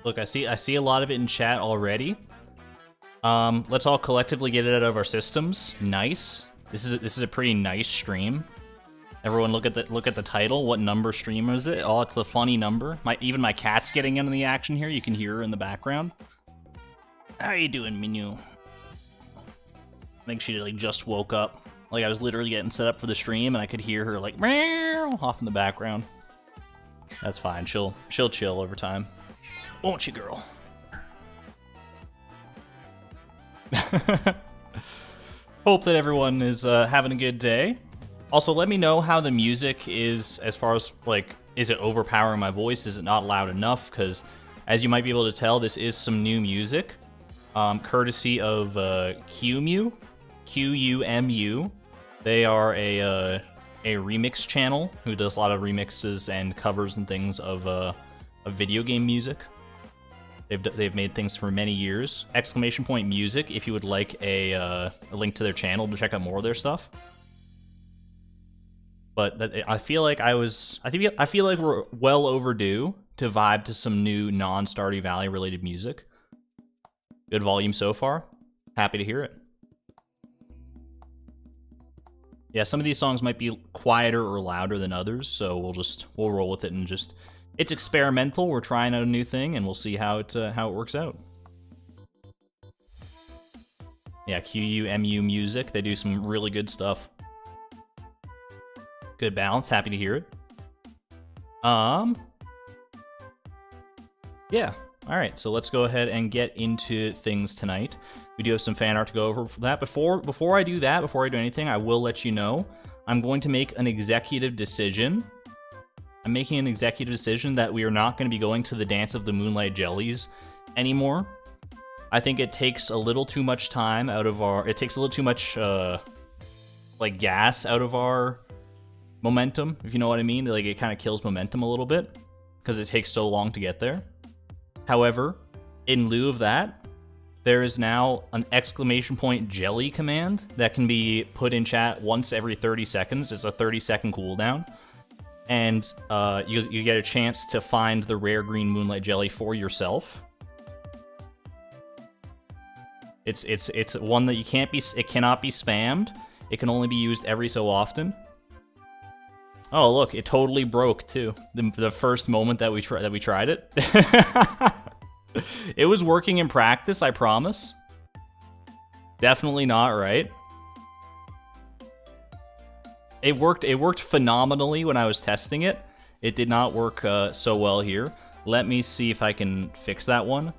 Look, I see a lot of it in chat already. Let's all collectively get it out of our systems. Nice. This is a pretty nice stream. Everyone look at the title. What number stream is it? Oh, it's the funny number. Even my cat's getting into the action here. You can hear her in the background. How you doing, Minu? I think she like just woke up. Like I was literally getting set up for the stream and I could hear her like meow off in the background. That's fine. She'll chill over time. Won't you, girl? Hope that everyone is having a good day. Also, let me know how the music is as far as, like, is it overpowering my voice? Is it not loud enough? Because, as you might be able to tell, this is some new music, courtesy of QMU. QUMU. They are a remix channel who does a lot of remixes and covers and things of video game music. They've made things for many years. Exclamation point music if you would like a link to their channel to check out more of their stuff. But I feel like I feel like we're well overdue to vibe to some new non-Stardew Valley related music. Good volume so far. Happy to hear it. Yeah, some of these songs might be quieter or louder than others, so we'll roll with it and just. It's experimental. We're trying out a new thing, and we'll see how it works out. Yeah, QUMU music. They do some really good stuff. Good balance. Happy to hear it. Yeah. All right. So let's go ahead and get into things tonight. We do have some fan art to go over for that. Before I do that, before I do anything, I will let you know I'm going to make an executive decision. I'm making an executive decision that we are not going to be going to the Dance of the Moonlight Jellies anymore. I think it takes a little too much time out of our... It takes a little too much, like, gas out of our momentum, if you know what I mean. Like, it kind of kills momentum a little bit, because it takes so long to get there. However, in lieu of that, there is now an exclamation point jelly command that can be put in chat once every 30 seconds. It's a 30-second cooldown. And you get a chance to find the rare green Moonlight jelly for yourself. It's one that it cannot be spammed. It can only be used every so often. Oh look, it totally broke too. The first moment that we tried it. It was working in practice, I promise. Definitely not right. It worked phenomenally when I was testing it. It did not work so well here. Let me see if I can fix that one.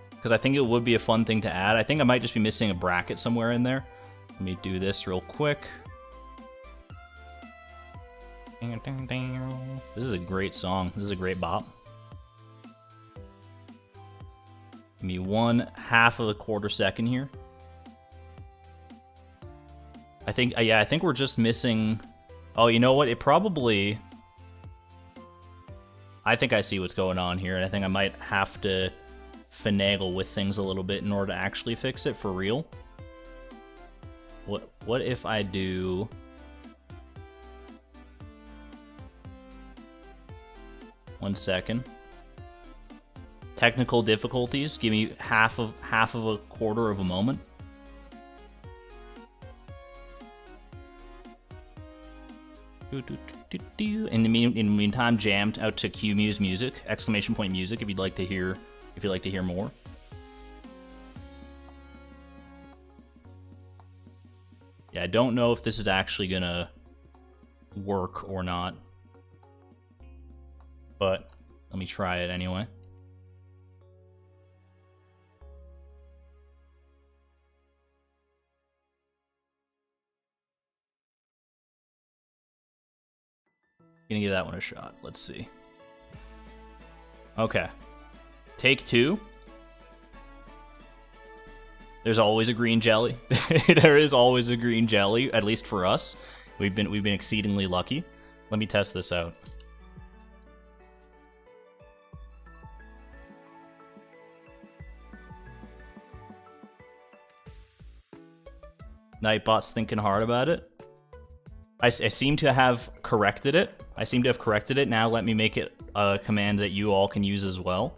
Because I think it would be a fun thing to add. I think I might just be missing a bracket somewhere in there. Let me do this real quick. This is a great song. This is a great bop. Give me 1/2 of a quarter second here. I think we're just missing... Oh, you know what? It probably... I think I see what's going on here, and I think I might have to finagle with things a little bit in order to actually fix it for real. What if I do... One second. Technical difficulties. Give me half of a quarter of a moment. In the meantime, jammed out to QMU's music, exclamation point music, if you'd like to hear more. Yeah, I don't know if this is actually gonna work or not, but let me try it anyway. Gonna give that one a shot. Let's see. Okay. Take 2. There's always a green jelly. There is always a green jelly, at least for us. We've been exceedingly lucky. Let me test this out. Nightbot's thinking hard about it. I seem to have corrected it. I seem to have corrected it. Now let me make it a command that you all can use as well.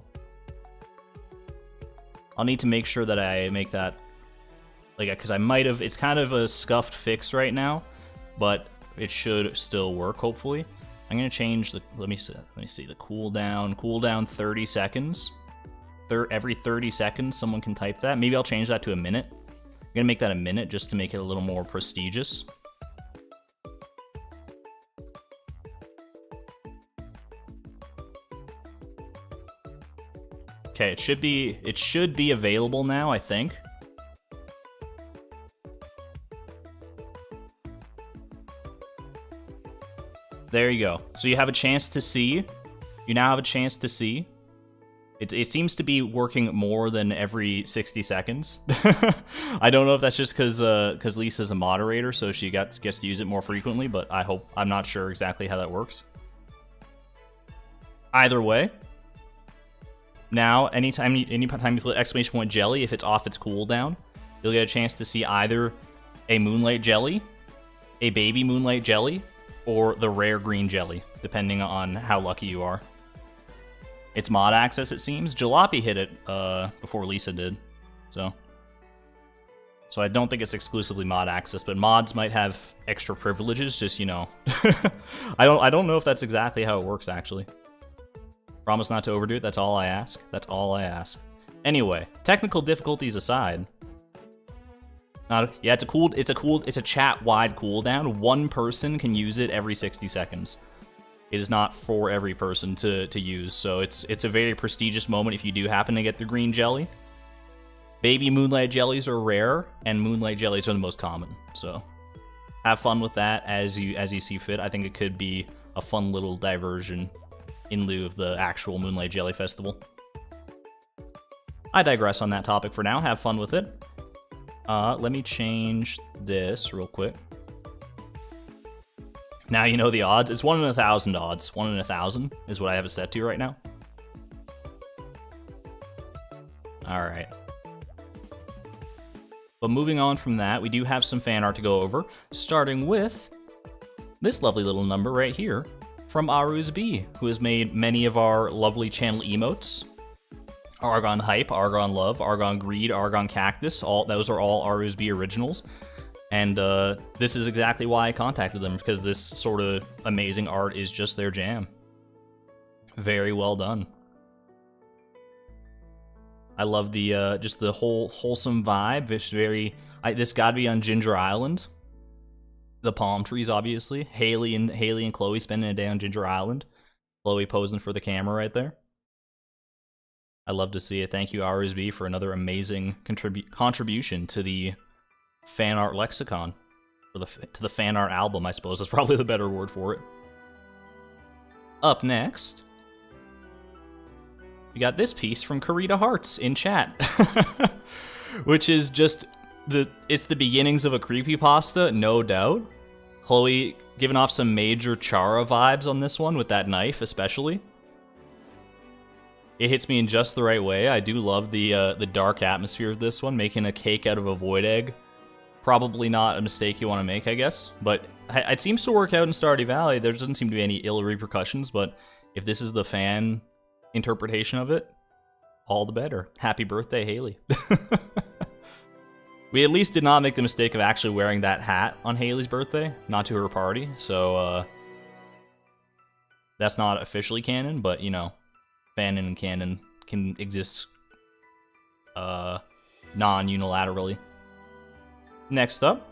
I'll need to make sure that I make that, like, because I might have, it's kind of a scuffed fix right now, but it should still work, hopefully. I'm going to change the, let me see, the cooldown 30 seconds. Every 30 seconds, someone can type that. Maybe I'll change that to a minute. I'm going to make that a minute just to make it a little more prestigious. Okay, it should be available now, I think. There you go. So you have a chance to see. You now have a chance to see. It seems to be working more than every 60 seconds. I don't know if that's just because Lisa's a moderator, so she gets to use it more frequently, but I'm not sure exactly how that works. Either way, now anytime you put exclamation point jelly, if it's off its cooldown, you'll get a chance to see either a Moonlight jelly, a baby Moonlight jelly, or the rare green jelly, depending on how lucky you are. It's mod access, it seems. Jalopy hit it before Lisa did, so I don't think it's exclusively mod access, but mods might have extra privileges. Just, you know, I don't know if that's exactly how it works actually. Promise not to overdo it. That's all I ask. That's all I ask. Anyway, technical difficulties aside. Yeah, it's a chat-wide cooldown. One person can use it every 60 seconds. It is not for every person to use, so it's a very prestigious moment if you do happen to get the green jelly. Baby Moonlight jellies are rare, and Moonlight jellies are the most common. So have fun with that as you see fit. I think it could be a fun little diversion in lieu of the actual Moonlight Jelly Festival. I digress on that topic for now. Have fun with it. Let me change this real quick. Now you know the odds. It's 1 in 1,000 odds. 1 in 1,000 is what I have it set to right now. Alright. But moving on from that, we do have some fan art to go over, starting with this lovely little number right here from Aru's B, who has made many of our lovely channel emotes. Argon Hype, Argon Love, Argon Greed, Argon Cactus, those are all Aru's B originals. And this is exactly why I contacted them, because this sort of amazing art is just their jam. Very well done. I love the just the whole wholesome vibe. It's very this gotta be on Ginger Island. The palm trees, obviously. Haley and Chloe spending a day on Ginger Island. Chloe posing for the camera right there. I love to see it. Thank you, RSB, for another amazing contribution to the fan art lexicon, to the fan art album, I suppose. That's probably the better word for it. Up next, we got this piece from Karita Hearts in chat, which is just it's the beginnings of a creepypasta, no doubt. Chloe giving off some major Chara vibes on this one with that knife, especially. It hits me in just the right way. I do love the dark atmosphere of this one, making a cake out of a void egg. Probably not a mistake you want to make, I guess. But it seems to work out in Stardew Valley. There doesn't seem to be any ill repercussions, but if this is the fan interpretation of it, all the better. Happy birthday, Haley. We at least did not make the mistake of actually wearing that hat on Haley's birthday, not to her party, so that's not officially canon, but, you know, fanon and canon can exist non-unilaterally. Next up,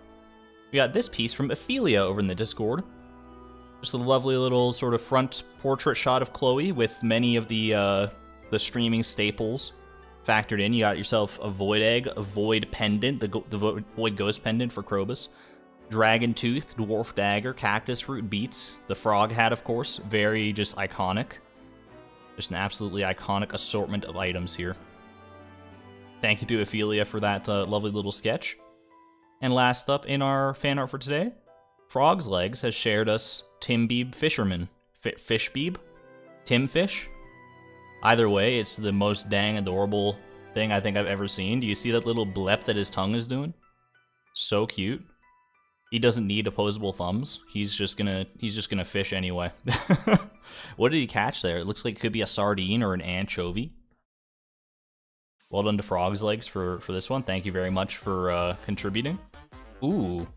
we got this piece from Ophelia over in the Discord. Just a lovely little sort of front portrait shot of Chloe with many of the streaming staples factored in. You got yourself a void egg, a void pendant, the void ghost pendant for Krobus, dragon tooth, dwarf dagger, cactus fruit, beets, the frog hat, of course. Very just iconic. Just an absolutely iconic assortment of items here. Thank you to Ophelia for that lovely little sketch. And last up in our fan art for today, Frog's Legs has shared us Tim Beeb Fisherman. Fish Beeb? Tim Fish? Either way, it's the most dang adorable thing I think I've ever seen. Do you see that little blep that his tongue is doing? So cute. He doesn't need opposable thumbs. He's just gonna fish anyway. What did he catch there? It looks like it could be a sardine or an anchovy. Well done to Frog's Legs for this one. Thank you very much for contributing. Ooh,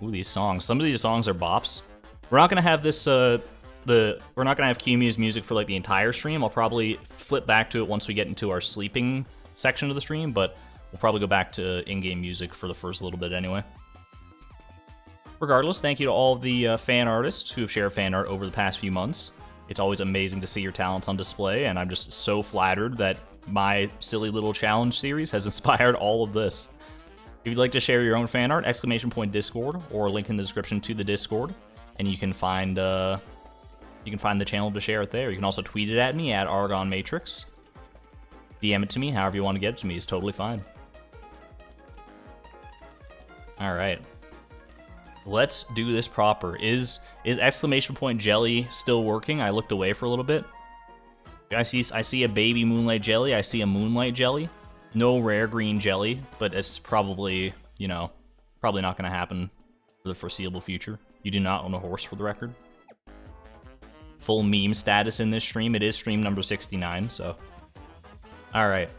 these songs. Some of these songs are bops. We're not gonna have this. We're not gonna have Qmu's music for like the entire stream. I'll probably flip back to it once we get into our sleeping section of the stream, but we'll probably go back to in-game music for the first little bit anyway. Regardless, thank you to all of the fan artists who have shared fan art over the past few months. It's always amazing to see your talents on display, and I'm just so flattered that my silly little challenge series has inspired all of this. If you'd like to share your own fan art, !Discord, or a link in the description to the Discord, and you can find the channel to share it there. You can also tweet it at me at Argon Matrix. DM it to me, however you want to get it to me is totally fine. All right. Let's do this proper. Is !Jelly still working? I looked away for a little bit. I see a baby Moonlight jelly. I see a Moonlight jelly. No rare green jelly, but it's probably, you know, probably not going to happen for the foreseeable future. You do not own a horse, for the record. Full meme status in this stream. It is stream number 69, so. Alright.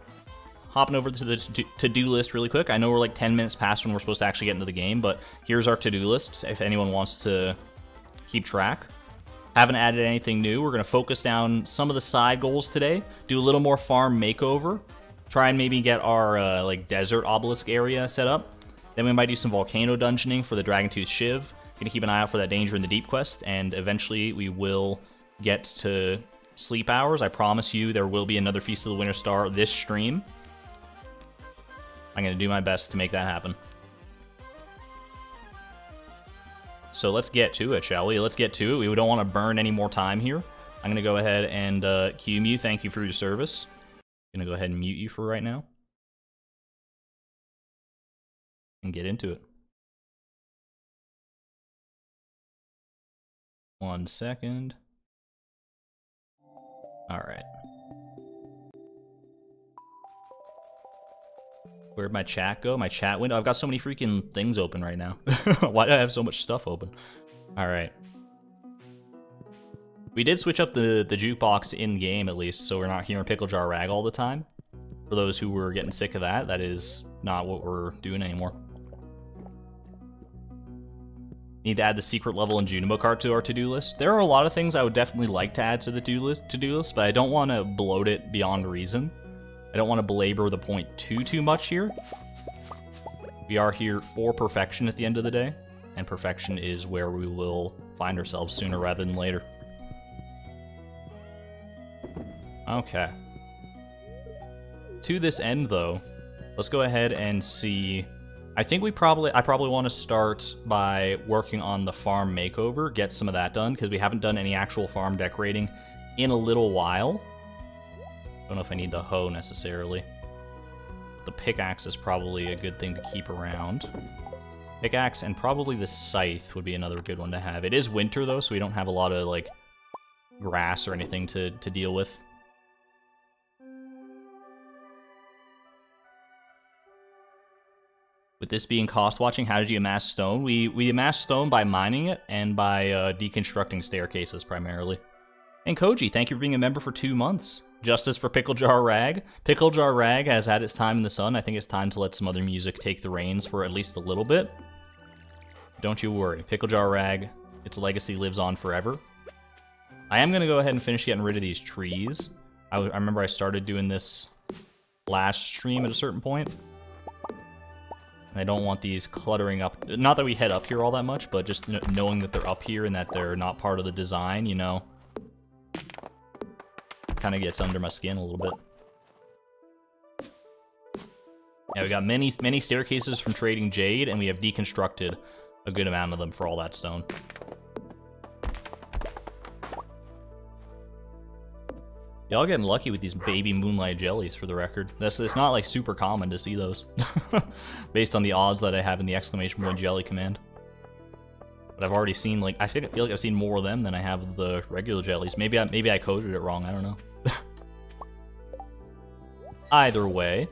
Hopping over to the to-do list really quick. I know we're like 10 minutes past when we're supposed to actually get into the game, but here's our to-do list if anyone wants to keep track. Haven't added anything new. We're going to focus down some of the side goals today. Do a little more farm makeover. Try and maybe get our like desert obelisk area set up. Then we might do some volcano dungeoning for the Dragontooth Shiv. Gonna keep an eye out for that Danger in the Deep quest, and eventually we will get to sleep hours. I promise you there will be another Feast of the Winter Star this stream. I'm gonna do my best to make that happen. So let's get to it, shall we? Let's get to it. We don't want to burn any more time here. I'm gonna go ahead and Qmu, thank you for your service. I'm gonna go ahead and mute you for right now. And get into it. 1 second. Alright. Where'd my chat go? My chat window? I've got so many freaking things open right now. Why do I have so much stuff open? Alright. We did switch up the jukebox in-game, at least, so we're not hearing Pickle Jar Rag all the time. For those who were getting sick of that, that is not what we're doing anymore. Need to add the secret level in Junimo Cart to our to-do list. There are a lot of things I would definitely like to add to the to-do list, but I don't want to bloat it beyond reason. I don't want to belabor the point too much here. We are here for perfection at the end of the day, and perfection is where we will find ourselves sooner rather than later. Okay. To this end, though, let's go ahead and see. I think I probably want to start by working on the farm makeover, get some of that done, because we haven't done any actual farm decorating in a little while. Don't know if I need the hoe necessarily. The pickaxe is probably a good thing to keep around. Pickaxe and probably the scythe would be another good one to have. It is winter though, so we don't have a lot of like grass or anything to deal with. With this being cost watching, how did you amass stone? We amass stone by mining it and by deconstructing staircases primarily. And Koji, thank you for being a member for 2 months. Justice for Pickle Jar Rag. Pickle Jar Rag has had its time in the sun. I think it's time to let some other music take the reins for at least a little bit. Don't you worry. Pickle Jar Rag, its legacy lives on forever. I am going to go ahead and finish getting rid of these trees. I remember I started doing this last stream at a certain point. I don't want these cluttering up. Not that we head up here all that much, but just knowing that they're up here and that they're not part of the design, you know. Kind of gets under my skin a little bit. Yeah, we got many staircases from trading jade, and we have deconstructed a good amount of them for all that stone. Y'all getting lucky with these baby Moonlight jellies, for the record. It's not like super common to see those, based on the odds that I have in the ! Jelly command. But I've already seen I feel like I've seen more of them than I have of the regular jellies. Maybe I coded it wrong. I don't know. Either way,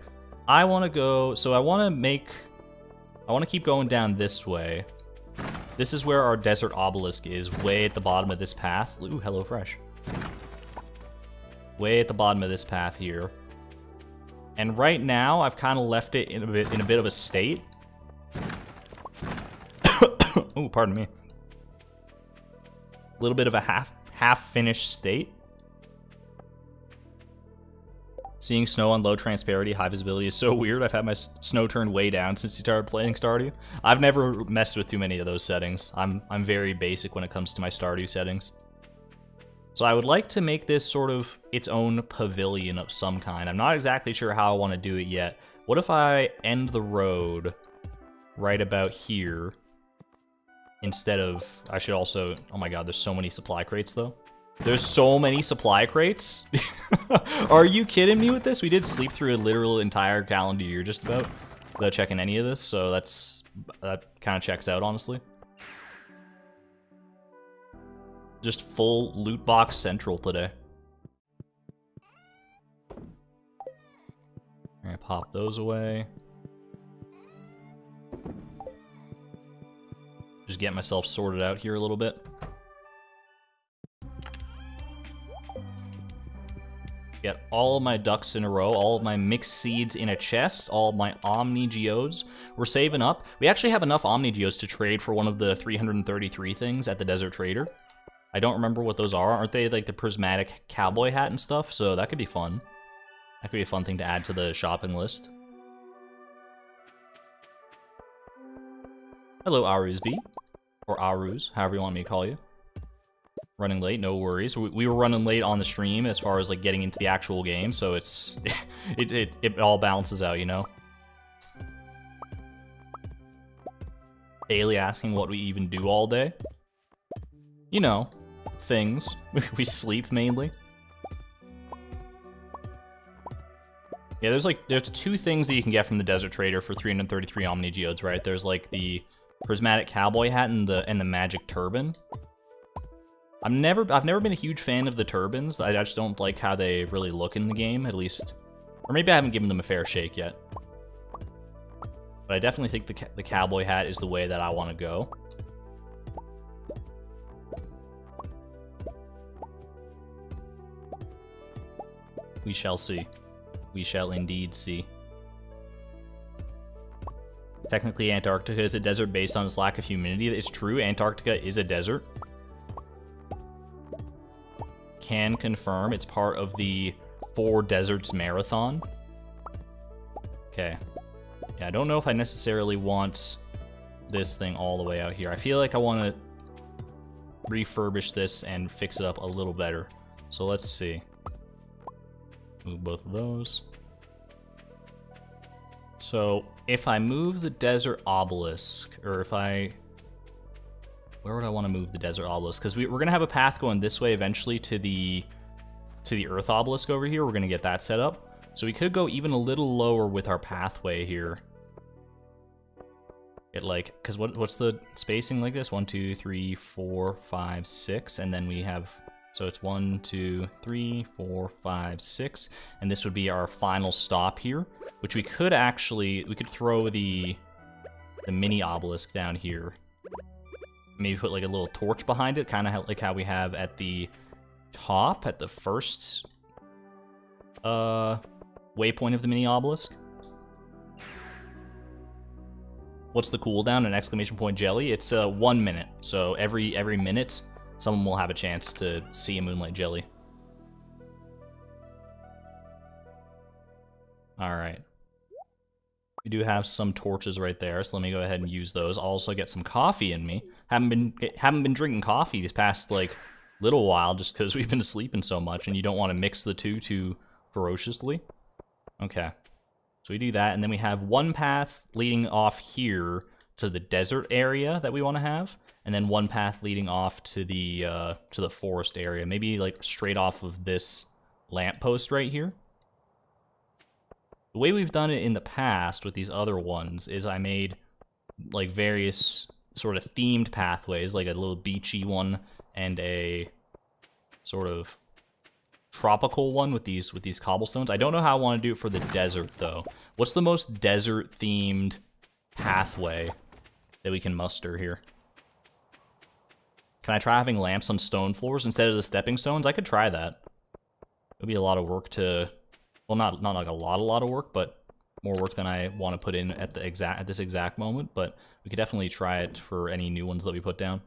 I want to go. So I want to keep going down this way. This is where our desert obelisk is, way at the bottom of this path. Ooh, hello fresh. Way at the bottom of this path here. And right now, I've kind of left it in a bit of a state. Ooh, pardon me. A little bit of a half-finished state. Seeing snow on low transparency, high visibility is so weird. I've had my snow turned way down since you started playing Stardew. I've never messed with too many of those settings. I'm very basic when it comes to my Stardew settings. So I would like to make this sort of its own pavilion of some kind. I'm not exactly sure how I want to do it yet. What if I end the road right about here instead of... I should also... Oh my god, there's so many supply crates though. There's so many supply crates? Are you kidding me with this? We did sleep through a literal entire calendar year just about without checking any of this, so that kind of checks out, honestly. Just full loot box central today. I'm gonna pop those away. Just get myself sorted out here a little bit. Get all of my ducks in a row, all of my mixed seeds in a chest, all of my Omni Geodes. We're saving up. We actually have enough Omni Geodes to trade for one of the 333 things at the Desert Trader. I don't remember what those are. Aren't they like the prismatic cowboy hat and stuff? So that could be fun. That could be a fun thing to add to the shopping list. Hello, Aruzbi. Or Aruz, however you want me to call you. Running late, no worries. We were running late on the stream as far as like getting into the actual game, so it's it all balances out, you know. Haley asking what we even do all day. You know, things. We sleep mainly. Yeah, there's two things that you can get from the Desert Trader for 333 Omni Geodes, right? There's like the prismatic cowboy hat and the magic turban. I've never been a huge fan of the turbans. I just don't like how they really look in the game, at least. Or maybe I haven't given them a fair shake yet. But I definitely think the cowboy hat is the way that I want to go. We shall see. We shall indeed see. Technically, Antarctica is a desert based on its lack of humidity. It's true, Antarctica is a desert. Can confirm it's part of the 4 Deserts Marathon. Okay. Yeah, I don't know if I necessarily want this thing all the way out here. I feel like I want to refurbish this and fix it up a little better. So let's see. Move both of those. So if I move the Desert Obelisk, or if I... Where would I want to move the Desert Obelisk? Because we're going to have a path going this way eventually to the Earth Obelisk over here. We're going to get that set up. So we could go even a little lower with our pathway here. It like, because what's the spacing like this? 1, 2, 3, 4, 5, 6. And then we have, so it's 1, 2, 3, 4, 5, 6. And this would be our final stop here, which we could actually, we could throw the mini obelisk down here. Maybe put like a little torch behind it, kind of like how we have at the top, at the first waypoint of the mini obelisk. What's the cooldown? An exclamation point jelly? It's 1 minute, so every minute, someone will have a chance to see a Moonlight jelly. All right. We do have some torches right there, so let me go ahead and use those. I'll also get some coffee in me. Haven't been drinking coffee this past like little while just because we've been sleeping so much, and you don't want to mix the two too ferociously. Okay, so we do that, and then we have one path leading off here to the desert area that we want to have, and then one path leading off to the forest area. Maybe like straight off of this lamppost right here. The way we've done it in the past with these other ones is I made like various sort of themed pathways, like a little beachy one and a sort of tropical one with these cobblestones. I don't know how I want to do it for the desert though. What's the most desert themed pathway that we can muster here? Can I try having lamps on stone floors instead of the stepping stones? I could try that. It would be a lot of work to... Well, not like a lot of work, but more work than I want to put in at this exact moment. But we could definitely try it for any new ones that we put down.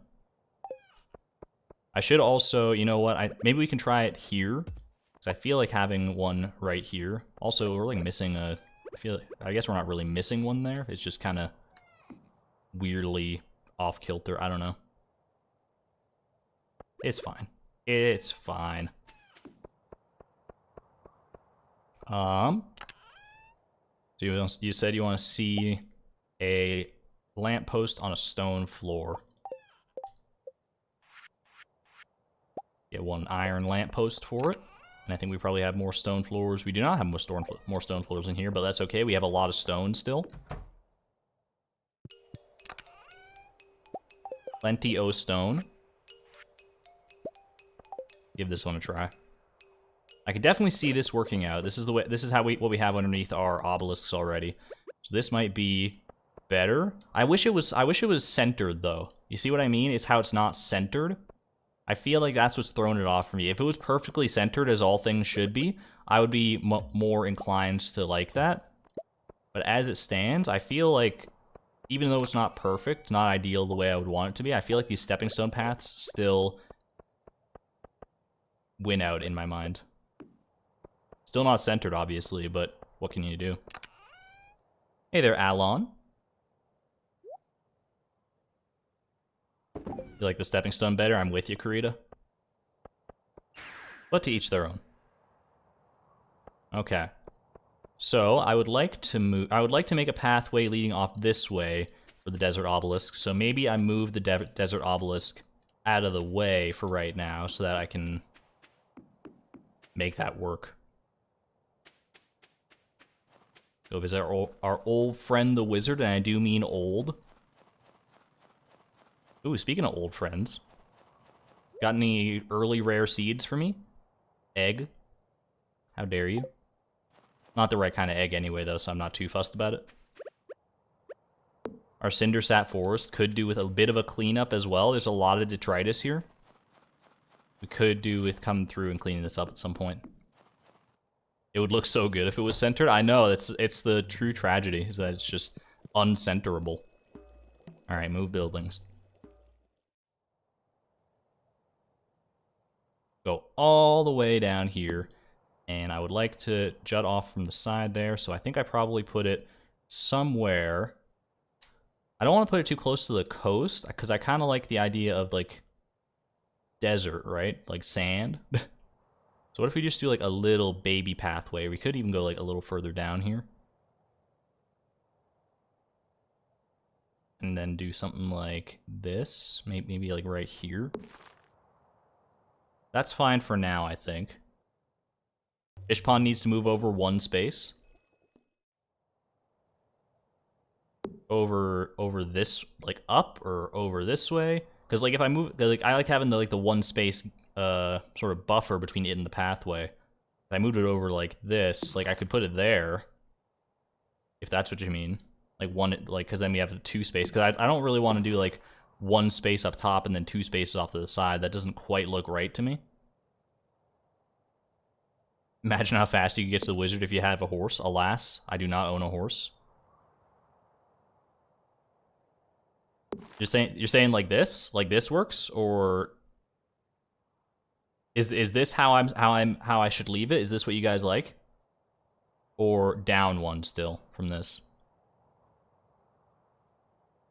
I should also, you know what? Maybe we can try it here, because I feel like having one right here. Also, we're like missing a... I guess we're not really missing one there. It's just kind of weirdly off kilter. I don't know. It's fine. It's fine. So you said you want to see a lamppost on a stone floor. Get one iron lamppost for it. And I think we probably have more stone floors. We do not have more stone floors in here, but that's okay. We have a lot of stone still. Plenty o stone. Give this one a try. I could definitely see this working out. This is the way. This is what we have underneath our obelisks already. So this might be better. I wish it was centered though. You see what I mean? It's how it's not centered. I feel like that's what's thrown it off for me. If it was perfectly centered as all things should be, I would be more inclined to like that. But as it stands, I feel like even though it's not perfect, not ideal the way I would want it to be, I feel like these stepping stone paths still win out in my mind. Still not centered, obviously, but what can you do? Hey there, Alon. You like the stepping stone better? I'm with you, Karita. But to each their own. Okay. So I would like to make a pathway leading off this way for the desert obelisk. So maybe I move the desert obelisk out of the way for right now so that I can make that work. Go visit our old friend the wizard, and I do mean old. Ooh, speaking of old friends. Got any early rare seeds for me? Egg? How dare you? Not the right kind of egg anyway, though, so I'm not too fussed about it. Our Cindersap Forest could do with a bit of a cleanup as well. There's a lot of detritus here. We could do with coming through and cleaning this up at some point. It would look so good if it was centered. I know, it's the true tragedy, is that it's just uncenterable. Alright, move buildings. Go all the way down here. And I would like to jut off from the side there, so I think I probably put it somewhere. I don't want to put it too close to the coast, because I kind of like the idea of, like, desert, right? Like sand. So what if we just do like a little baby pathway? We could even go like a little further down here. And then do something like this. Maybe like right here. That's fine for now, I think. Fish pond needs to move over one space. Over this, like up or over this way. Because like if I move, like I like having the one space sort of buffer between it and the pathway. If I moved it over like this, like I could put it there. If that's what you mean. Like one, like, because then we have the two space. Because I don't really want to do like one space up top and then two spaces off to the side. That doesn't quite look right to me. Imagine how fast you could get to the wizard if you have a horse. Alas, I do not own a horse. You're saying like this works, or is this how I should leave it? Is this what you guys like? Or down one still from this?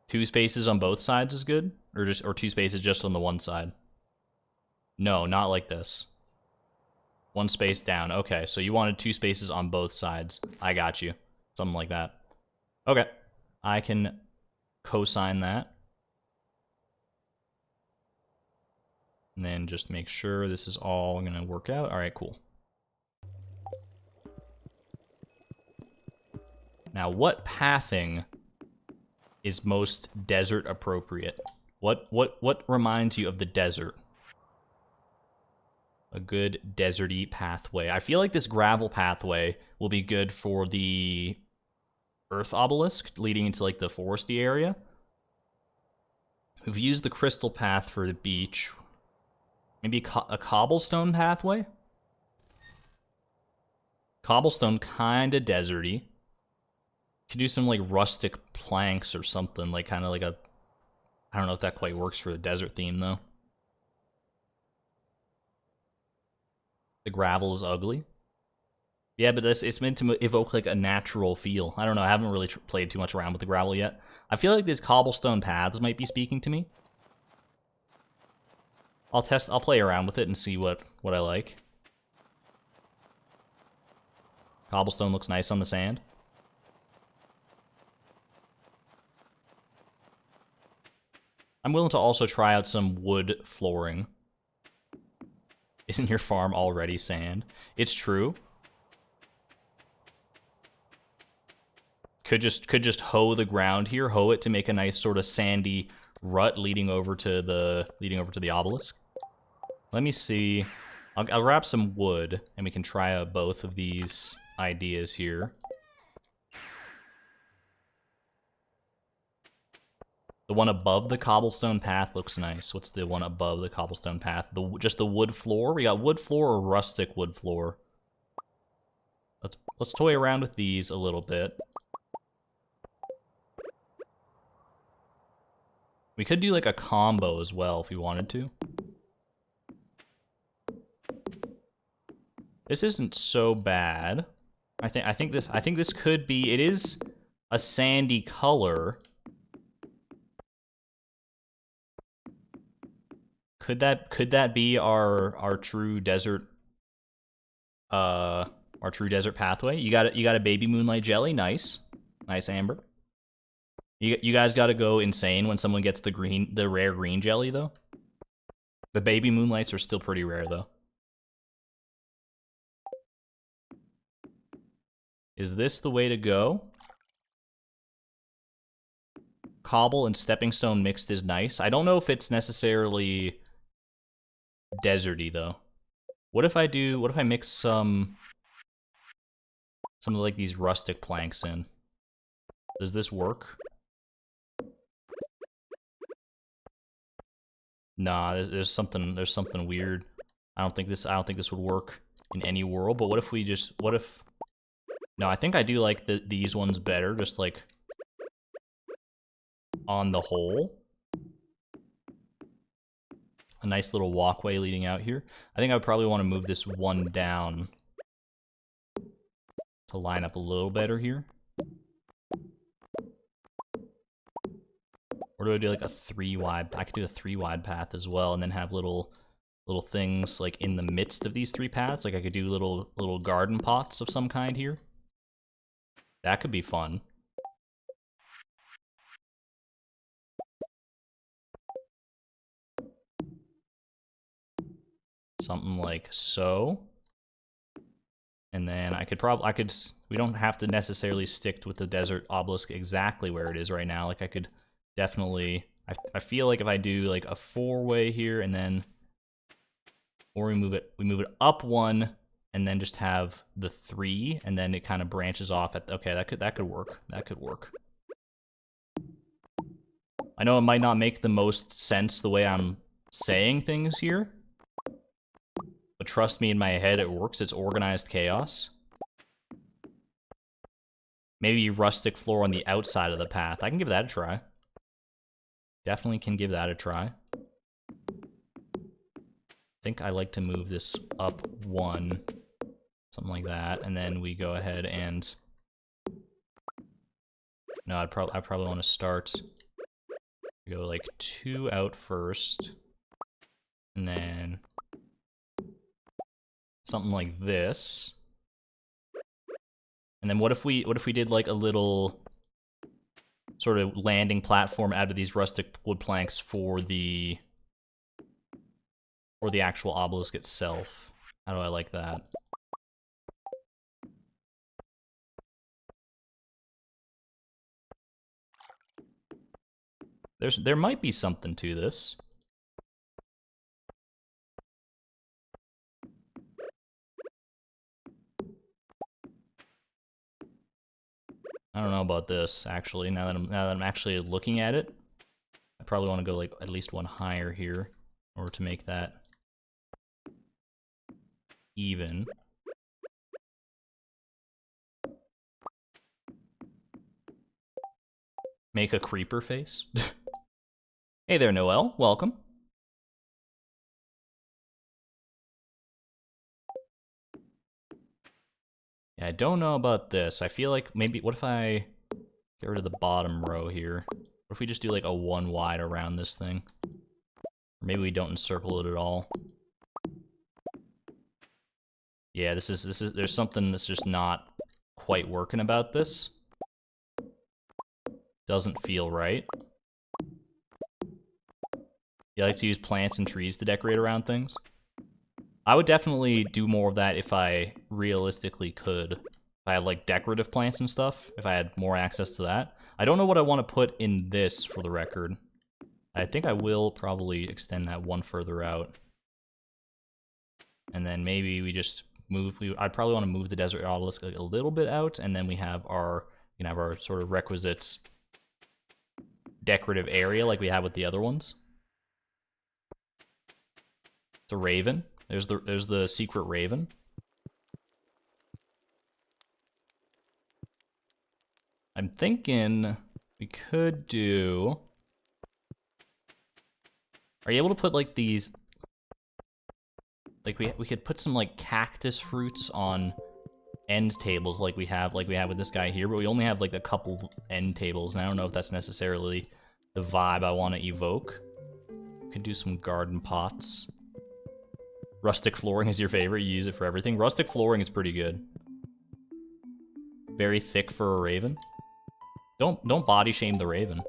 Two spaces on both sides is good? Or two spaces just on the one side? No, not like this. One space down. Okay, so you wanted two spaces on both sides. I got you. Something like that. Okay. I can co-sign that. And then just make sure this is all going to work out. All right, cool. Now, what pathing is most desert appropriate? What reminds you of the desert? A good deserty pathway. I feel like this gravel pathway will be good for the earth obelisk leading into like the foresty area. We've used the crystal path for the beach. Maybe a cobblestone pathway? Cobblestone, kinda deserty. Could do some like rustic planks or something, like kind of like a... I don't know if that quite works for the desert theme though. The gravel is ugly. Yeah, but it's meant to evoke like a natural feel. I don't know, I haven't really played too much around with the gravel yet. I feel like these cobblestone paths might be speaking to me. I'll play around with it and see what I like. Cobblestone looks nice on the sand. I'm willing to also try out some wood flooring. Isn't your farm already sand? It's true. Could just hoe the ground here, hoe it to make a nice sort of sandy rut leading over to the obelisk. Let me see. I'll grab some wood and we can try out both of these ideas here. The one above the cobblestone path looks nice. What's the one above the cobblestone path? Just the wood floor? We got wood floor or rustic wood floor. Let's toy around with these a little bit. We could do like a combo as well if we wanted to. This isn't so bad. I think this could be... It is a sandy color. Could that be our true desert pathway? You got a baby moonlight jelly, nice Amber. You guys got to go insane when someone gets the rare green jelly though. The baby moonlights are still pretty rare though. Is this the way to go? Cobble and stepping stone mixed is nice. I don't know if it's necessarily deserty though. What if I mix some of like these rustic planks in? Does this work? Nah, there's something weird. I don't think this would work in any world, but what if No, I think I do like these ones better, just like on the whole. A nice little walkway leading out here. I think I would probably want to move this one down to line up a little better here. Or do I do like a 3-wide? I could do a 3-wide path as well, and then have little things like in the midst of these 3 paths. Like I could do little garden pots of some kind here. That could be fun. Something like so. And then we don't have to necessarily stick with the desert obelisk exactly where it is right now. Like I could definitely, I feel like if I do like a 4-way here and then, or we move it up 1 and then just have the 3 and then it kind of branches off at, okay, that could work. That could work. I know it might not make the most sense the way I'm saying things here, but trust me, in my head it works. It's organized chaos. Maybe rustic floor on the outside of the path. I can give that a try. Definitely can give that a try. I think I like to move this up 1, something like that, and then we go ahead and... No, I probably want to start... Go like 2 out first, and then something like this. And then what if we did like a little sort of landing platform out of these rustic wood planks for the actual obelisk itself? How do I like that? There might be something to this. I don't know about this, actually. Now that I'm actually looking at it, probably want to go like at least one higher here in order to make that even. Make a creeper face. Hey there, Noel. Welcome. Yeah, I don't know about this. I feel like maybe, what if I get rid of the bottom row here? What if we just do like a 1 wide around this thing? Or maybe we don't encircle it at all. Yeah, this is, there's something that's just not quite working about this. Doesn't feel right. You like to use plants and trees to decorate around things? I would definitely do more of that if I realistically could. If I had like decorative plants and stuff, if I had more access to that. I don't know what I want to put in this for the record. I think I will probably extend that one further out. And then maybe we just move, I'd probably want to move the desert obelisk a little bit out, and then we have our, you can have our sort of requisite decorative area like we have with the other ones. It's a raven. There's the secret raven. I'm thinking we could do... Are you able to put like these... Like we could put some like cactus fruits on end tables like we have with this guy here, but we only have like a couple end tables, and I don't know if that's necessarily the vibe I want to evoke. Could do some garden pots. Rustic flooring is your favorite. You use it for everything. Rustic flooring is pretty good. Very thick for a raven. Don't body shame the raven.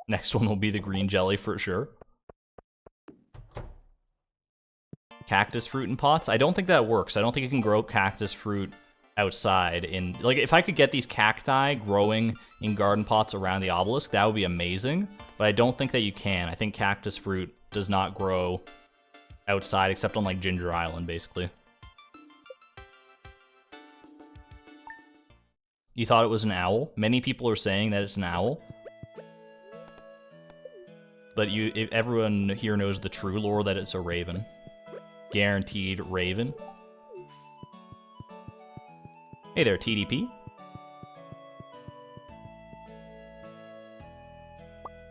Next one will be the green jelly for sure. Cactus fruit in pots? I don't think that works. I don't think you can grow cactus fruit outside in... Like, if I could get these cacti growing in garden pots around the obelisk, that would be amazing. But I don't think that you can. I think cactus fruit does not grow outside except on, like, Ginger Island, basically. You thought it was an owl? Many people are saying that it's an owl. But everyone here knows the true lore that it's a raven. Guaranteed raven. Hey there, TDP.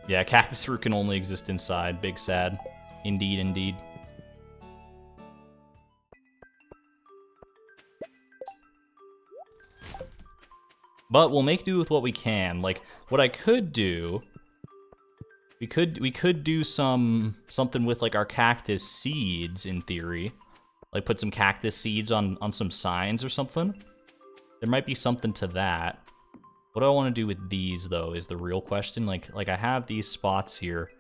Yeah, cactus fruit can only exist inside. Big sad. Indeed, indeed. But we'll make do with what we can. Like, what I could do... We could do something with like our cactus seeds in theory, like put some cactus seeds on some signs or something. There might be something to that. What do I want to do with these though is the real question. Like I have these spots here.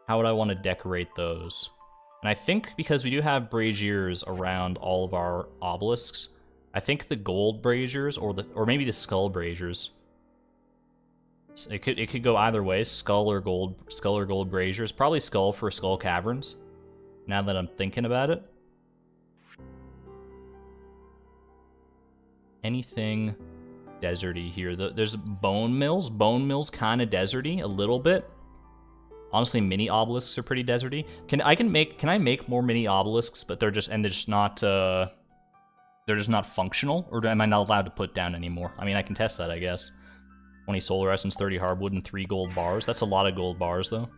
How would I want to decorate those? And I think because we do have braziers around all of our obelisks, I think the gold braziers or maybe the skull braziers. It could go either way, skull or gold braziers. Probably skull for skull caverns. Now that I'm thinking about it. Anything deserty here? There's bone mills. Bone mills kind of deserty a little bit. Honestly, mini obelisks are pretty deserty. Can I make more mini obelisks? But they're just not functional, or am I not allowed to put down anymore? I mean, I can test that, I guess. 20 solar essence, 30 hardwood, and 3 gold bars. That's a lot of gold bars, though.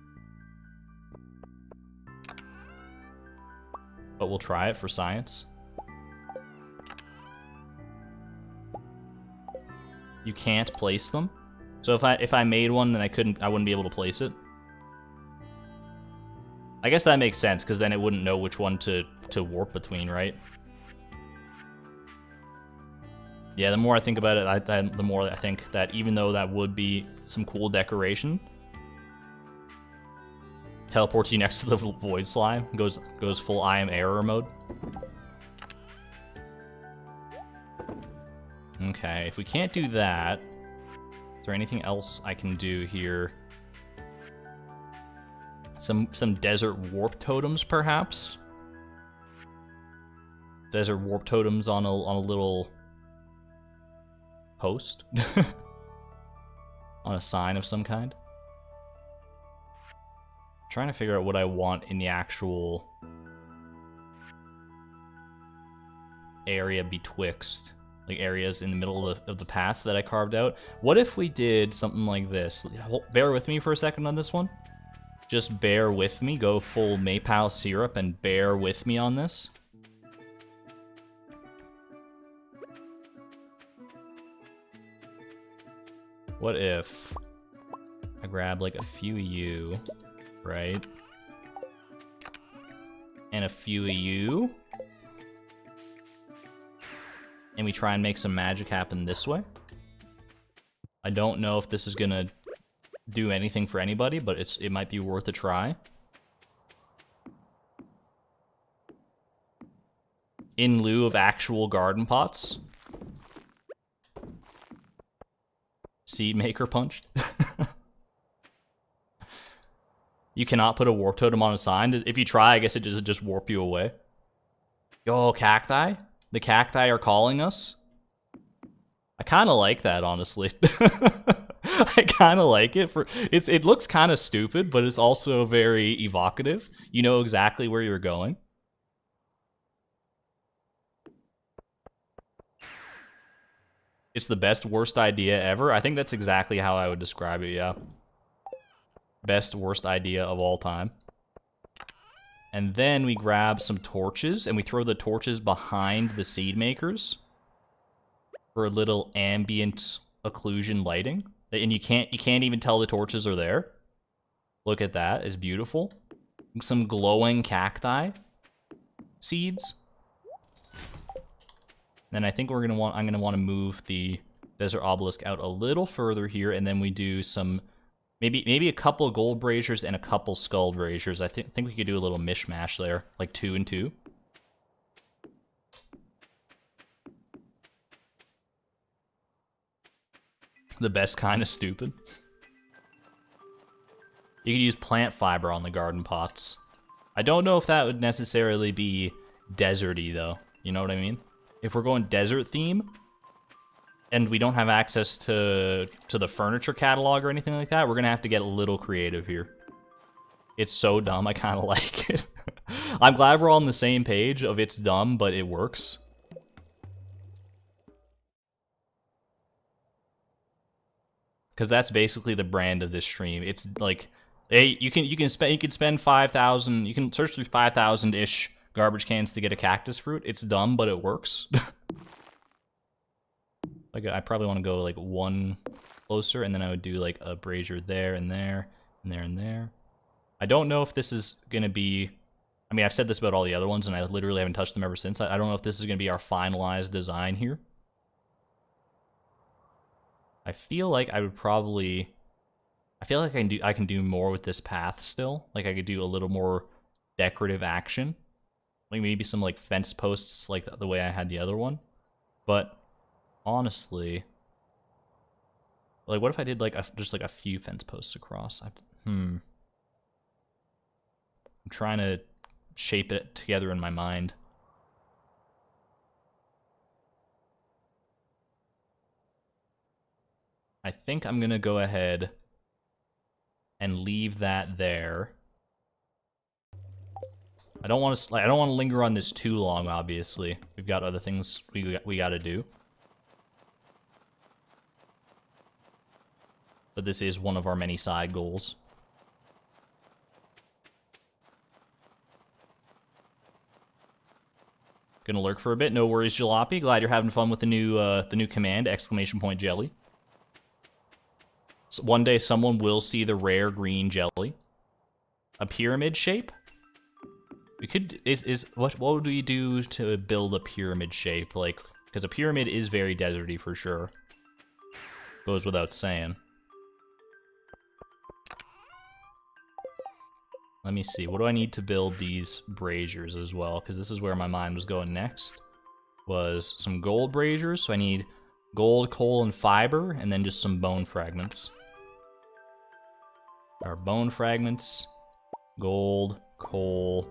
But we'll try it for science. You can't place them. So if I made one, then I wouldn't be able to place it. I guess that makes sense, because then it wouldn't know which one to warp between, right? Yeah, the more I think about it, the more I think that even though that would be some cool decoration, teleports you next to the void slime, goes full I am error mode. Okay, if we can't do that, is there anything else I can do here? Some desert warp totems, perhaps? Desert warp totems on a little post on a sign of some kind. I'm trying to figure out what I want in the actual area betwixt, like areas in the middle of the path that I carved out. What if we did something like this? Bear with me for a second on this one. Just bear with me. Go full maple syrup and bear with me on this. What if I grab like a few of you, right? And a few of you. And we try and make some magic happen this way. I don't know if this is gonna do anything for anybody, but it might be worth a try. In lieu of actual garden pots. Seed maker punched. You cannot put a warp totem on a sign. If you try, I guess it just warp you away. Yo, cacti? The cacti are calling us? I kind of like that, honestly. I kind of like it. It looks kind of stupid, but it's also very evocative. You know exactly where you're going. It's the best, worst idea ever. I think that's exactly how I would describe it, yeah. Best, worst idea of all time. And then we grab some torches, and we throw the torches behind the seed makers for a little ambient occlusion lighting. And you can't even tell the torches are there. Look at that, it's beautiful. Some glowing cacti seeds. Then I think I'm gonna want to move the desert obelisk out a little further here, and then we do some maybe a couple of gold braziers and a couple skull braziers. I think we could do a little mishmash there, like 2 and 2. The best kind of stupid. You could use plant fiber on the garden pots. I don't know if that would necessarily be deserty though. You know what I mean? If we're going desert theme, and we don't have access to the furniture catalog or anything like that, we're gonna have to get a little creative here. It's so dumb, I kind of like it. I'm glad we're all on the same page of it's dumb, but it works. Because that's basically the brand of this stream. It's like, hey, you can spend 5,000, you can search through 5,000-ish garbage cans to get a cactus fruit. It's dumb, but it works. Like, I probably want to go like one closer, and then I would do like a brazier there and there and there and there. I don't know if this is gonna be. I mean, I've said this about all the other ones, and I literally haven't touched them ever since. I don't know if this is gonna be our finalized design here. I feel like I would probably. I feel like I can do more with this path still. Like I could do a little more decorative action. Like maybe some like fence posts like the way I had the other one. But honestly, like what if I did like just like a few fence posts across? I'm trying to shape it together in my mind. I think I'm gonna go ahead and leave that there. I don't want to linger on this too long. Obviously, we've got other things we got to do. But this is one of our many side goals. Gonna lurk for a bit. No worries, Jalopy. Glad you're having fun with the new command! Exclamation point jelly. So one day someone will see the rare green jelly. A pyramid shape. We could what would we do to build a pyramid shape? Like, because a pyramid is very deserty for sure. Goes without saying. Let me see. What do I need to build these braziers as well? Because this is where my mind was going next. Was some gold braziers. So I need gold, coal, and fiber, and then just some bone fragments. Our bone fragments, gold, coal.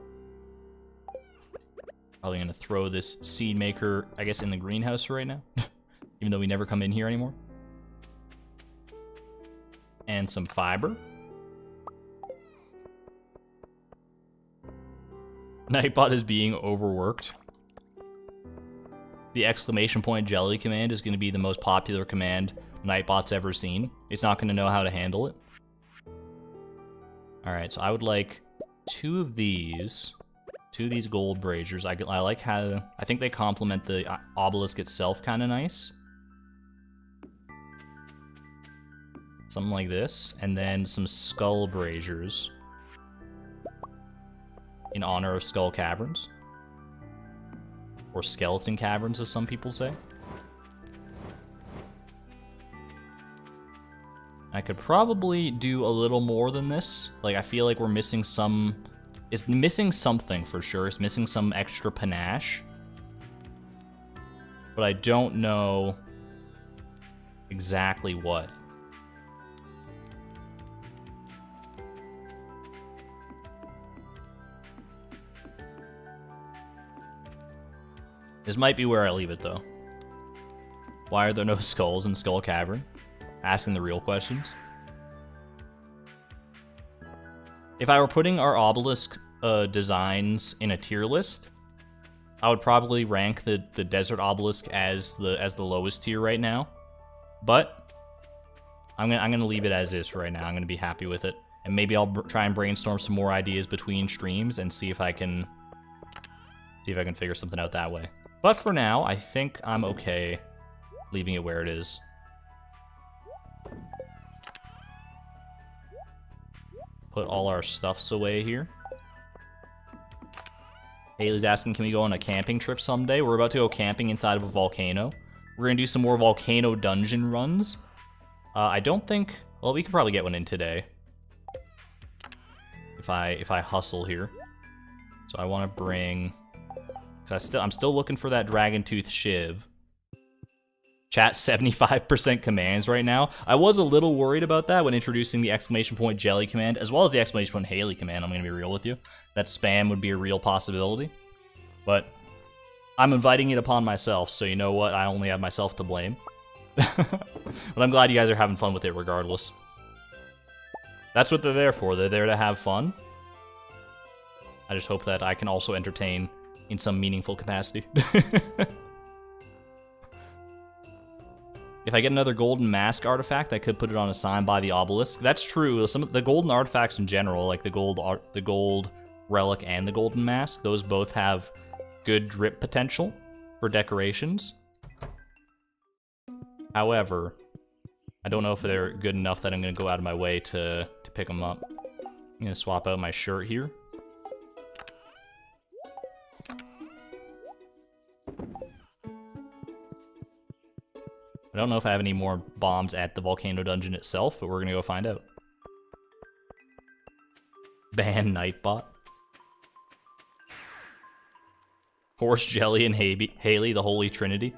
Probably gonna throw this seed maker, I guess, in the greenhouse right now. even though we never come in here anymore. And some fiber. Nightbot is being overworked. The exclamation point jelly command is going to be the most popular command Nightbot's ever seen. It's not going to know how to handle it. Alright, so I would like two of these gold braziers. I like how, I think they complement the obelisk itself kind of nice. Something like this, and then some skull braziers in honor of Skull Caverns. Or Skeleton Caverns, as some people say. I could probably do a little more than this. Like, I feel like we're missing some... It's missing something for sure. It's missing some extra panache. But I don't know exactly what. This might be where I leave it, though. Why are there no skulls in Skull Cavern? Asking the real questions. If I were putting our obelisk designs in a tier list, I would probably rank the desert obelisk as the lowest tier right now. But I'm gonna leave it as is for right now. I'm gonna be happy with it, and maybe I'll try and brainstorm some more ideas between streams and see if I can figure something out that way. But for now, I think I'm okay leaving it where it is. Put all our stuffs away here. Haley's asking, can we go on a camping trip someday? We're about to go camping inside of a volcano. We're gonna do some more volcano dungeon runs. I don't think... Well, we could probably get one in today. If I hustle here. So I want to bring... I'm still looking for that dragon tooth shiv. Chat 75% commands right now. I was a little worried about that when introducing the exclamation point jelly command, as well as the exclamation point Haley command. I'm going to be real with you. That spam would be a real possibility. But I'm inviting it upon myself, so you know what? I only have myself to blame. But I'm glad you guys are having fun with it regardless. That's what they're there for. They're there to have fun. I just hope that I can also entertain in some meaningful capacity. If I get another golden mask artifact, I could put it on a sign by the obelisk. That's true. Some of the golden artifacts in general, like the gold relic and the golden mask, those both have good drip potential for decorations. However, I don't know if they're good enough that I'm going to go out of my way to pick them up. I'm going to swap out my shirt here. I don't know if I have any more bombs at the volcano dungeon itself, but we're gonna go find out. Ban Nightbot. Horse Jelly and Haley, the Holy Trinity.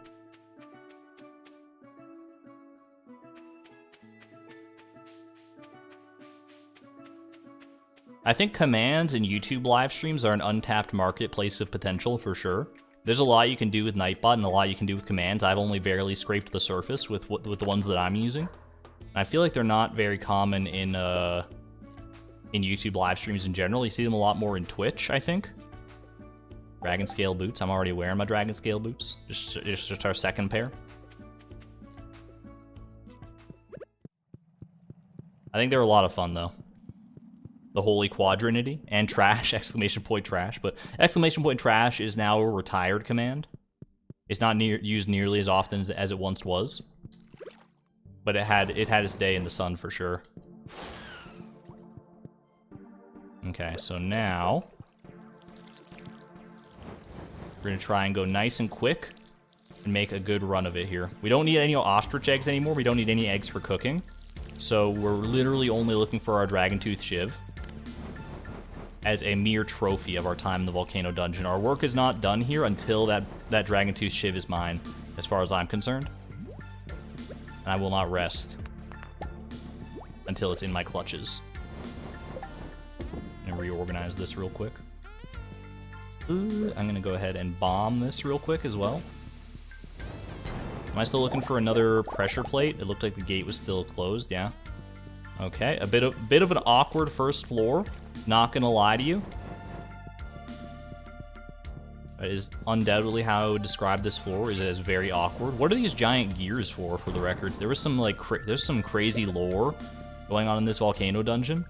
I think commands and YouTube live streams are an untapped marketplace of potential for sure. There's a lot you can do with Nightbot and a lot you can do with commands. I've only barely scraped the surface with the ones that I'm using. I feel like they're not very common in YouTube live streams in general. You see them a lot more in Twitch, I think. Dragon Scale boots. I'm already wearing my Dragon Scale boots. Just our second pair. I think they're a lot of fun, though. The Holy Quadrinity and trash, exclamation point trash. But exclamation point trash is now a retired command. It's not used nearly as often as it once was. But it had its day in the sun for sure. Okay, so now we're gonna try and go nice and quick and make a good run of it here. We don't need any ostrich eggs anymore. We don't need any eggs for cooking. So we're literally only looking for our dragon tooth shiv as a mere trophy of our time in the volcano dungeon. Our work is not done here until that dragon tooth shiv is mine, as far as I'm concerned. And I will not rest until it's in my clutches. And reorganize this real quick. Ooh, I'm gonna go ahead and bomb this real quick as well. Am I still looking for another pressure plate? It looked like the gate was still closed, yeah. Okay, a bit of an awkward first floor. Not gonna lie to you. That is undoubtedly how I would describe this floor, is as very awkward. What are these giant gears for the record? There was some, like, there's some crazy lore going on in this volcano dungeon.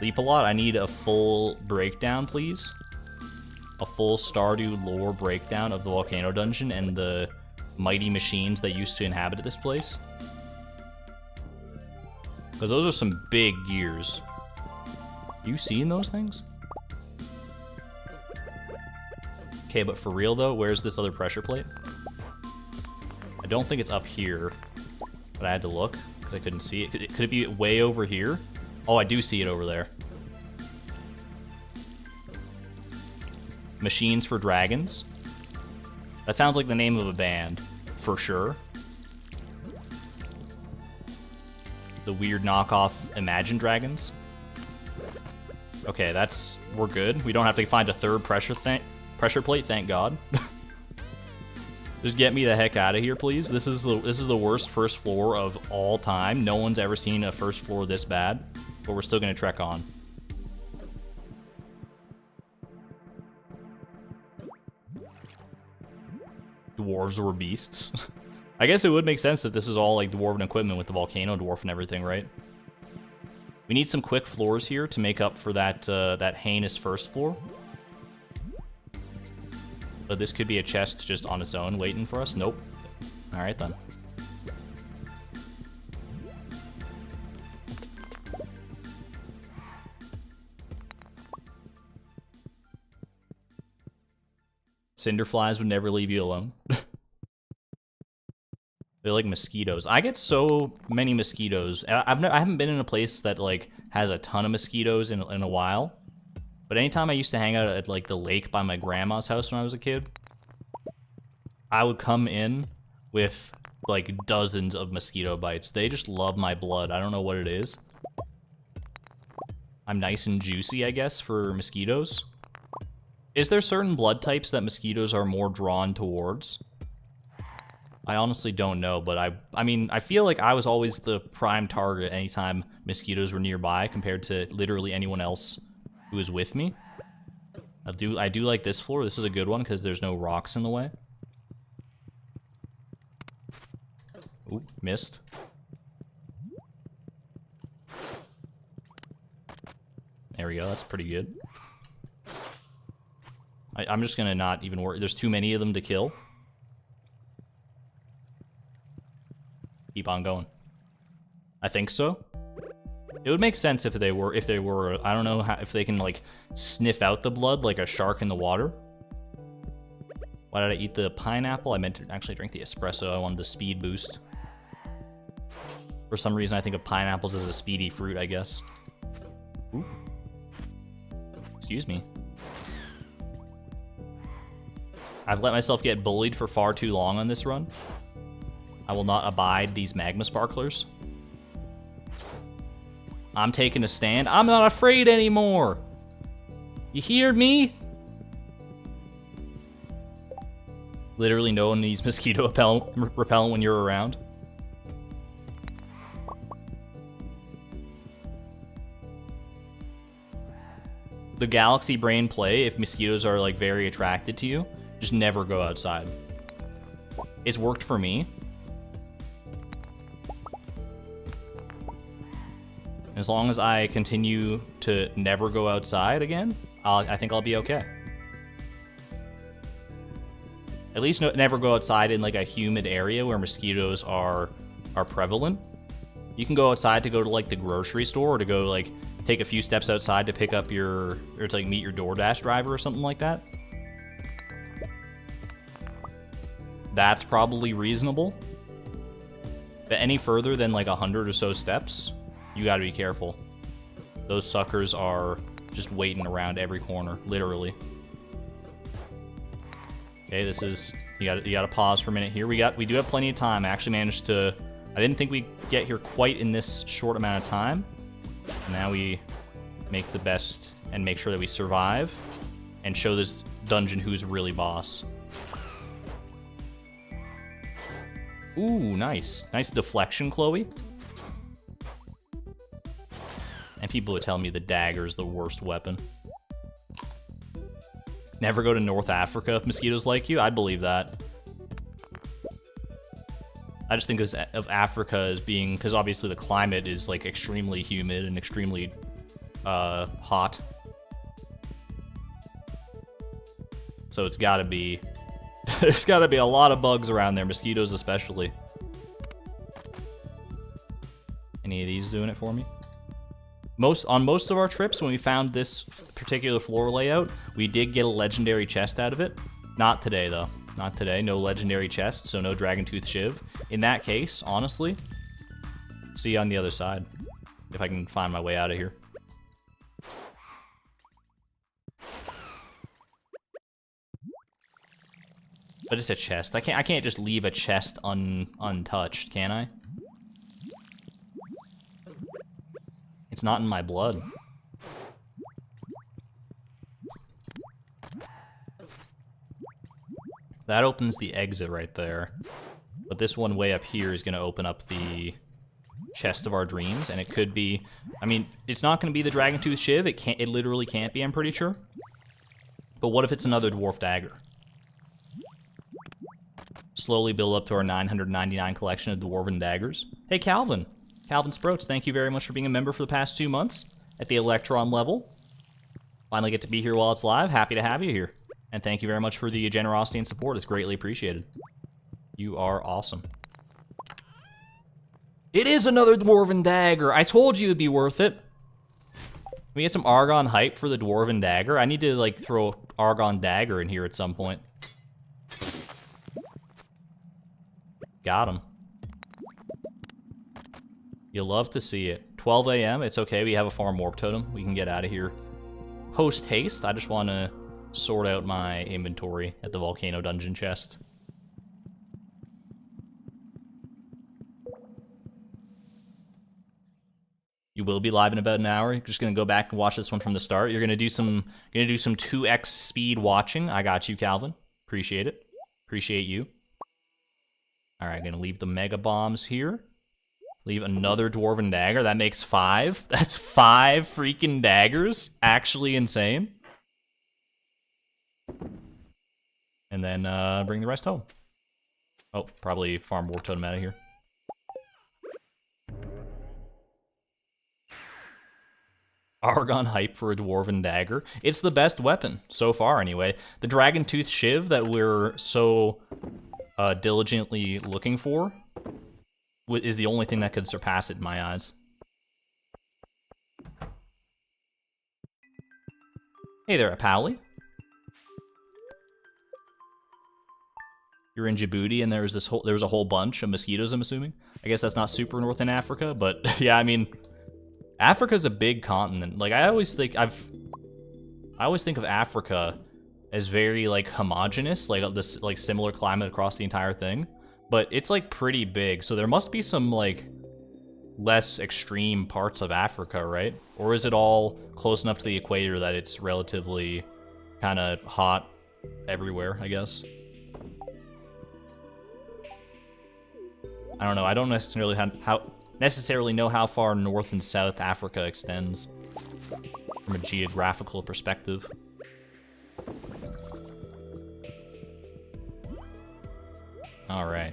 Leap a lot, I need a full breakdown, please. A full Stardew lore breakdown of the volcano dungeon and the mighty machines that used to inhabit this place. Because those are some big gears. You seen those things? Okay, but for real though, where's this other pressure plate? I don't think it's up here, but I had to look because I couldn't see it. Could it be way over here? Oh, I do see it over there. Machines for Dragons. That sounds like the name of a band, for sure. The weird knockoff Imagine Dragons. Okay, we're good. We don't have to find a third pressure plate, thank God. Just get me the heck out of here, please. This is the worst first floor of all time. No one's ever seen a first floor this bad, but we're still gonna trek on. Dwarves were beasts. I guess it would make sense that this is all like dwarven equipment with the volcano dwarf and everything, right? We need some quick floors here to make up for that that heinous first floor. But this could be a chest just on its own waiting for us. Nope. All right then. Cinderflies would never leave you alone. They're like mosquitoes. I get so many mosquitoes. I haven't been in a place that like has a ton of mosquitoes in a while. But anytime I used to hang out at like the lake by my grandma's house when I was a kid, I would come in with like dozens of mosquito bites. They just love my blood. I don't know what it is. I'm nice and juicy, I guess, for mosquitoes. Is there certain blood types that mosquitoes are more drawn towards? I honestly don't know, but I mean, I feel like I was always the prime target anytime mosquitoes were nearby compared to literally anyone else who was with me. I do like this floor. This is a good one because there's no rocks in the way. Ooh, missed. There we go, that's pretty good. I'm just gonna not even worry. There's too many of them to kill. Keep on going. I think so. It would make sense if they were, I don't know if they can like sniff out the blood like a shark in the water. Why did I eat the pineapple? I meant to actually drink the espresso. I wanted the speed boost. For some reason, I think of pineapples as a speedy fruit, I guess. Ooh. Excuse me. I've let myself get bullied for far too long on this run. I will not abide these magma sparklers. I'm taking a stand. I'm not afraid anymore. You hear me? Literally no one needs mosquito repellent when you're around. The galaxy brain play, if mosquitoes are like very attracted to you, just never go outside. It's worked for me. As long as I continue to never go outside again, I think I'll be okay. At least never go outside in like a humid area where mosquitoes are prevalent. You can go outside to go to like the grocery store or to go like take a few steps outside to pick up or to like meet your DoorDash driver or something like that. That's probably reasonable. But any further than like 100 or so steps, you gotta be careful. Those suckers are just waiting around every corner, literally. Okay, this is, you gotta pause for a minute here. We do have plenty of time. I actually managed to, I didn't think we'd get here quite in this short amount of time. Now we make the best and make sure that we survive and show this dungeon who's really boss. Ooh, nice. Nice deflection, Chloe. And people would tell me the dagger's the worst weapon. Never go to North Africa if mosquitoes like you? I'd believe that. I just think of Africa as being, because obviously the climate is like extremely humid and extremely hot. So it's gotta be, there's gotta be a lot of bugs around there, mosquitoes especially. Any of these doing it for me? On most of our trips, when we found this particular floor layout, we did get a legendary chest out of it. Not today, though. Not today. No legendary chest, so no Dragon Tooth Shiv. In that case, honestly, see you on the other side, if I can find my way out of here. But it's a chest. I can't just leave a chest untouched, can I? It's not in my blood. That opens the exit right there. But this one way up here is going to open up the chest of our dreams, and it could be... I mean, it's not going to be the Dragon Tooth Shiv. It literally can't be, I'm pretty sure. But what if it's another Dwarf Dagger? Slowly build up to our 999 collection of Dwarven Daggers. Hey, Calvin. Calvin Sproats, thank you very much for being a member for the past 2 months at the Electron level. Finally get to be here while it's live. Happy to have you here. And thank you very much for the generosity and support. It's greatly appreciated. You are awesome. It is another Dwarven Dagger. I told you it'd be worth it. We get some Argon hype for the Dwarven Dagger. I need to, like, throw Argon Dagger in here at some point. Got him. You'll love to see it. 12 a.m. It's okay. We have a farm warp totem. We can get out of here post haste. I just want to sort out my inventory at the Volcano dungeon chest. You will be live in about an hour. You're just gonna go back and watch this one from the start. You're gonna do some 2x speed watching. I got you, Calvin. Appreciate it. Appreciate you. All right, gonna leave the mega bombs here. Leave another Dwarven Dagger. That makes 5. That's 5 freaking daggers. Actually insane. And then bring the rest home. Oh, probably farm Warp Totem out of here. Argon hype for a Dwarven Dagger. It's the best weapon, so far anyway. The Dragon Tooth Shiv that we're so diligently looking for is the only thing that could surpass it in my eyes. Hey there, Apowly. You're in Djibouti and there was a whole bunch of mosquitoes, I'm assuming. I guess that's not super north in Africa, but yeah, I mean, Africa's a big continent. Like I always think of Africa as very like homogenous, like this like similar climate across the entire thing. But it's like pretty big, so there must be some like less extreme parts of Africa, right? Or is it all close enough to the equator that it's relatively kind of hot everywhere, I guess? I don't know. I don't necessarily know how far North and South Africa extends from a geographical perspective. All right.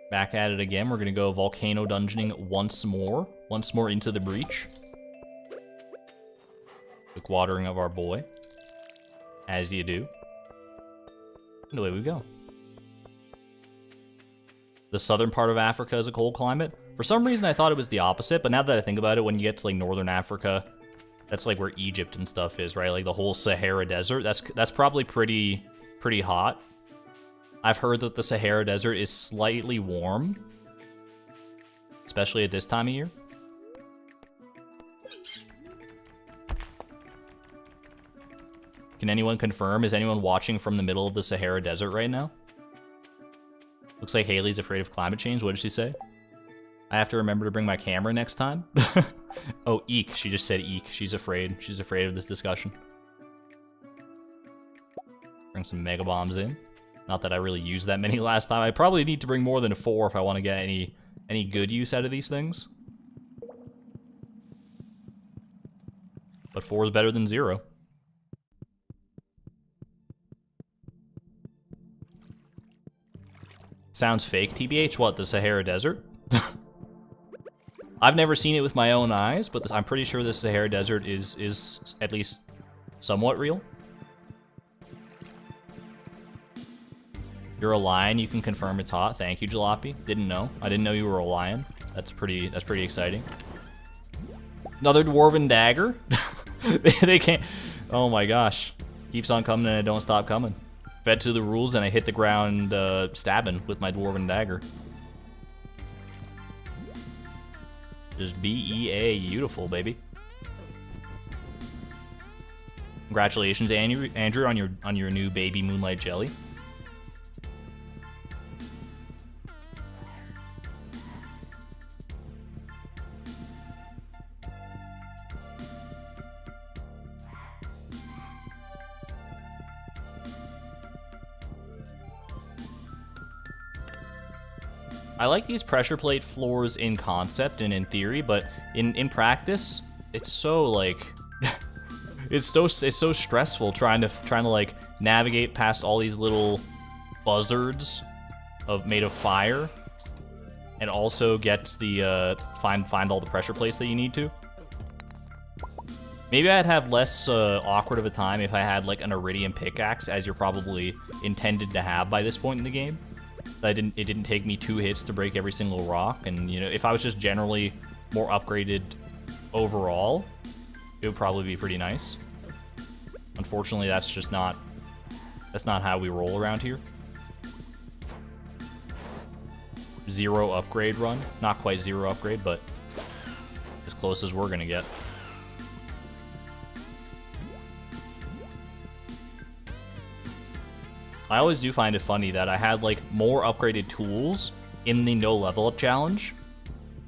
Back at it again. We're gonna go volcano dungeoning once more into the breach. Quick watering of our boy, as you do. And away we go. The southern part of Africa is a cold climate. For some reason, I thought it was the opposite, but now that I think about it, when you get to like northern Africa, that's like where Egypt and stuff is, right? Like the whole Sahara Desert. That's probably pretty hot. I've heard that the Sahara Desert is slightly warm, especially at this time of year. Can anyone confirm? Is anyone watching from the middle of the Sahara Desert right now? Looks like Haley's afraid of climate change. What did she say? I have to remember to bring my camera next time. Oh, eek. She just said eek. She's afraid. She's afraid of this discussion. Bring some mega bombs in. Not that I really used that many last time. I probably need to bring more than 4 if I want to get any good use out of these things. But 4 is better than 0. Sounds fake. TBH, what, the Sahara Desert? I've never seen it with my own eyes, but I'm pretty sure the Sahara Desert is at least somewhat real. You're a lion, you can confirm it's hot. Thank you, Jalopy. Didn't know. I didn't know you were a lion. That's pretty exciting. Another dwarven dagger? They can't... Oh my gosh. Keeps on coming and I don't stop coming. Fed to the rules and I hit the ground stabbing with my dwarven dagger. Just BEA, beautiful, baby. Congratulations, Andrew, on your new baby Moonlight jelly. I like these pressure plate floors in concept and in theory, but in practice, it's so like it's so stressful trying to like navigate past all these little buzzards made of fire, and also get the find all the pressure plates that you need to. Maybe I'd have less awkward of a time if I had like an iridium pickaxe, as you're probably intended to have by this point in the game. It didn't take me 2 hits to break every single rock, and you know, if I was just generally more upgraded overall, it would probably be pretty nice. Unfortunately, that's not how we roll around here. 0 upgrade run. Not quite 0 upgrade, but as close as we're gonna get. I always do find it funny that I had like more upgraded tools in the no level up challenge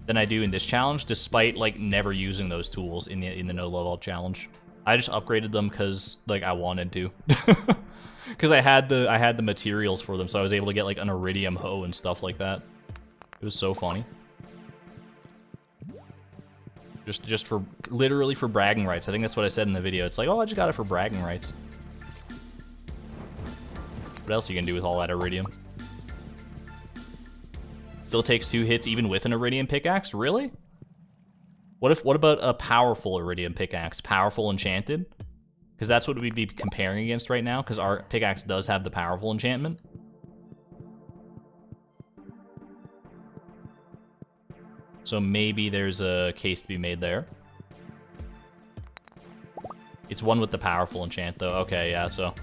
than I do in this challenge, despite like never using those tools in the no level up challenge. I just upgraded them because like I wanted to, because I had the materials for them, so I was able to get like an iridium hoe and stuff like that. It was so funny. Just for literally for bragging rights. I think that's what I said in the video. It's like, oh, I just got it for bragging rights. What else are you gonna do with all that iridium? Still takes 2 hits even with an iridium pickaxe? Really? What about a powerful iridium pickaxe? Powerful enchanted? Because that's what we'd be comparing against right now, because our pickaxe does have the powerful enchantment. So maybe there's a case to be made there. It's one with the powerful enchant, though. Okay, yeah, so...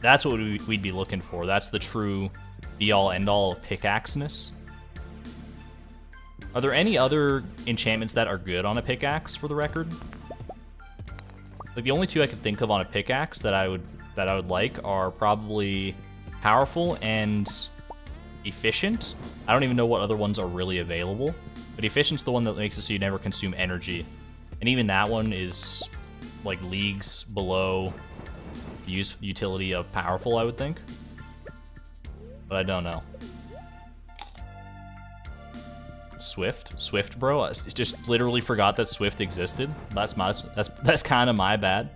That's what we'd be looking for. That's the true be-all, end-all of pickaxe-ness. Are there any other enchantments that are good on a pickaxe, for the record? Like, the only 2 I could think of on a pickaxe that I would like are probably powerful and efficient. I don't even know what other ones are really available, but efficient's the one that makes it so you never consume energy. And even that one is, like, leagues below use utility of powerful, I would think, but I don't know. Swift, bro. I just literally forgot that Swift existed. That's kind of my bad.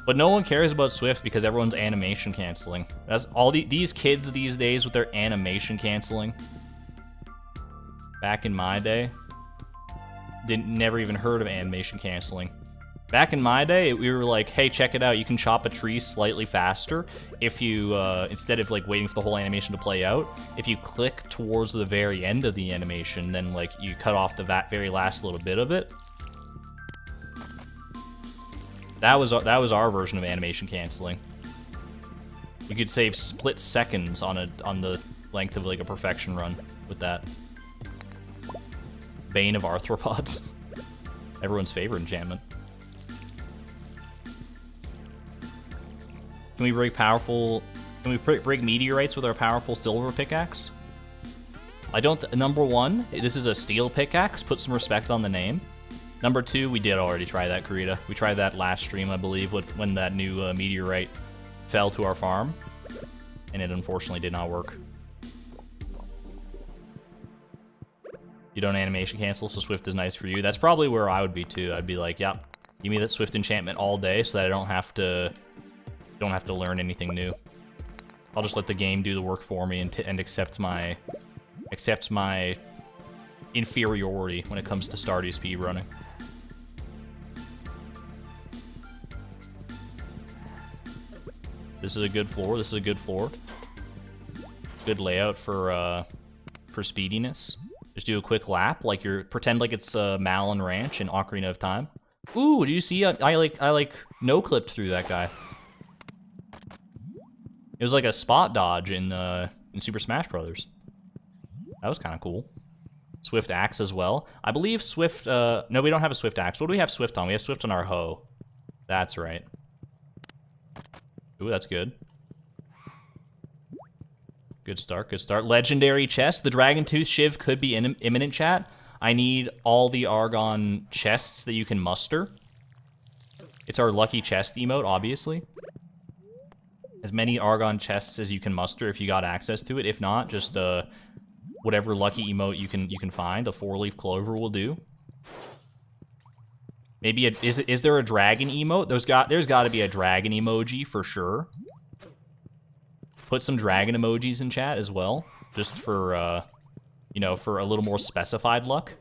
But no one cares about Swift because everyone's animation canceling. That's all these kids these days with their animation canceling. Back in my day, never even heard of animation canceling. Back in my day, we were like, hey, check it out. You can chop a tree slightly faster if you, instead of like waiting for the whole animation to play out, if you click towards the very end of the animation, then like you cut off the very last little bit of it. That was our version of animation canceling. You could save split seconds on the length of like a perfection run with that. Bane of arthropods. Everyone's favorite enchantment. Can we break break meteorites with our powerful silver pickaxe? I don't. Number 1, this is a steel pickaxe. Put some respect on the name. Number 2, we did already try that, Karita. We tried that last stream, I believe, when that new meteorite fell to our farm. And it unfortunately did not work. You don't animation cancel, so Swift is nice for you. That's probably where I would be too. I'd be like, yep, give me that Swift enchantment all day so that I don't have to learn anything new. I'll just let the game do the work for me and accept my inferiority when it comes to Stardew speedrunning. This is a good floor. This is a good floor. Good layout for speediness. Just do a quick lap, like pretend like it's Malin Ranch in Ocarina of Time. Ooh, do you see? I like no clipped through that guy. It was like a spot dodge in Super Smash Brothers. That was kind of cool. Swift axe as well. I believe Swift. No, we don't have a Swift axe. What do we have Swift on? We have Swift on our hoe. That's right. Ooh, that's good. Good start, good start. Legendary chest. The Dragon Tooth Shiv could be imminent, chat. I need all the Argon chests that you can muster. It's our lucky chest emote, obviously. As many Argon chests as you can muster if you got access to it. If not, just whatever lucky emote you can find. A 4-leaf clover will do. Maybe is there a dragon emote? There's got to be a dragon emoji for sure. Put some dragon emojis in chat as well, just for you know, for a little more specified luck.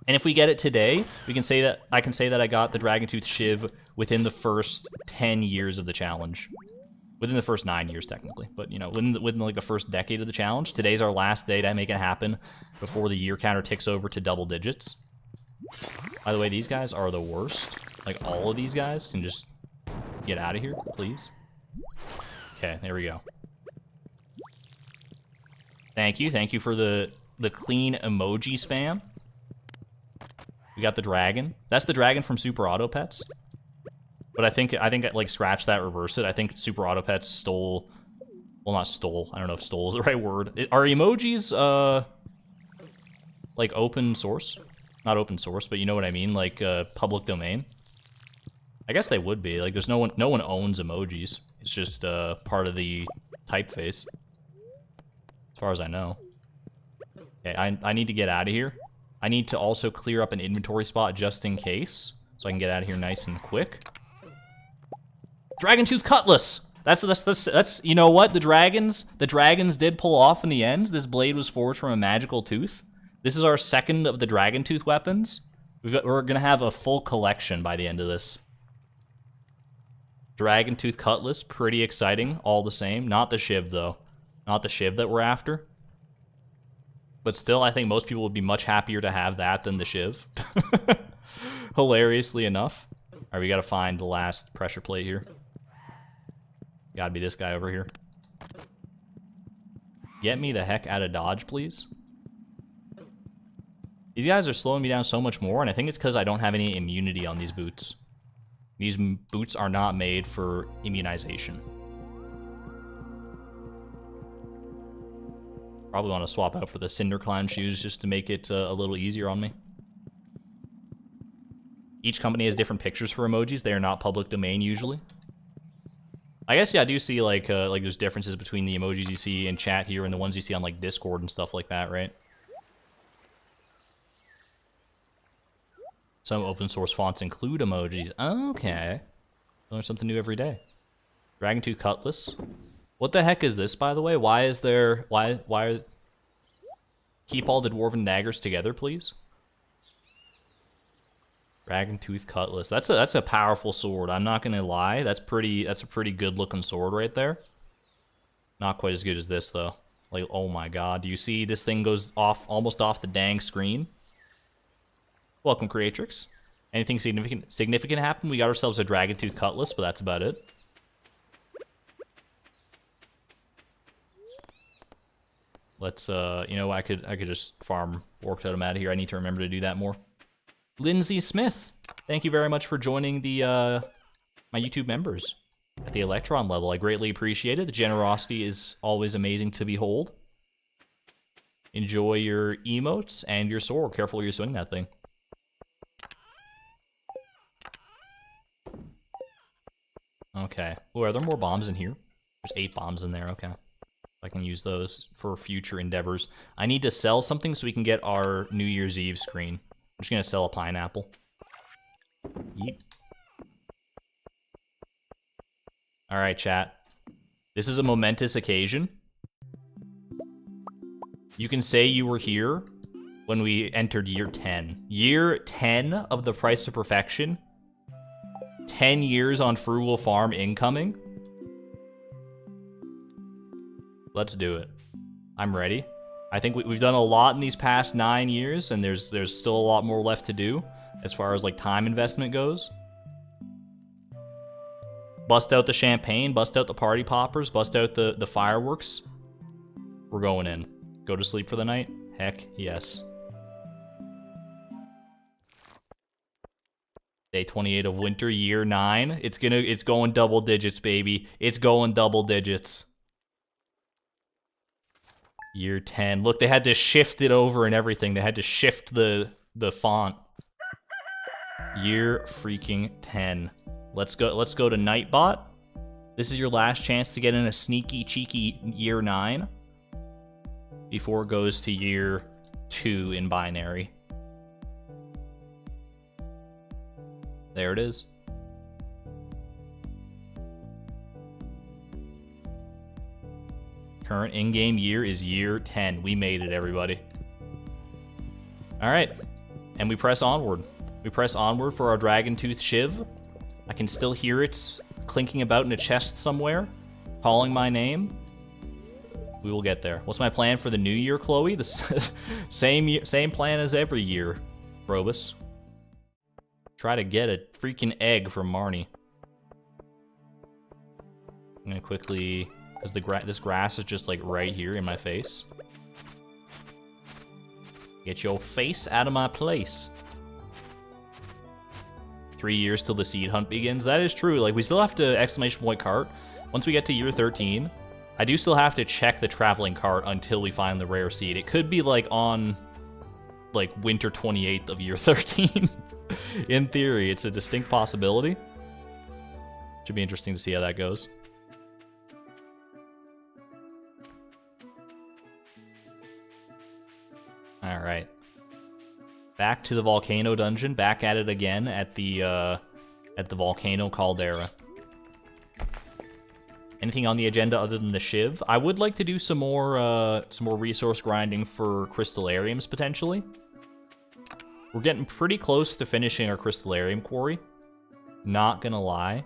And if we get it today, we can say that I can say that I got the Dragon Tooth Shiv within the first 10 years of the challenge. Within the first 9 years, technically. But, you know, within like the first decade of the challenge. Today's our last day to make it happen before the year counter ticks over to double digits. By the way, these guys are the worst. Like, all of these guys can just get out of here, please. Okay, there we go. Thank you for the clean emoji spam. We got the dragon. That's the dragon from Super Auto Pets. But I think like scratch that, reverse it. I think Super Auto Pets stole, well, not stole. I don't know if stole is the right word. Are emojis like open source? Not open source, but you know what I mean, like public domain. I guess they would be. Like, there's no one owns emojis. It's just part of the typeface, as far as I know. Okay, I need to get out of here. I need to also clear up an inventory spot just in case, so I can get out of here nice and quick. Dragon Tooth Cutlass! That's you know what? The dragons did pull off in the end. This blade was forged from a magical tooth. This is our second of the Dragon Tooth weapons. We're gonna have a full collection by the end of this. Dragon Tooth Cutlass, pretty exciting, all the same. Not the Shiv, though. Not the Shiv that we're after. But still, I think most people would be much happier to have that than the Shiv. Hilariously enough. Alright, we gotta find the last pressure plate here. Gotta be this guy over here. Get me the heck out of dodge, please. These guys are slowing me down so much more, and I think it's because I don't have any immunity on these boots. These boots are not made for immunization. Probably want to swap out for the Cinder Clown shoes just to make it a little easier on me. Each company has different pictures for emojis. They are not public domain usually. I guess, yeah, I do see like there's differences between the emojis you see in chat here and the ones you see on like Discord and stuff like that, right? Some open source fonts include emojis. Okay. Learn something new every day. Dragon Tooth Cutlass. What the heck is this, by the way? Why is there... Why are... Keep all the Dwarven daggers together, please. Dragon Tooth Cutlass. That's a powerful sword. I'm not gonna lie. That's a pretty good looking sword right there. Not quite as good as this though. Like, oh my god. Do you see this thing goes off almost off the dang screen? Welcome, Creatrix. Anything significant happened? We got ourselves a Dragon Tooth Cutlass, but that's about it. Let's you know, I could just farm Orc Totem out of here. I need to remember to do that more. Lindsay Smith, thank you very much for joining the my YouTube members at the Electron level. I greatly appreciate it. The generosity is always amazing to behold. Enjoy your emotes and your sword. Careful you're swinging that thing. Okay. Oh, are there more bombs in here? There's 8 bombs in there. Okay. I can use those for future endeavors. I need to sell something so we can get our New Year's Eve screen. I'm just gonna sell a pineapple. Yeet. Alright, chat. This is a momentous occasion. You can say you were here when we entered year 10. Year 10 of the Price of Perfection. 10 years on Frugal Farm incoming. Let's do it. I'm ready. I think we've done a lot in these past 9 years, and there's still a lot more left to do as far as like time investment goes. Bust out the champagne, bust out the party poppers, bust out the fireworks. We're going in. Go to sleep for the night? Heck yes. Day 28 of winter, year 9. It's going double digits, baby. It's going double digits. Year 10. Look, they had to shift it over and everything. They had to shift the font. Year freaking 10. Let's go to Nightbot. This is your last chance to get in a sneaky, cheeky year 9 before it goes to year 2 in binary. There it is. Current in-game year is year 10. We made it, everybody. All right, and we press onward. We press onward for our Dragon Tooth Shiv. I can still hear it clinking about in a chest somewhere, calling my name. We will get there. What's my plan for the new year, Chloe? The same plan as every year, Probus. Try to get a freaking egg from Marnie. I'm gonna quickly, because this grass is just like right here in my face. Get your face out of my place. 3 years till the seed hunt begins. That is true. Like, we still have to exclamation point cart. Once we get to year 13, I do still have to check the traveling cart until we find the rare seed. It could be like on like winter 28th of year 13. In theory, it's a distinct possibility. Should be interesting to see how that goes. All right. Back to the Volcano dungeon. Back at it again at the Volcano Caldera. Anything on the agenda other than the Shiv? I would like to do some more resource grinding for crystallariums potentially. We're getting pretty close to finishing our crystallarium quarry. Not gonna lie.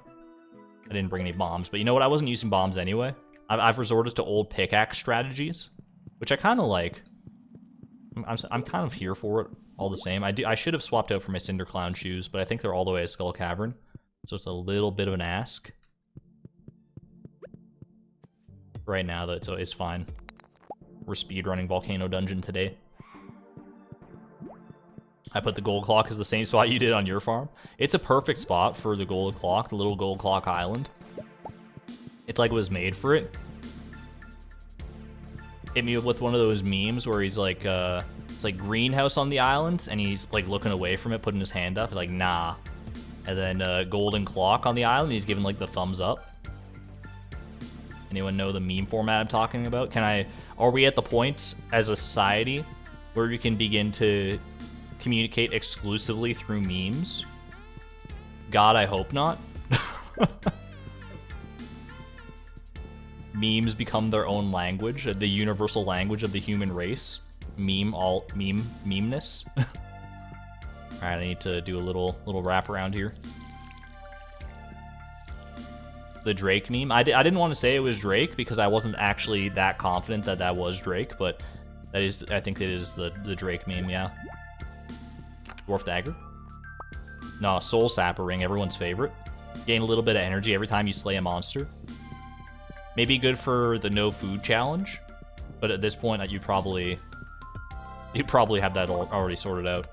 I didn't bring any bombs, but you know what? I wasn't using bombs anyway. I've resorted to old pickaxe strategies, which I kind of like. I'm kind of here for it all the same. I should have swapped out for my Cinder Clown shoes, but I think they're all the way at Skull Cavern, so it's a little bit of an ask. Right now, though, it's fine. We're speedrunning Volcano Dungeon today. I put the gold clock as the same spot you did on your farm. It's a perfect spot for the gold clock, the little gold clock island. It's like it was made for it. Hit me with one of those memes where he's like, it's like greenhouse on the island, and he's like looking away from it, putting his hand up, like, nah. And then golden clock on the island, he's giving like the thumbs up. Anyone know the meme format I'm talking about? Are we at the point as a society where we can begin to communicate exclusively through memes? God, I hope not. Memes become their own language, the universal language of the human race. Memeness. Alright, I need to do a little wrap around here. The Drake meme. I didn't want to say it was Drake because I wasn't actually that confident that that was Drake, but that is, I think it is the Drake meme, yeah. Dwarf Dagger. No, Soul Sapper Ring, everyone's favorite. Gain a little bit of energy every time you slay a monster. Maybe good for the no food challenge, but at this point you'd probably have that already sorted out.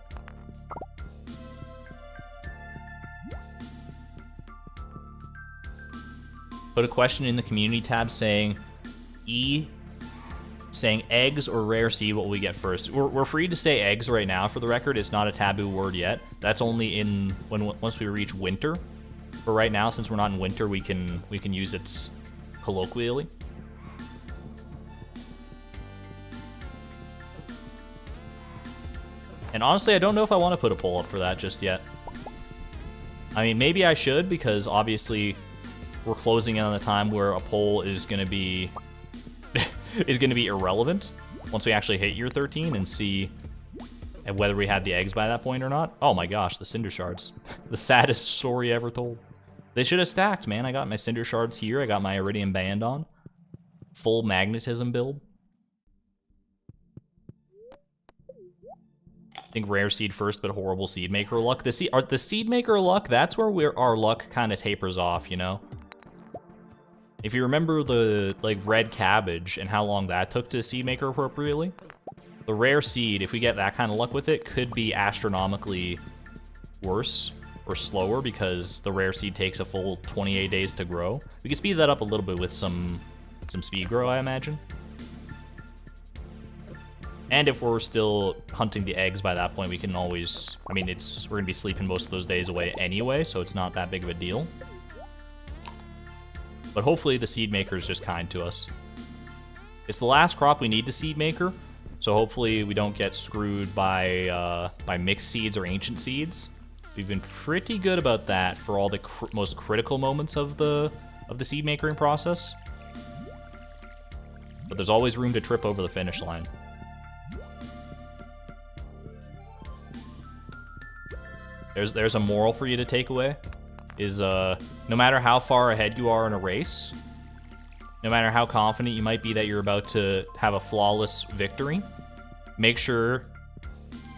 Put a question in the community tab saying saying eggs or rare seed, what will we get first? We're free to say eggs right now, for the record. It's not a taboo word yet. That's only in once we reach winter. But right now, since we're not in winter, we can use it colloquially. And honestly, I don't know if I want to put a poll up for that just yet. I mean, maybe I should, because obviously we're closing in on the time where a poll is going to be irrelevant once we actually hit year 13 and see whether we had the eggs by that point or not. Oh my gosh, the cinder shards. The saddest story ever told. They should have stacked, man. I got my cinder shards here. I got my iridium band on. Full magnetism build. I think rare seed first, but horrible seed maker luck. The seed maker luck, that's where our luck kind of tapers off, you know? If you remember the red cabbage and how long that took to seed maker appropriately, the rare seed, if we get that kind of luck with it, could be astronomically worse or slower because the rare seed takes a full 28 days to grow. We can speed that up a little bit with some speed grow, I imagine. And if we're still hunting the eggs by that point, we can always... I mean, we're going to be sleeping most of those days away anyway, so it's not that big of a deal. But hopefully the seed maker is just kind to us. It's the last crop we need to seed maker, so hopefully we don't get screwed by mixed seeds or ancient seeds. We've been pretty good about that for all the most critical moments of the seed makering process. But there's always room to trip over the finish line. There's a moral for you to take away, is no matter how far ahead you are in a race, no matter how confident you might be that you're about to have a flawless victory, make sure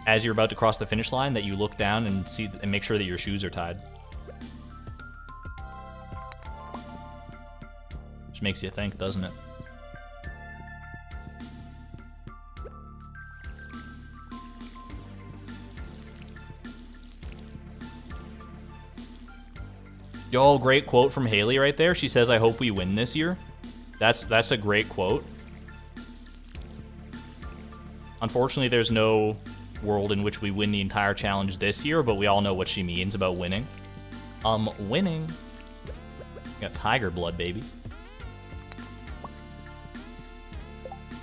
as you're about to cross the finish line that you look down and make sure that your shoes are tied. Which makes you think, doesn't it? Yo, great quote from Haley right there. She says, "I hope we win this year." That's a great quote. Unfortunately, there's no world in which we win the entire challenge this year, but we all know what she means about winning. Winning. Got tiger blood, baby.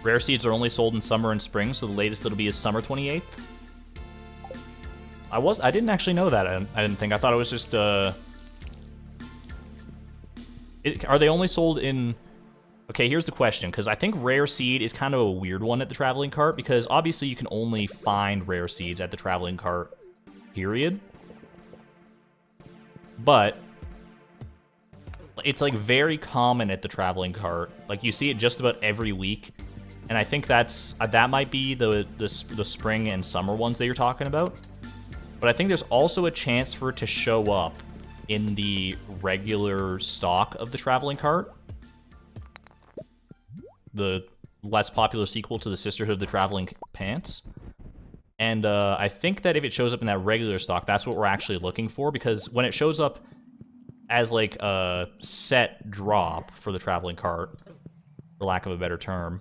Rare seeds are only sold in summer and spring, so the latest it'll be is summer 28th. I didn't actually know that. I didn't think. I thought it was just are they only sold in... Okay, here's the question, because I think rare seed is kind of a weird one at the traveling cart, because obviously you can only find rare seeds at the traveling cart, period. But it's like very common at the traveling cart. Like you see it just about every week, and I think that might be the spring and summer ones that you're talking about. But I think there's also a chance for it to show up in the regular stock of the traveling cart, the less popular sequel to the Sisterhood of the Traveling Pants. And I think that if it shows up in that regular stock, that's what we're actually looking for, because when it shows up as like a set drop for the traveling cart, for lack of a better term,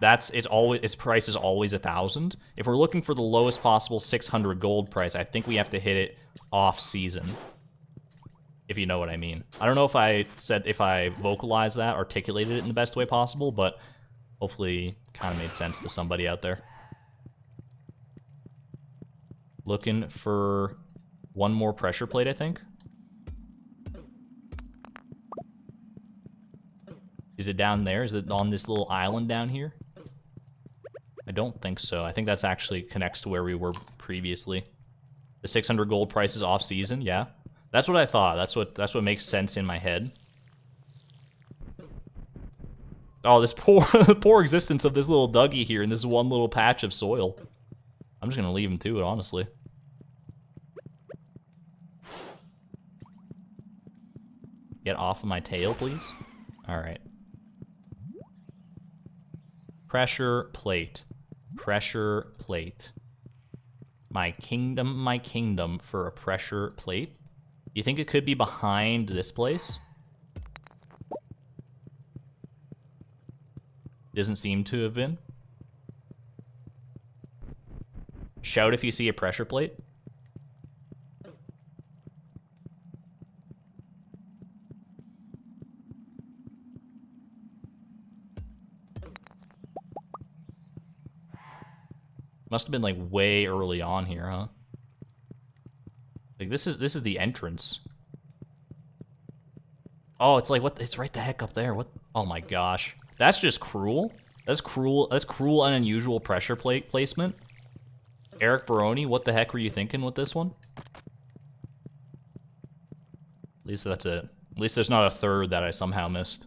its price is always 1,000. If we're looking for the lowest possible 600 gold price, I think we have to hit it off season. If you know what I mean. I don't know if I vocalized that, articulated it in the best way possible, but hopefully kind of made sense to somebody out there. Looking for one more pressure plate, I think. Is it down there? Is it on this little island down here? I don't think so. I think that's actually connects to where we were previously. The 600 gold price is off season, yeah. That's what I thought. That's what makes sense in my head. Oh, this poor existence of this little Dougie here in this one little patch of soil. I'm just gonna leave him to it, honestly. Get off of my tail, please. All right. Pressure plate. Pressure plate. My kingdom for a pressure plate. You think it could be behind this place? Doesn't seem to have been. Shout if you see a pressure plate. Must have been like way early on here, huh? Like this is the entrance. Oh, it's like what? It's right the heck up there. What? Oh my gosh, that's just cruel. That's cruel. That's cruel and unusual pressure plate placement. Eric Baroni, what the heck were you thinking with this one? At least that's it. At least there's not a third that I somehow missed.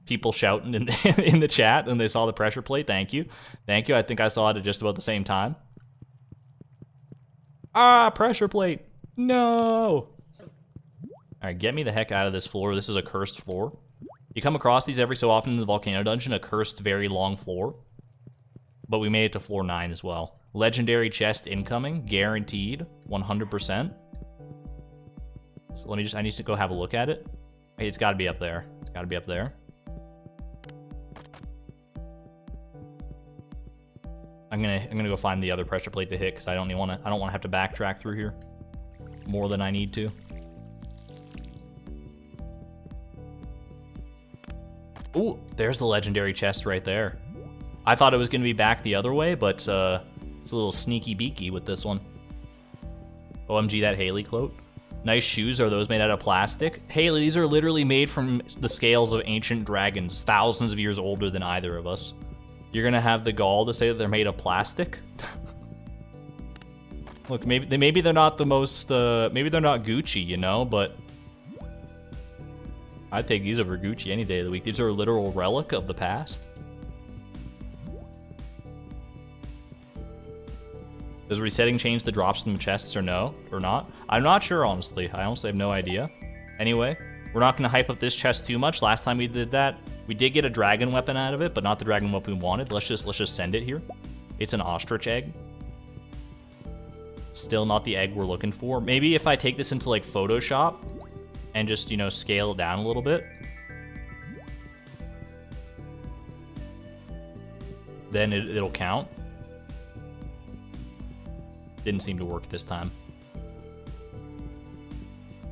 People shouting in the, in the chat and they saw the pressure plate. Thank you. Thank you. I think I saw it at just about the same time. Ah, pressure plate. No. All right, get me the heck out of this floor. This is a cursed floor. You come across these every so often in the Volcano dungeon, a cursed, very long floor. But we made it to floor 9 as well. Legendary chest incoming, guaranteed, 100%. So let me I need to go have a look at it. Hey, it's gotta be up there. It's gotta be up there. I'm gonna go find the other pressure plate to hit because I don't want to have to backtrack through here more than I need to. Ooh, there's the legendary chest right there. I thought it was gonna be back the other way, but it's a little sneaky beaky with this one. OMG, that Haley cloak. Nice shoes. Are those made out of plastic? Haley, these are literally made from the scales of ancient dragons, thousands of years older than either of us. You're gonna have the gall to say that they're made of plastic? Look, maybe they're not the most, maybe they're not Gucci, you know, but I'd take these over Gucci any day of the week. These are a literal relic of the past. Does resetting change the drops from the chests or no? Or not? I'm not sure, honestly. I honestly have no idea. Anyway, we're not going to hype up this chest too much. Last time we did that, we did get a dragon weapon out of it, but not the dragon weapon we wanted. Let's just send it here. It's an ostrich egg. Still not the egg we're looking for. Maybe if I take this into like Photoshop and just, you know, scale it down a little bit, then it'll count. Didn't seem to work this time.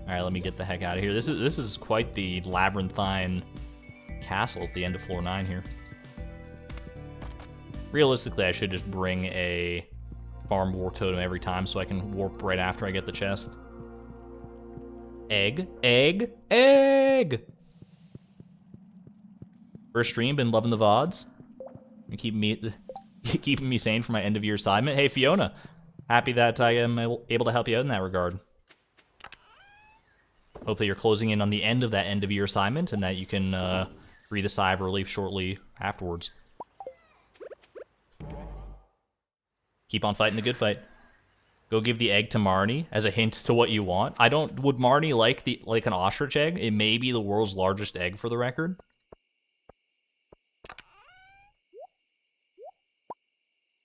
All right, let me get the heck out of here. This is quite the labyrinthine castle at the end of floor 9 here. Realistically, I should just bring a farm warp totem every time so I can warp right after I get the chest. Egg, egg, egg! First stream, been loving the VODs. And keeping me sane for my end of year assignment. Hey, Fiona. Happy that I am able to help you out in that regard. Hope that you're closing in on the end of that end of year assignment and that you can breathe a sigh of relief shortly afterwards. Keep on fighting the good fight. Go give the egg to Marnie as a hint to what you want. Would Marnie like an ostrich egg? It may be the world's largest egg for the record.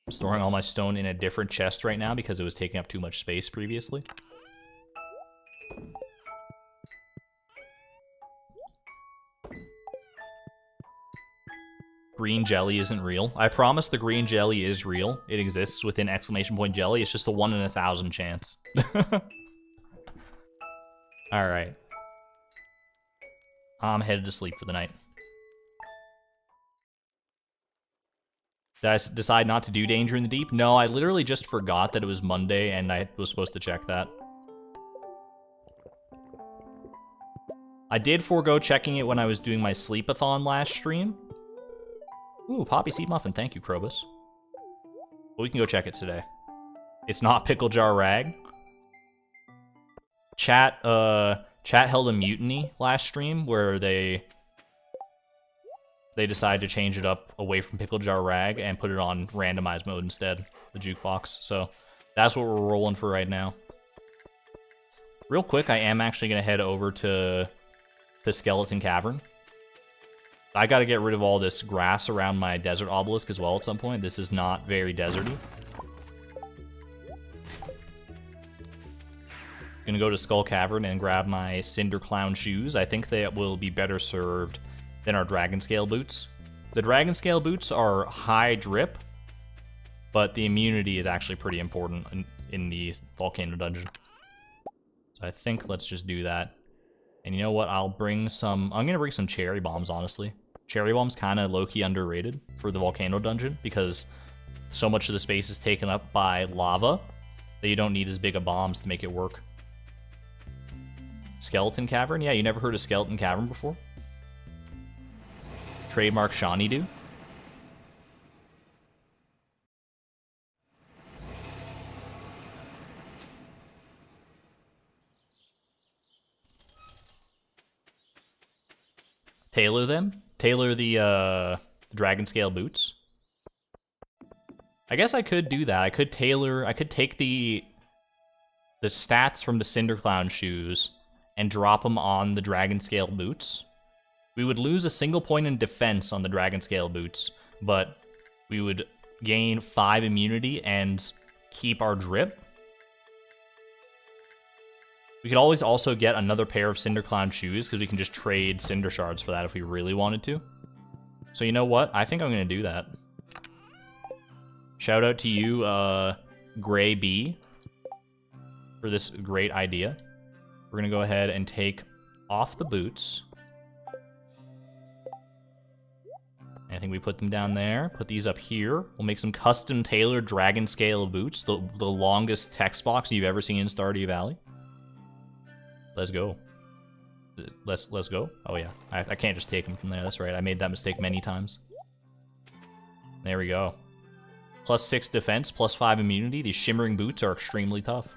I'm storing all my stone in a different chest right now because it was taking up too much space previously. Green jelly isn't real. I promise the green jelly is real. It exists within exclamation point jelly. It's just a 1 in 1,000 chance. Alright. I'm headed to sleep for the night. Did I decide not to do Danger in the Deep? No, I literally just forgot that it was Monday and I was supposed to check that. I did forego checking it when I was doing my sleepathon last stream. Ooh, Poppy Seed Muffin. Thank you, Krobus. But we can go check it today. It's not Pickle Jar Rag. Chat held a mutiny last stream where they decided to change it up away from Pickle Jar Rag and put it on randomized mode instead, the jukebox. So that's what we're rolling for right now. Real quick, I am actually going to head over to Skeleton Cavern. I got to get rid of all this grass around my desert obelisk as well at some point. This is not very deserty. Gonna go to Skull Cavern and grab my Cinder Clown shoes. I think they will be better served than our Dragon Scale boots. The Dragon Scale boots are high drip, but the immunity is actually pretty important in the Volcano dungeon. So I think let's just do that. And you know what? I'm gonna bring some cherry bombs, honestly. Cherry bombs kind of low-key underrated for the Volcano dungeon because so much of the space is taken up by lava that you don't need as big of bombs to make it work. Skeleton Cavern? Yeah, you never heard of Skeleton Cavern before? Trademark Shawnee do? Tailor them? Tailor the Dragon Scale boots? I guess I could do that. I could take the stats from the Cinder Clown shoes and drop them on the Dragon Scale boots. We would lose a single point in defense on the Dragon Scale boots, but we would gain 5 immunity and keep our drip. We could always also get another pair of Cinder Clown shoes because we can just trade Cinder Shards for that if we really wanted to. So you know what? I think I'm going to do that. Shout out to you, Gray B, for this great idea. We're going to go ahead and take off the boots. I think we put them down there. Put these up here. We'll make some custom tailored Dragon Scale boots. The longest text box you've ever seen in Stardew Valley. Let's go. Let's go. Oh yeah, I can't just take them from there. That's right. I made that mistake many times. There we go. +6 defense, +5 immunity. These shimmering boots are extremely tough.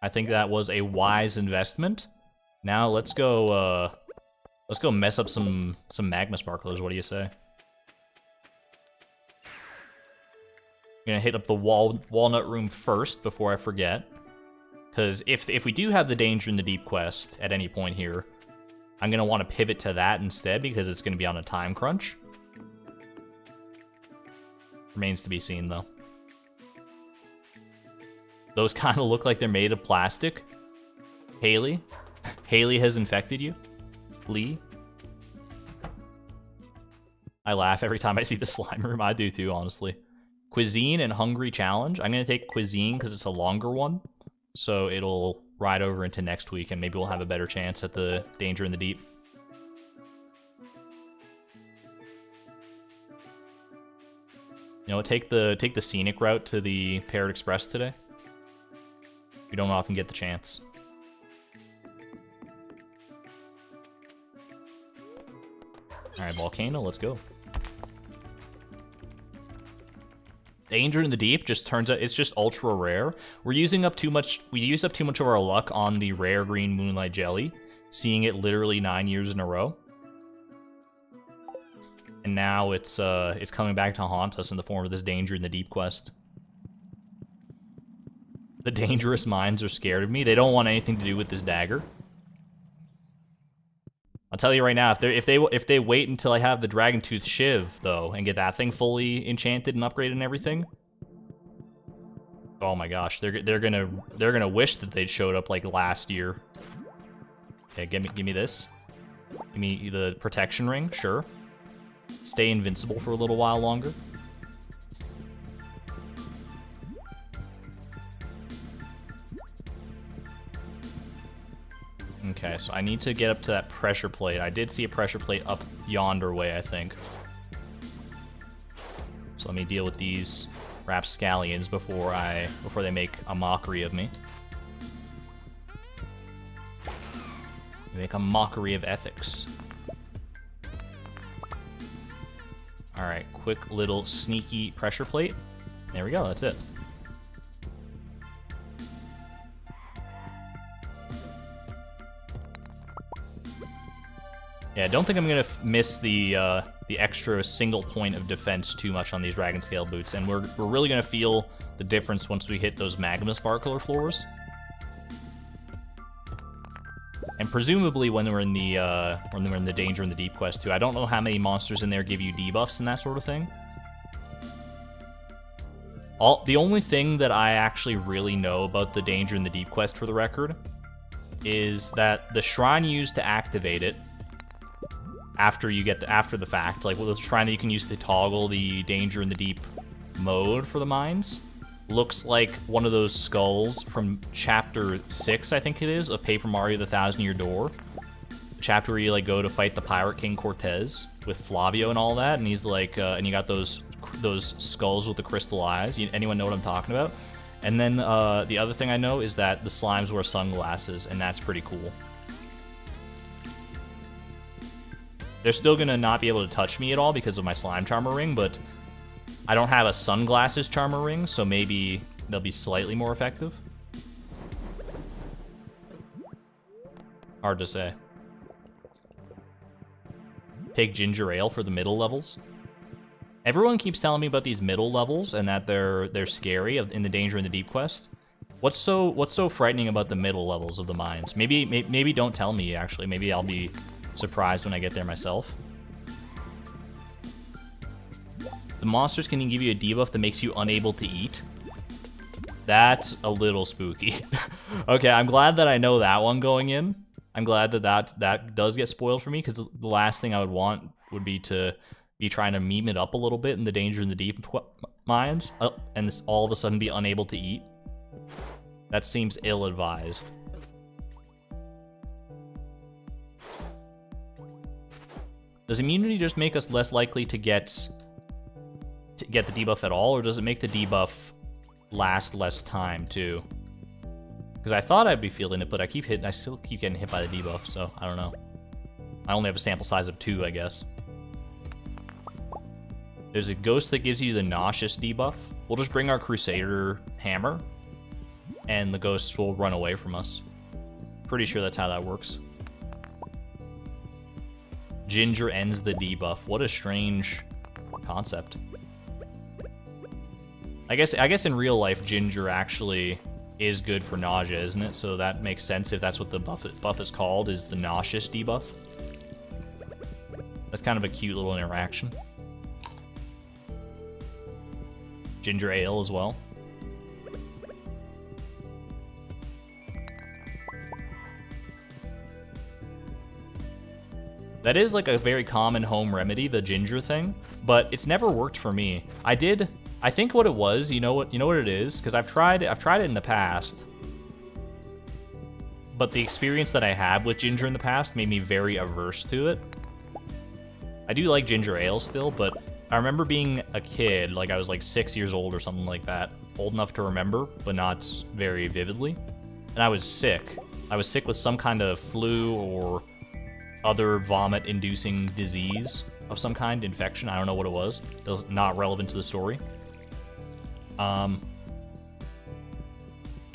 I think that was a wise investment. Now let's go mess up some magma sparklers. What do you say? I'm gonna hit up the walnut room first before I forget, because if we do have the Danger in the Deep quest at any point here, I'm gonna want to pivot to that instead because it's gonna be on a time crunch. Remains to be seen though. Those kind of look like they're made of plastic. Haley? Haley has infected you? Lee? I laugh every time I see the slime room. I do too, honestly. Cuisine and Hungry Challenge. I'm going to take Cuisine because it's a longer one. So it'll ride over into next week and maybe we'll have a better chance at the Danger in the Deep. You know, take the scenic route to the Parrot Express today. We don't often get the chance. Alright, Volcano, let's go. Danger in the Deep just turns out it's just ultra rare. We used up too much of our luck on the rare green Moonlight jelly, seeing it literally 9 years in a row. And now it's coming back to haunt us in the form of this Danger in the Deep quest. The dangerous minds are scared of me. They don't want anything to do with this dagger. I'll tell you right now, if they wait until I have the Dragon Tooth Shiv though and get that thing fully enchanted and upgraded and everything, oh my gosh, they're gonna wish that they'd showed up like last year. Okay, give me this. Give me the protection ring, sure. Stay invincible for a little while longer. Okay, so I need to get up to that pressure plate. I did see a pressure plate up yonder way, I think. So let me deal with these rapscallions before they make a mockery of me. They make a mockery of ethics. Alright, quick little sneaky pressure plate. There we go, that's it. Yeah, I don't think I'm gonna miss the extra single point of defense too much on these Dragon Scale boots, and we're really gonna feel the difference once we hit those Magma Sparkler floors. And presumably when we're in the Danger in the Deep quest too. I don't know how many monsters in there give you debuffs and that sort of thing. The only thing that I actually really know about the Danger in the Deep quest, for the record, is that the shrine you use to activate it after the fact, like the shrine that you can use to toggle the Danger in the Deep mode for the mines, looks like one of those skulls from Chapter 6, I think it is, of Paper Mario: The Thousand-Year Door. The chapter where you like go to fight the Pirate King Cortez with Flavio and all that, and he's like, and you got those skulls with the crystal eyes. Anyone know what I'm talking about? And then the other thing I know is that the slimes wear sunglasses, and that's pretty cool. They're still gonna not be able to touch me at all because of my slime charmer ring, but I don't have a sunglasses charmer ring, so maybe they'll be slightly more effective. Hard to say. Take ginger ale for the middle levels. Everyone keeps telling me about these middle levels and that they're scary in the Danger in the Deep quest. What's so frightening about the middle levels of the mines? Maybe don't tell me, actually. Maybe I'll be surprised when I get there myself. The monsters can give you a debuff that makes you unable to eat. That's a little spooky. Okay, I'm glad that I know that one going in. I'm glad that does get spoiled for me, because the last thing I would want would be to be trying to meme it up a little bit in the Danger in the Deep mines, and all of a sudden be unable to eat. That seems ill-advised. Does immunity just make us less likely to get the debuff at all, or does it make the debuff last less time too? Because I thought I'd be feeling it, but I still keep getting hit by the debuff, so I don't know. I only have a sample size of 2, I guess. There's a ghost that gives you the nauseous debuff. We'll just bring our Crusader hammer, and the ghosts will run away from us. Pretty sure that's how that works. Ginger ends the debuff. What a strange concept. I guess in real life, ginger actually is good for nausea, isn't it? So that makes sense if that's what the buff is called, is the nauseous debuff. That's kind of a cute little interaction. Ginger ale as well. That is like a very common home remedy, the ginger thing, but it's never worked for me. I think what it was, you know what it is? Because I've tried it in the past, but the experience that I had with ginger in the past made me very averse to it. I do like ginger ale still, but I remember being a kid, like I was like 6 years old or something like that, old enough to remember, but not very vividly, and I was sick. I was sick with some kind of flu or other vomit-inducing disease of some kind, infection. I don't know what it was. It was not relevant to the story. And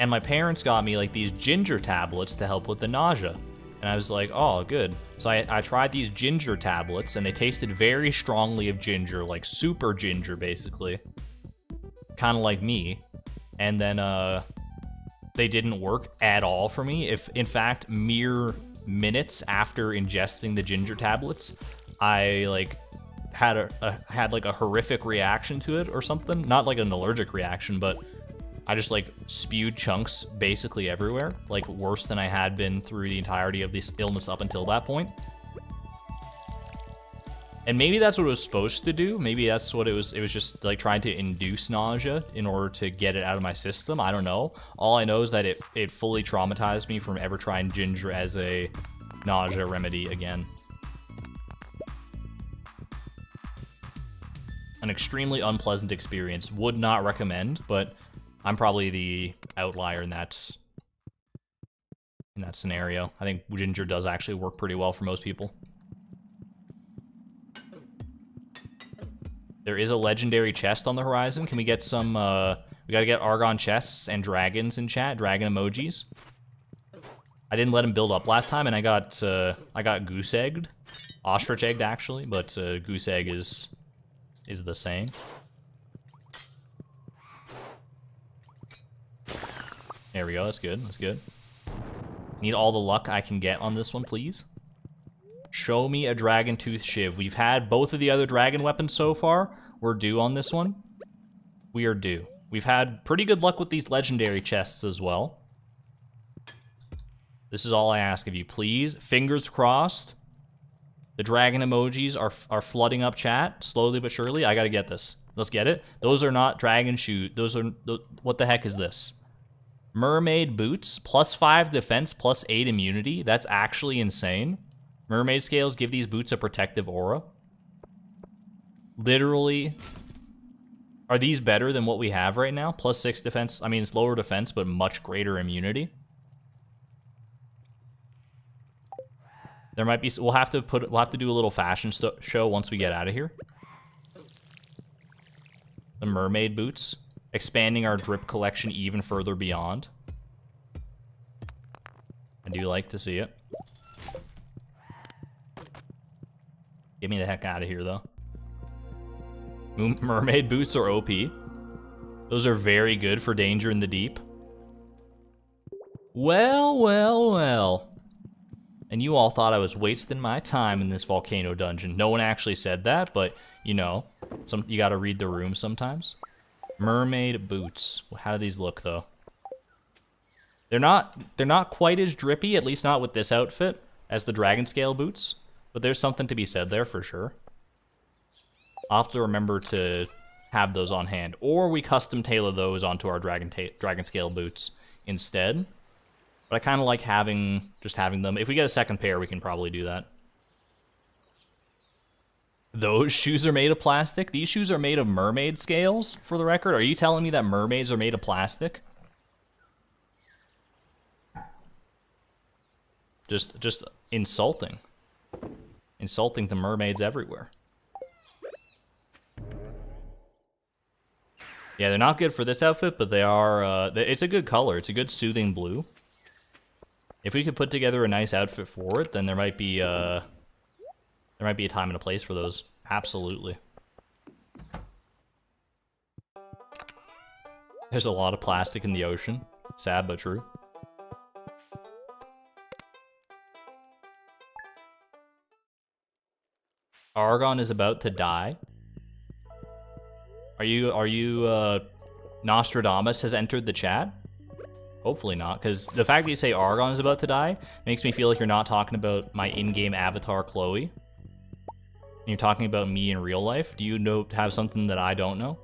my parents got me like these ginger tablets to help with the nausea. And I was like, oh, good. So I tried these ginger tablets, and they tasted very strongly of ginger, like super ginger, basically. Kind of like me. And then they didn't work at all for me. If, in fact, mere minutes after ingesting the ginger tablets, I like had like a horrific reaction to it or something. Not like an allergic reaction, but I just like spewed chunks basically everywhere, like worse than I had been through the entirety of this illness up until that point. And maybe that's what it was supposed to do. Maybe that's what it was. It was just like trying to induce nausea in order to get it out of my system. I don't know. All I know is that it fully traumatized me from ever trying ginger as a nausea remedy again. An extremely unpleasant experience. Would not recommend, but I'm probably the outlier in that scenario. I think ginger does actually work pretty well for most people. There is a legendary chest on the horizon. Can we get some, we gotta get Argon chests and dragons in chat, dragon emojis. I didn't let him build up last time, and I got goose egged. Ostrich egged, actually, but goose egg is the same. There we go, that's good, that's good. Need all the luck I can get on this one, please. Show me a dragon tooth shiv. We've had both of the other dragon weapons so far. We're due on this one. We are due. We've had pretty good luck with these legendary chests as well. This is all I ask of you, please. Fingers crossed. The dragon emojis are flooding up chat, slowly but surely. I gotta get this. Let's get it. Those are not dragon shoot. Those are... What the heck is this? Mermaid boots, +5 defense, +8 immunity. That's actually insane. Mermaid scales give these boots a protective aura. Literally... Are these better than what we have right now? +6 defense. I mean, it's lower defense, but much greater immunity. There might be... We'll have to do a little fashion show once we get out of here. The mermaid boots. Expanding our drip collection even further beyond. I do like to see it. Get me the heck out of here, though. Mermaid boots are OP. Those are very good for danger in the deep. Well, well, well. And you all thought I was wasting my time in this volcano dungeon. No one actually said that, but, you know, you gotta read the room sometimes. Mermaid boots. How do these look, though? They're not quite as drippy, at least not with this outfit, as the dragon scale boots. But there's something to be said there for sure. I'll have to remember to have those on hand. Or we custom tailor those onto our dragon scale boots instead. But I kind of like having them. If we get a second pair, we can probably do that. Those shoes are made of plastic? These shoes are made of mermaid scales, for the record? Are you telling me that mermaids are made of plastic? Just insulting. Insulting to mermaids everywhere. Yeah, they're not good for this outfit, but they are... it's a good color. It's a good soothing blue. If we could put together a nice outfit for it, then there might be a time and a place for those. Absolutely. There's a lot of plastic in the ocean. Sad but true. Argon is about to die. Are you Nostradamus has entered the chat? Hopefully not, because the fact that you say Argon is about to die makes me feel like you're not talking about my in-game avatar, Chloe. And you're talking about me in real life. Do you have something that I don't know?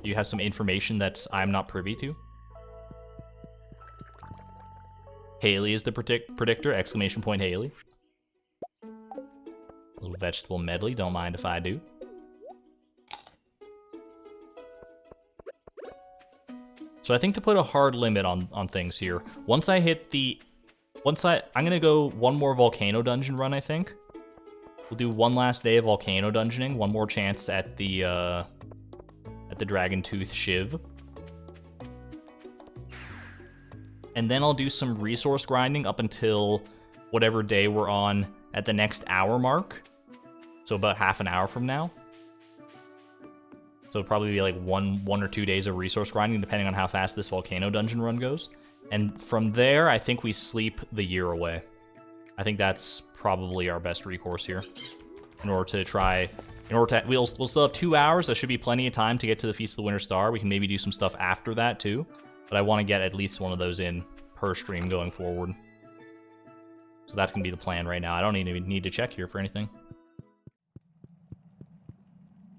Do you have some information that I'm not privy to? Haley is the predictor! Exclamation point Haley. A little vegetable medley, don't mind if I do. So I think to put a hard limit on things here, once I hit the... I'm gonna go one more volcano dungeon run, I think. We'll do one last day of volcano dungeoning, one more chance at the Dragon Tooth Shiv. And then I'll do some resource grinding up until whatever day we're on at the next hour mark. So about half an hour from now. So it'll probably be like one or 2 days of resource grinding, depending on how fast this volcano dungeon run goes. And from there, I think we sleep the year away. I think that's probably our best recourse here. We'll still have 2 hours. That should be plenty of time to get to the Feast of the Winter Star. We can maybe do some stuff after that too. But I want to get at least one of those in per stream going forward. So that's gonna be the plan right now. I don't even need to check here for anything.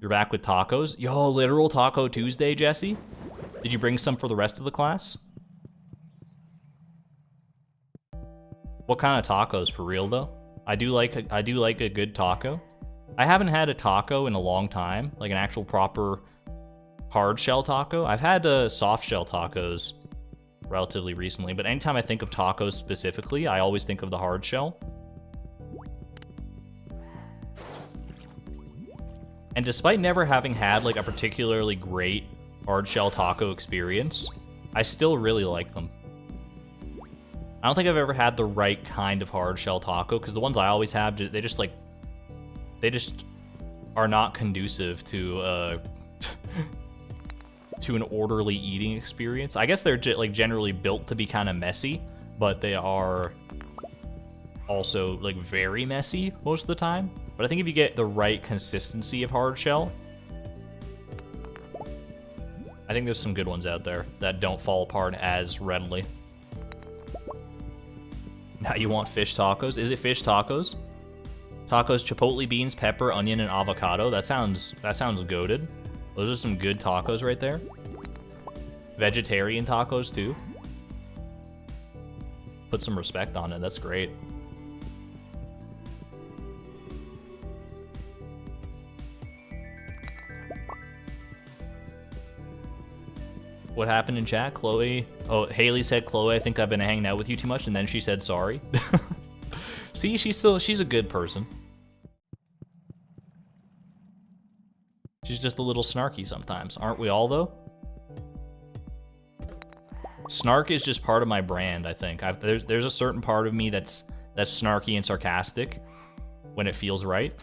You're back with tacos? Yo, literal Taco Tuesday, Jesse? Did you bring some for the rest of the class? What kind of tacos, for real though? I do like a good taco. I haven't had a taco in a long time, like an actual proper hard shell taco. I've had soft shell tacos relatively recently, but anytime I think of tacos specifically, I always think of the hard shell. And despite never having had like a particularly great hard shell taco experience, I still really like them. I don't think I've ever had the right kind of hard shell taco, because the ones I always have, they just are not conducive to to an orderly eating experience. I guess they're like generally built to be kind of messy, but they are also like very messy most of the time. But I think if you get the right consistency of hard shell, I think there's some good ones out there that don't fall apart as readily. Now you want fish tacos? Is it fish tacos? Tacos, chipotle beans, pepper, onion, and avocado. That sounds goated. Those are some good tacos right there. Vegetarian tacos too. Put some respect on it. That's great. What happened in chat? Chloe. Oh, Haley said, Chloe, I think I've been hanging out with you too much, and then she said sorry. See, she's a good person. She's just a little snarky sometimes. Aren't we all, though? Snark is just part of my brand, I think. There's a certain part of me that's snarky and sarcastic when it feels right.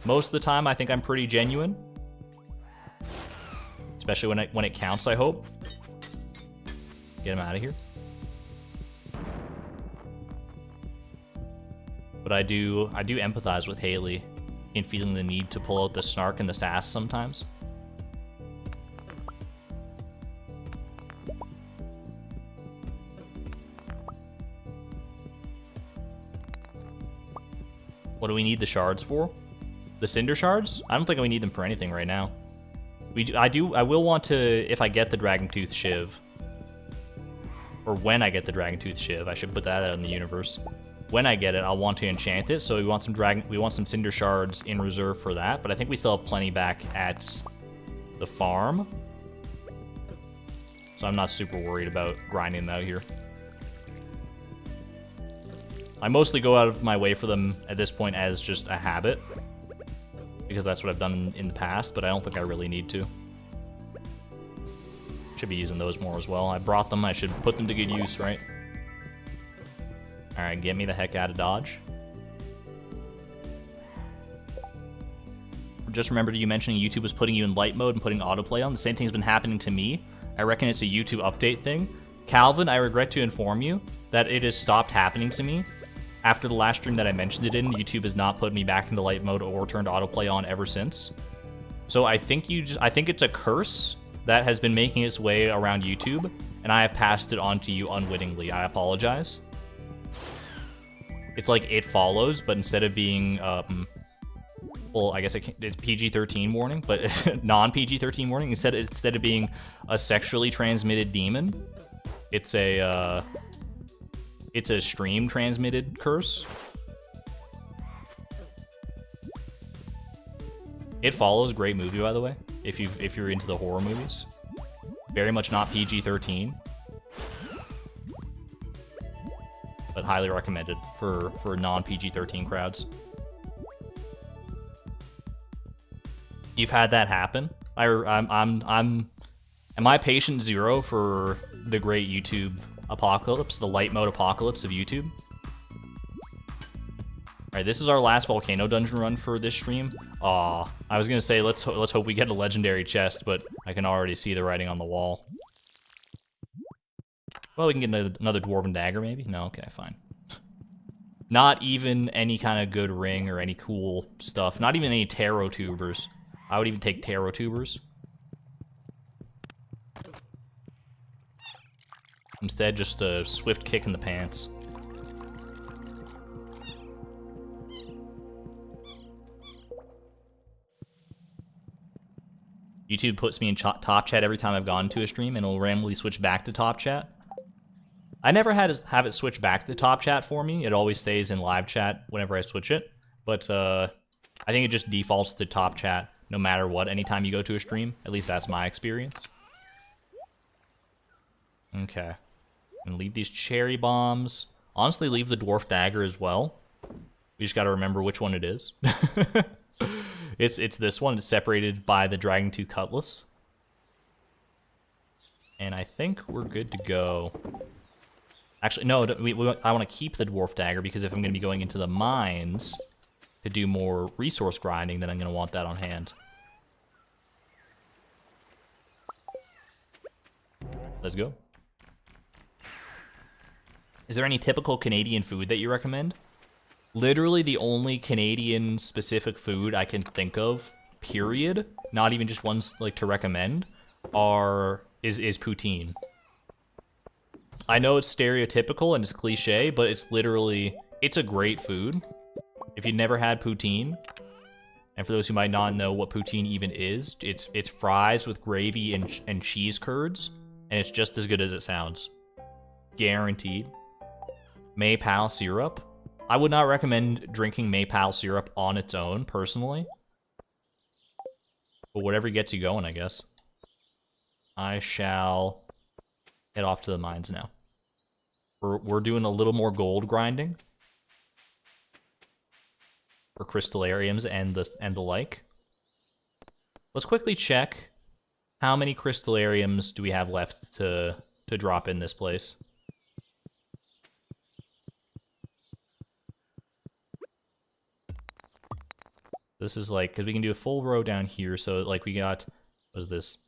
Most of the time, I think I'm pretty genuine. Especially when it counts, I hope. Get him out of here. But I do empathize with Haley in feeling the need to pull out the snark and the sass sometimes. What do we need the shards for? The cinder shards? I don't think we need them for anything right now. I will want to, if I get the Dragon Tooth Shiv, or when I get the Dragon Tooth Shiv, I should put that out in the universe. When I get it, I'll want to enchant it, so we want some cinder shards in reserve for that, but I think we still have plenty back at the farm. So I'm not super worried about grinding them out here. I mostly go out of my way for them at this point as just a habit, because that's what I've done in the past, but I don't think I really need to. Should be using those more as well. I brought them, I should put them to good use, right? Alright, get me the heck out of Dodge. Just remembered you mentioning YouTube was putting you in light mode and putting autoplay on. The same thing's been happening to me. I reckon it's a YouTube update thing. Calvin, I regret to inform you that it has stopped happening to me. After the last stream that I mentioned it in, YouTube has not put me back into light mode or turned autoplay on ever since. So I think it's a curse that has been making its way around YouTube, and I have passed it on to you unwittingly. I apologize. It's like It Follows, but instead of being, well, I guess it's PG-13 warning, but non-PG-13 warning. Instead of being a sexually transmitted demon, it's a stream transmitted curse. It Follows, great movie, by the way, if you're into the horror movies. Very much not PG-13, but highly recommended for non-PG-13 crowds. You've had that happen. Am I patient zero for the great YouTube apocalypse, the light mode apocalypse of YouTube? Alright, this is our last Volcano dungeon run for this stream. Aw, I was gonna say let's hope we get a legendary chest, but I can already see the writing on the wall. Well, we can get another dwarven dagger, maybe? No, okay, fine. Not even any kind of good ring or any cool stuff. Not even any tarot tubers. I would even take tarot tubers. Instead, just a swift kick in the pants. YouTube puts me in top chat every time I've gone to a stream, and it'll randomly switch back to top chat. I never have it switch back to the top chat for me. It always stays in live chat whenever I switch it. But I think it just defaults to top chat no matter what, anytime you go to a stream. At least that's my experience. Okay. And leave these cherry bombs. Honestly, leave the dwarf dagger as well. We just gotta remember which one it is. It's this one. It's separated by the Dragon Tooth Cutlass. And I think we're good to go. Actually, no, I want to keep the dwarf dagger because if I'm going to be going into the mines to do more resource grinding, then I'm going to want that on hand. Let's go. Is there any typical Canadian food that you recommend? Literally the only Canadian-specific food I can think of, period, not even just ones like to recommend, is poutine. I know it's stereotypical and it's cliche, but it's literally, it's a great food. If you've never had poutine, and for those who might not know what poutine even is, it's fries with gravy and cheese curds, and it's just as good as it sounds. Guaranteed. Maple syrup. I would not recommend drinking maple syrup on its own, personally. But whatever gets you going, I guess. I shall head off to the mines now. We're doing a little more gold grinding for crystallariums and the like. Let's quickly check how many crystallariums do we have left to drop in this place. This is like, because we can do a full row down here, so like we got, what is this?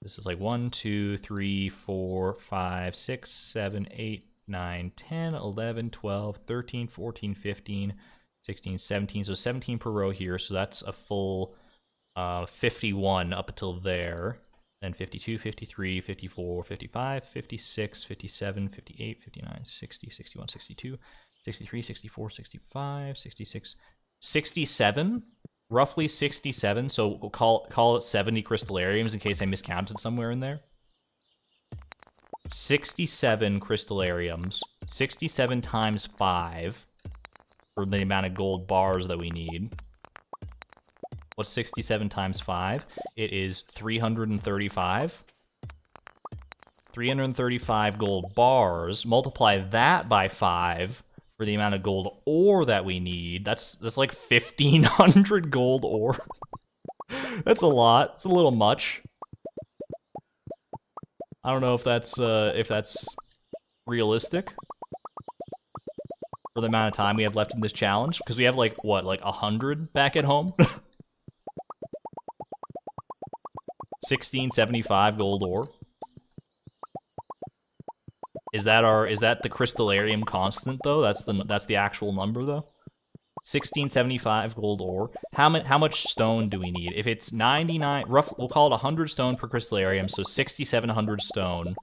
This is like 1, 2, 3, 4, 5, 6, 7, 8, 9, 10, 11, 12, 13, 14, 15, 16, 17. So 17 per row here, so that's a full 51 up until there. Then 52, 53, 54, 55, 56, 57, 58, 59, 60, 61, 62, 63, 64, 65, 66, 67? Roughly 67, so we'll call it 70 crystallariums in case I miscounted somewhere in there. 67 crystallariums. 67 times 5 for the amount of gold bars that we need. What's 67 times 5? It is 335. 335 gold bars. Multiply that by 5 for the amount of gold ore that we need. That's like 1,500 gold ore. That's a lot. It's a little much. I don't know if that's realistic for the amount of time we have left in this challenge, because we have like what, like 100 back at home. 1675 gold ore. Is that the crystallarium constant though? That's the actual number though. 1675 gold ore. How much stone do we need? If it's 99, we'll call it 100 stone per crystallarium, so 6,700 stone.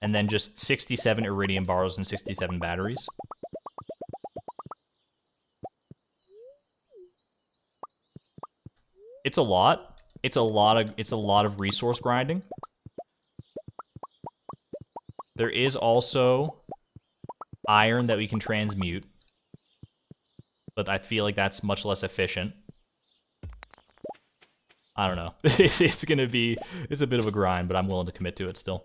And then just 67 iridium bars and 67 batteries. It's a lot. It's a lot of resource grinding. There is also iron that we can transmute, but I feel like that's much less efficient. I don't know. It's a bit of a grind, but I'm willing to commit to it still.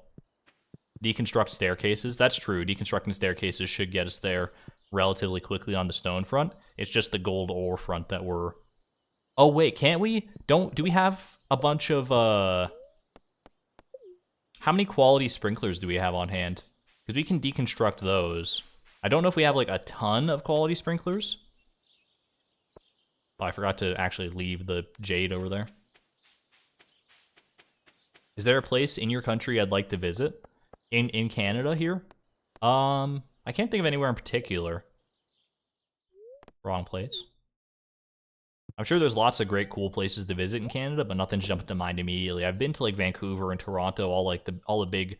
Deconstruct staircases. That's true. Deconstructing staircases should get us there relatively quickly on the stone front. It's just the gold ore front that we're... Oh, wait, can't we? Do we have a bunch of, How many quality sprinklers do we have on hand? Because we can deconstruct those. I don't know if we have, like, a ton of quality sprinklers. Oh, I forgot to actually leave the jade over there. Is there a place in your country I'd like to visit? In Canada here? I can't think of anywhere in particular. Wrong place. I'm sure there's lots of great, cool places to visit in Canada, but nothing's jumping to mind immediately. I've been to like Vancouver and Toronto, all the big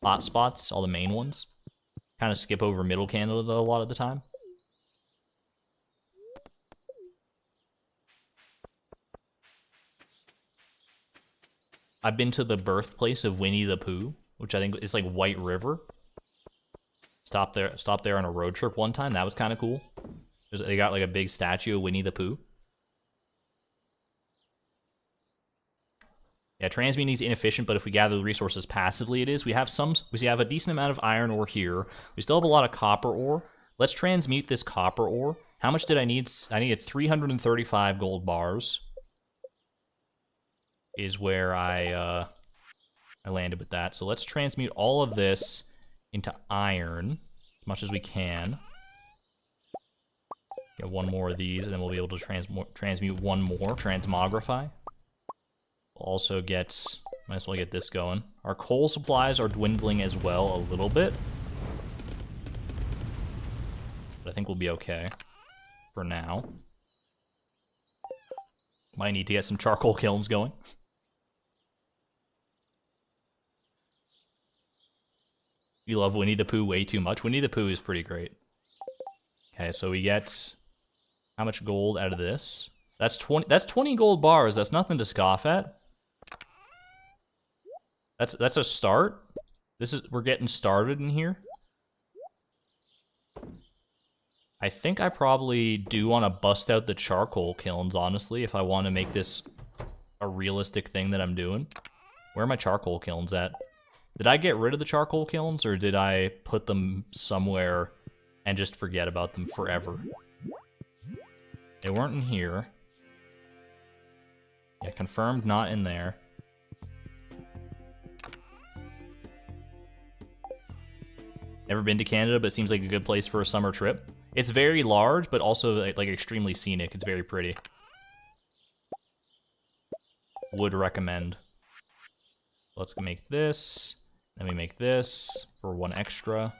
hot spots, all the main ones. Kind of skip over Middle Canada though, a lot of the time. I've been to the birthplace of Winnie the Pooh, which I think is like White River. Stopped there on a road trip one time. That was kind of cool. They got like a big statue of Winnie the Pooh. Yeah, transmuting is inefficient, but if we gather the resources passively, it is. We have a decent amount of iron ore here. We still have a lot of copper ore. Let's transmute this copper ore. How much did I need? I needed 335 gold bars. Is where I landed with that. So let's transmute all of this into iron as much as we can. Get one more of these, and then we'll be able to transmute one more, transmogrify. We'll also might as well get this going. Our coal supplies are dwindling as well a little bit. But I think we'll be okay for now. Might need to get some charcoal kilns going. You love Winnie the Pooh way too much. Winnie the Pooh is pretty great. Okay, so we get how much gold out of this? That's 20 gold bars. That's nothing to scoff at. That's a start. We're getting started in here. I think I probably do want to bust out the charcoal kilns, honestly, if I want to make this a realistic thing that I'm doing. Where are my charcoal kilns at? Did I get rid of the charcoal kilns, or did I put them somewhere and just forget about them forever? They weren't in here. Yeah, confirmed not in there. Never been to Canada, but it seems like a good place for a summer trip. It's very large, but also like extremely scenic. It's very pretty. Would recommend. Let's make this. Then we make this for 1 extra.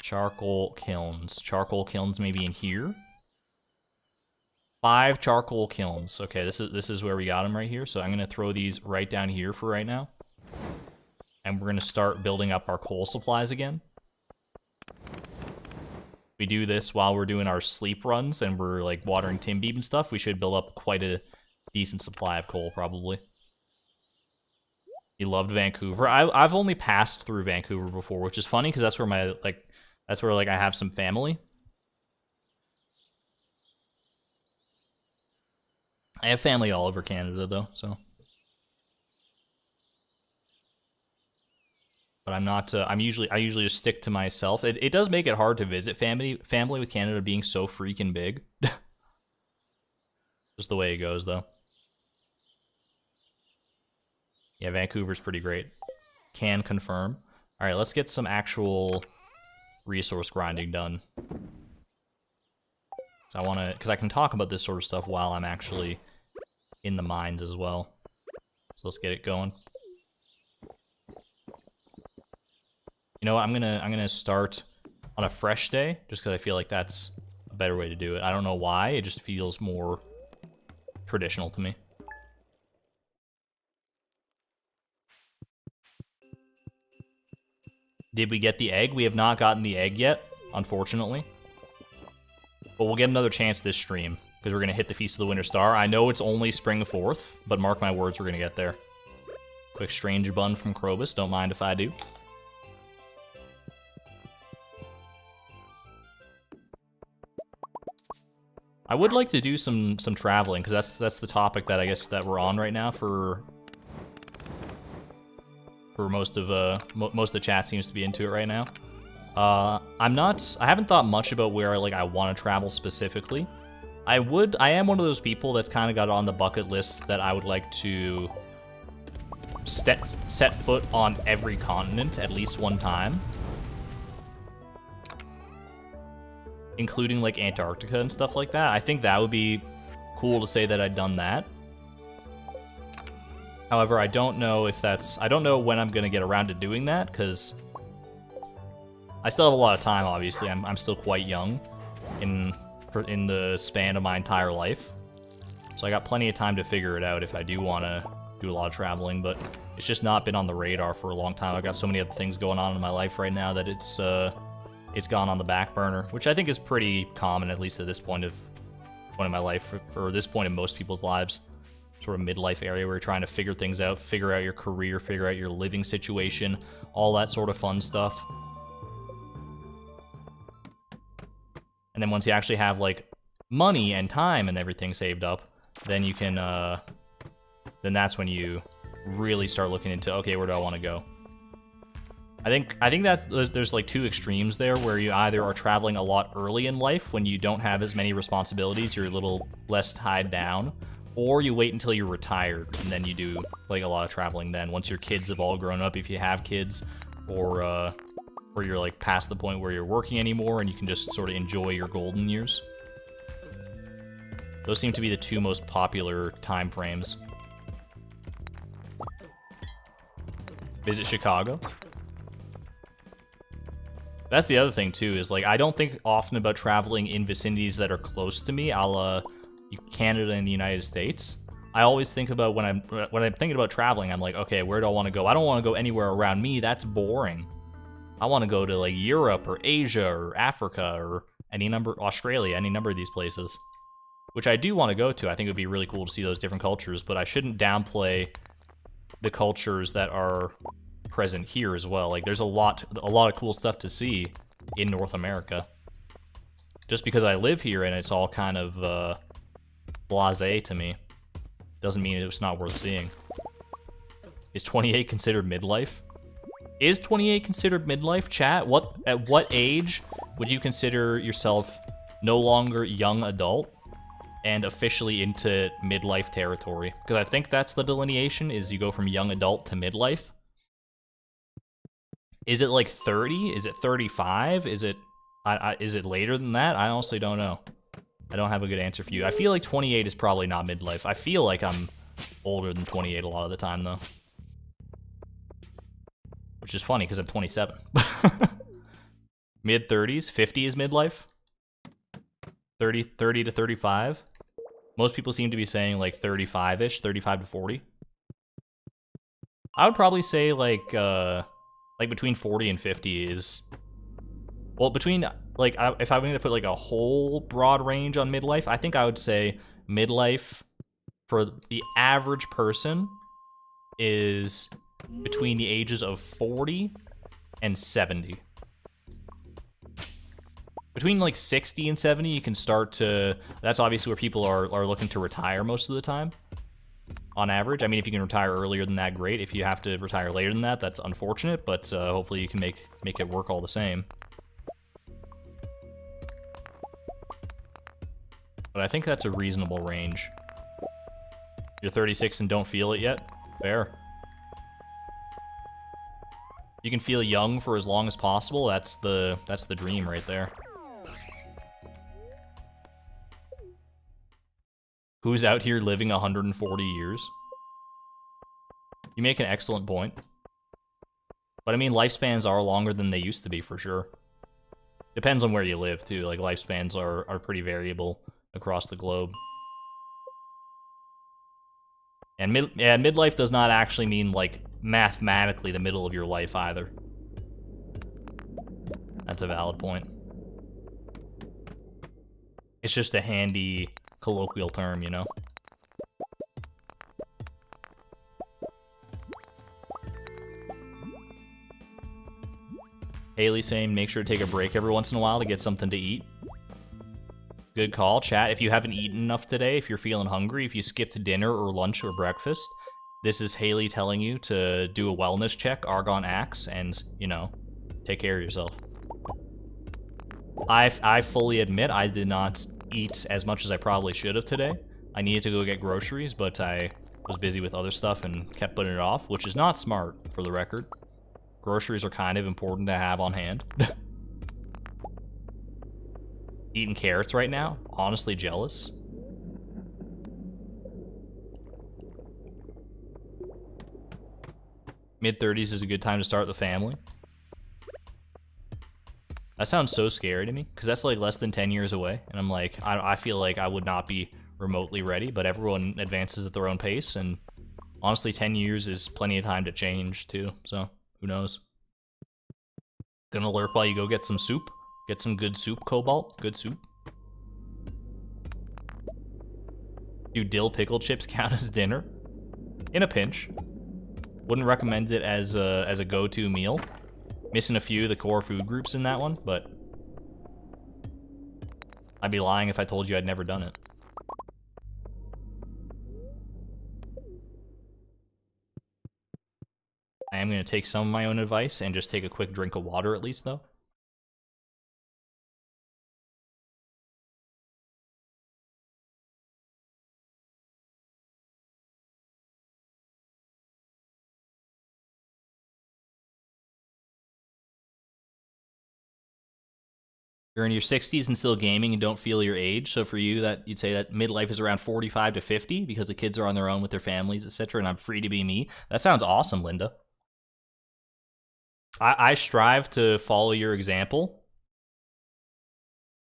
Charcoal kilns. Charcoal kilns maybe in here. 5 charcoal kilns. Okay, this is where we got them right here. So I'm gonna throw these right down here for right now. And we're gonna start building up our coal supplies again. We do this while we're doing our sleep runs and we're like watering Tim Beeb and stuff. We should build up quite a decent supply of coal, probably. You loved Vancouver. I've only passed through Vancouver before, which is funny because that's where I have some family. I have family all over Canada though, so. But I'm not. I usually just stick to myself. It does make it hard to visit family with Canada being so freaking big. Just the way it goes, though. Yeah, Vancouver's pretty great. Can confirm. All right, let's get some actual resource grinding done. So because I can talk about this sort of stuff while I'm actually in the mines as well. So let's get it going. You know what, I'm gonna start on a fresh day, just because I feel like that's a better way to do it. I don't know why, it just feels more traditional to me. Did we get the egg? We have not gotten the egg yet, unfortunately. But we'll get another chance this stream, because we're gonna hit the Feast of the Winter Star. I know it's only Spring 4th, but mark my words, we're gonna get there. Quick strange bun from Krobus, don't mind if I do. I would like to do some traveling, because that's the topic that I guess that we're on right now for most of the chat seems to be into it right now. I haven't thought much about where I want to travel specifically. I am one of those people that's kind of got on the bucket list that I would like to set foot on every continent at least one time. Including like Antarctica and stuff like that. I think that would be cool to say that I'd done that. However, I don't know when I'm gonna get around to doing that, because I still have a lot of time, obviously. I'm still quite young in the span of my entire life. So I got plenty of time to figure it out if I do want to do a lot of traveling, but it's just not been on the radar for a long time. I've got so many other things going on in my life right now that it's gone on the back burner, which I think is pretty common, at least at this point of my life, or this point in most people's lives. Sort of midlife area where you're trying to figure things out, figure out your career, figure out your living situation, all that sort of fun stuff. And then once you actually have like money and time and everything saved up, then you can, then that's when you really start looking into, okay, where do I want to go? I think there's like two extremes there, where you either are traveling a lot early in life when you don't have as many responsibilities, you're a little less tied down, or you wait until you're retired and then you do like a lot of traveling then, once your kids have all grown up, if you have kids, or you're like past the point where you're working anymore and you can just sort of enjoy your golden years. Those seem to be the two most popular time frames. Visit Chicago. That's the other thing too, is like I don't think often about traveling in vicinities that are close to me, a la Canada and the United States. I always think about when I'm thinking about traveling, I'm like, okay, where do I want to go? I don't want to go anywhere around me. That's boring. I want to go to like Europe or Asia or Africa or Australia, any number of these places, which I do want to go to. I think it would be really cool to see those different cultures, but I shouldn't downplay the cultures that are present here as well. Like there's a lot of cool stuff to see in North America. Just because I live here and it's all kind of blasé to me doesn't mean it's not worth seeing. Is 28 considered midlife? Is 28 considered midlife, chat? At what age would you consider yourself no longer young adult and officially into midlife territory? Because I think that's the delineation, is you go from young adult to midlife. Is it like 30? Is it 35? Is it later than that? I honestly don't know. I don't have a good answer for you. I feel like 28 is probably not midlife. I feel like I'm older than 28 a lot of the time, though. Which is funny, because I'm 27. Mid-30s? 50 is midlife? 30 to 35? Most people seem to be saying, like, 35-ish, 35 to 40. I would probably say, like between 40 and 50 is... Well, between, like, if I'm going to put, like, a whole broad range on midlife, I think I would say midlife for the average person is between the ages of 40 and 70. Between, like, 60 and 70, you can start to... That's obviously where people are looking to retire most of the time, on average. I mean, if you can retire earlier than that, great. If you have to retire later than that, that's unfortunate, but hopefully you can make it work all the same. But I think that's a reasonable range. You're 36 and don't feel it yet? Fair. You can feel young for as long as possible. That's the dream right there. Who's out here living 140 years? You make an excellent point. But I mean, lifespans are longer than they used to be, for sure. Depends on where you live, too. Like, lifespans are pretty variable across the globe. And midlife does not actually mean, like, mathematically the middle of your life, either. That's a valid point. It's just a handy colloquial term, you know? Haley saying make sure to take a break every once in a while to get something to eat. Good call, chat. If you haven't eaten enough today, if you're feeling hungry, if you skipped dinner or lunch or breakfast, this is Haley telling you to do a wellness check, Argon Axe, and, you know, take care of yourself. I fully admit I did not eat as much as I probably should have today. I needed to go get groceries, but I was busy with other stuff and kept putting it off, which is not smart, for the record. Groceries are kind of important to have on hand. Eating carrots right now? Honestly jealous. Mid-30s is a good time to start the family. That sounds so scary to me, because that's like less than 10 years away, and I'm like, I feel like I would not be remotely ready, but everyone advances at their own pace, and honestly, 10 years is plenty of time to change, too, so who knows. Gonna lurk while you go get some soup? Get some good soup, Cobalt? Good soup? Do dill pickle chips count as dinner? In a pinch. Wouldn't recommend it as a go-to meal. Missing a few of the core food groups in that one, but I'd be lying if I told you I'd never done it. I am going to take some of my own advice and just take a quick drink of water at least, though. You're in your 60s and still gaming and don't feel your age, so for you, that you'd say that midlife is around 45 to 50 because the kids are on their own with their families, etc., and I'm free to be me. That sounds awesome, Linda. I strive to follow your example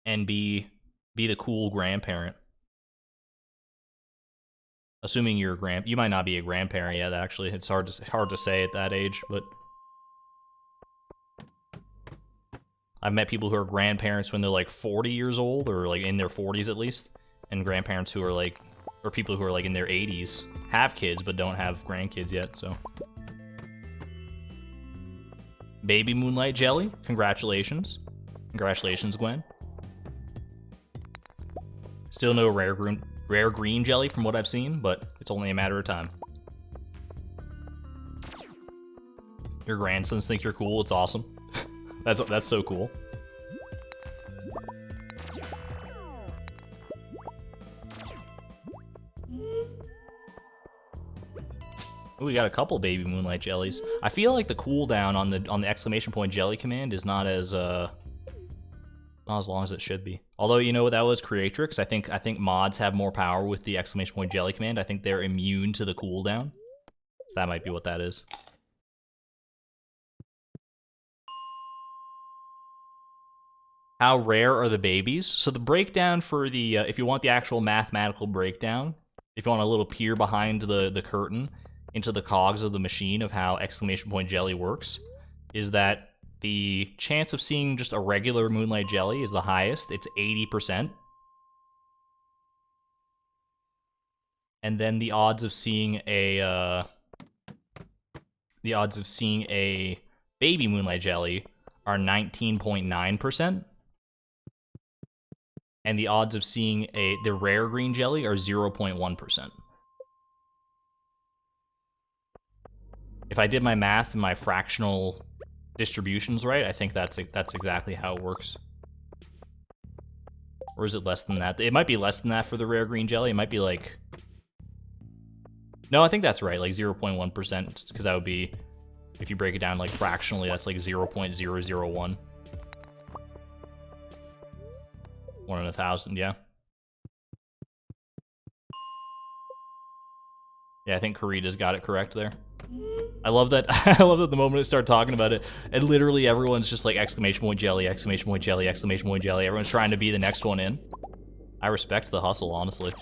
and be the cool grandparent. Assuming you're you might not be a grandparent yet. Actually, it's hard to say at that age, but I've met people who are grandparents when they're like 40 years old, or like in their 40s at least, and grandparents who are like, or people who are like in their 80s, have kids but don't have grandkids yet. So, baby Moonlight jelly, congratulations, Gwen. Still no rare green jelly from what I've seen, but it's only a matter of time. Your grandsons think you're cool. It's awesome. That's so cool. Ooh, we got a couple baby Moonlight jellies. I feel like the cooldown on the exclamation point jelly command is not as long as it should be. Although, you know what that was, Creatrix. I think mods have more power with the exclamation point jelly command. I think they're immune to the cooldown. So that might be what that is. How rare are the babies? So the breakdown for the, if you want the actual mathematical breakdown, if you want a little peer behind the curtain into the cogs of the machine of how exclamation point jelly works, is that the chance of seeing just a regular Moonlight jelly is the highest. It's 80%. And then the odds of seeing a baby Moonlight jelly are 19.9%. And the odds of seeing the rare green jelly are 0.1%. If I did my math and my fractional distributions right, I think that's exactly how it works. Or is it less than that? It might be less than that for the rare green jelly. It might be like... No, I think that's right, like 0.1%, because that would be, if you break it down like fractionally, that's like 0.001. 1 in 1,000, yeah. Yeah, I think Karita's got it correct there. I love that. I love that the moment I start talking about it, and literally everyone's just like exclamation point jelly, exclamation point jelly, exclamation point jelly. Everyone's trying to be the next one in. I respect the hustle, honestly.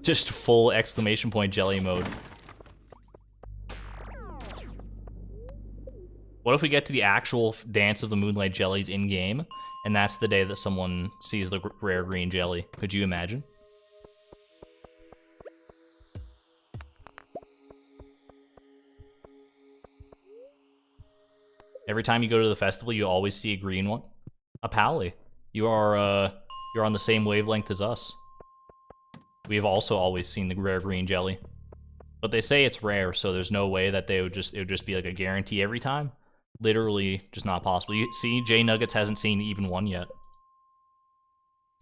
Just full exclamation point jelly mode. What if we get to the actual dance of the Moonlight jellies in game, and that's the day that someone sees the rare green jelly? Could you imagine? Every time you go to the festival, you always see a green one. A Pally, you're on the same wavelength as us. We have also always seen the rare green jelly, but they say it's rare, so there's no way that it would just be like a guarantee every time. Literally, just not possible. You see, J Nuggets hasn't seen even one yet.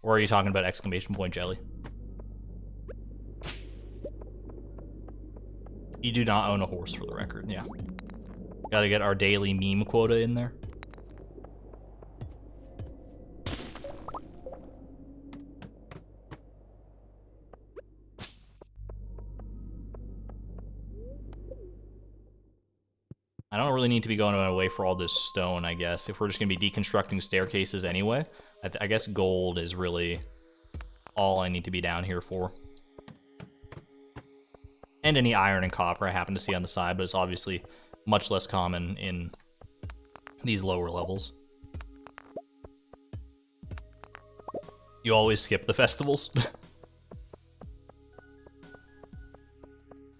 Or are you talking about exclamation point jelly? You do not own a horse, for the record, yeah. Gotta get our daily meme quota in there. I don't really need to be going away for all this stone, I guess. If we're just going to be deconstructing staircases anyway, I guess gold is really all I need to be down here for. And any iron and copper I happen to see on the side, but it's obviously much less common in these lower levels. You always skip the festivals.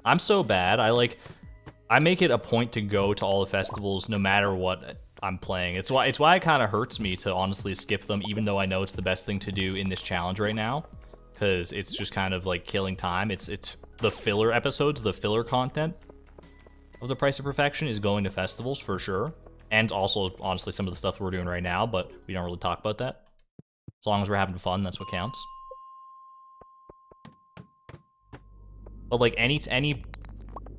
I'm so bad. I make it a point to go to all the festivals no matter what I'm playing. It's why it kind of hurts me to honestly skip them, even though I know it's the best thing to do in this challenge right now, because it's just kind of like killing time. It's the filler episodes, the filler content of the Price of Perfection is going to festivals for sure, and also honestly some of the stuff we're doing right now, but we don't really talk about that. As long as we're having fun, that's what counts. But like any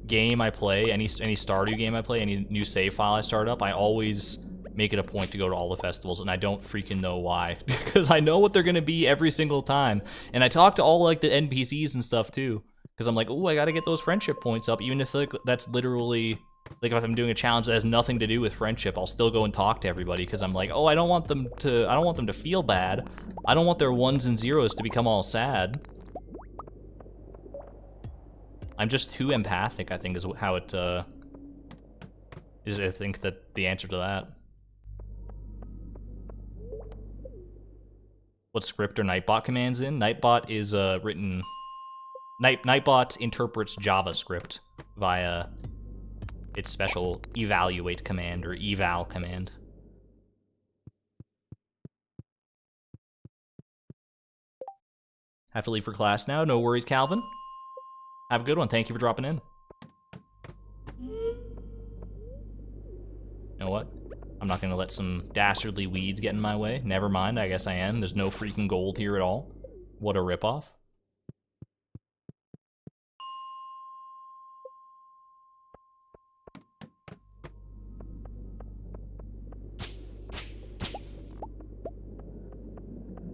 game I play, any Stardew game I play, any new save file I start up, I always make it a point to go to all the festivals, and I don't freaking know why. Because I know what they're gonna be every single time. And I talk to all like the NPCs and stuff too. Because I'm like, oh, I gotta get those friendship points up, even if like, that's literally, like if I'm doing a challenge that has nothing to do with friendship, I'll still go and talk to everybody, because I'm like, oh, I don't want them to feel bad. I don't want their ones and zeros to become all sad. I'm just too empathic, I think, is how it, is I think that the answer to that. What script are Nightbot commands in? Nightbot is written... Nightbot interprets JavaScript via its special evaluate command, or eval command. Have to leave for class now. No worries, Calvin. Have a good one. Thank you for dropping in. You know what? I'm not gonna let some dastardly weeds get in my way. Never mind, I guess I am. There's no freaking gold here at all. What a ripoff.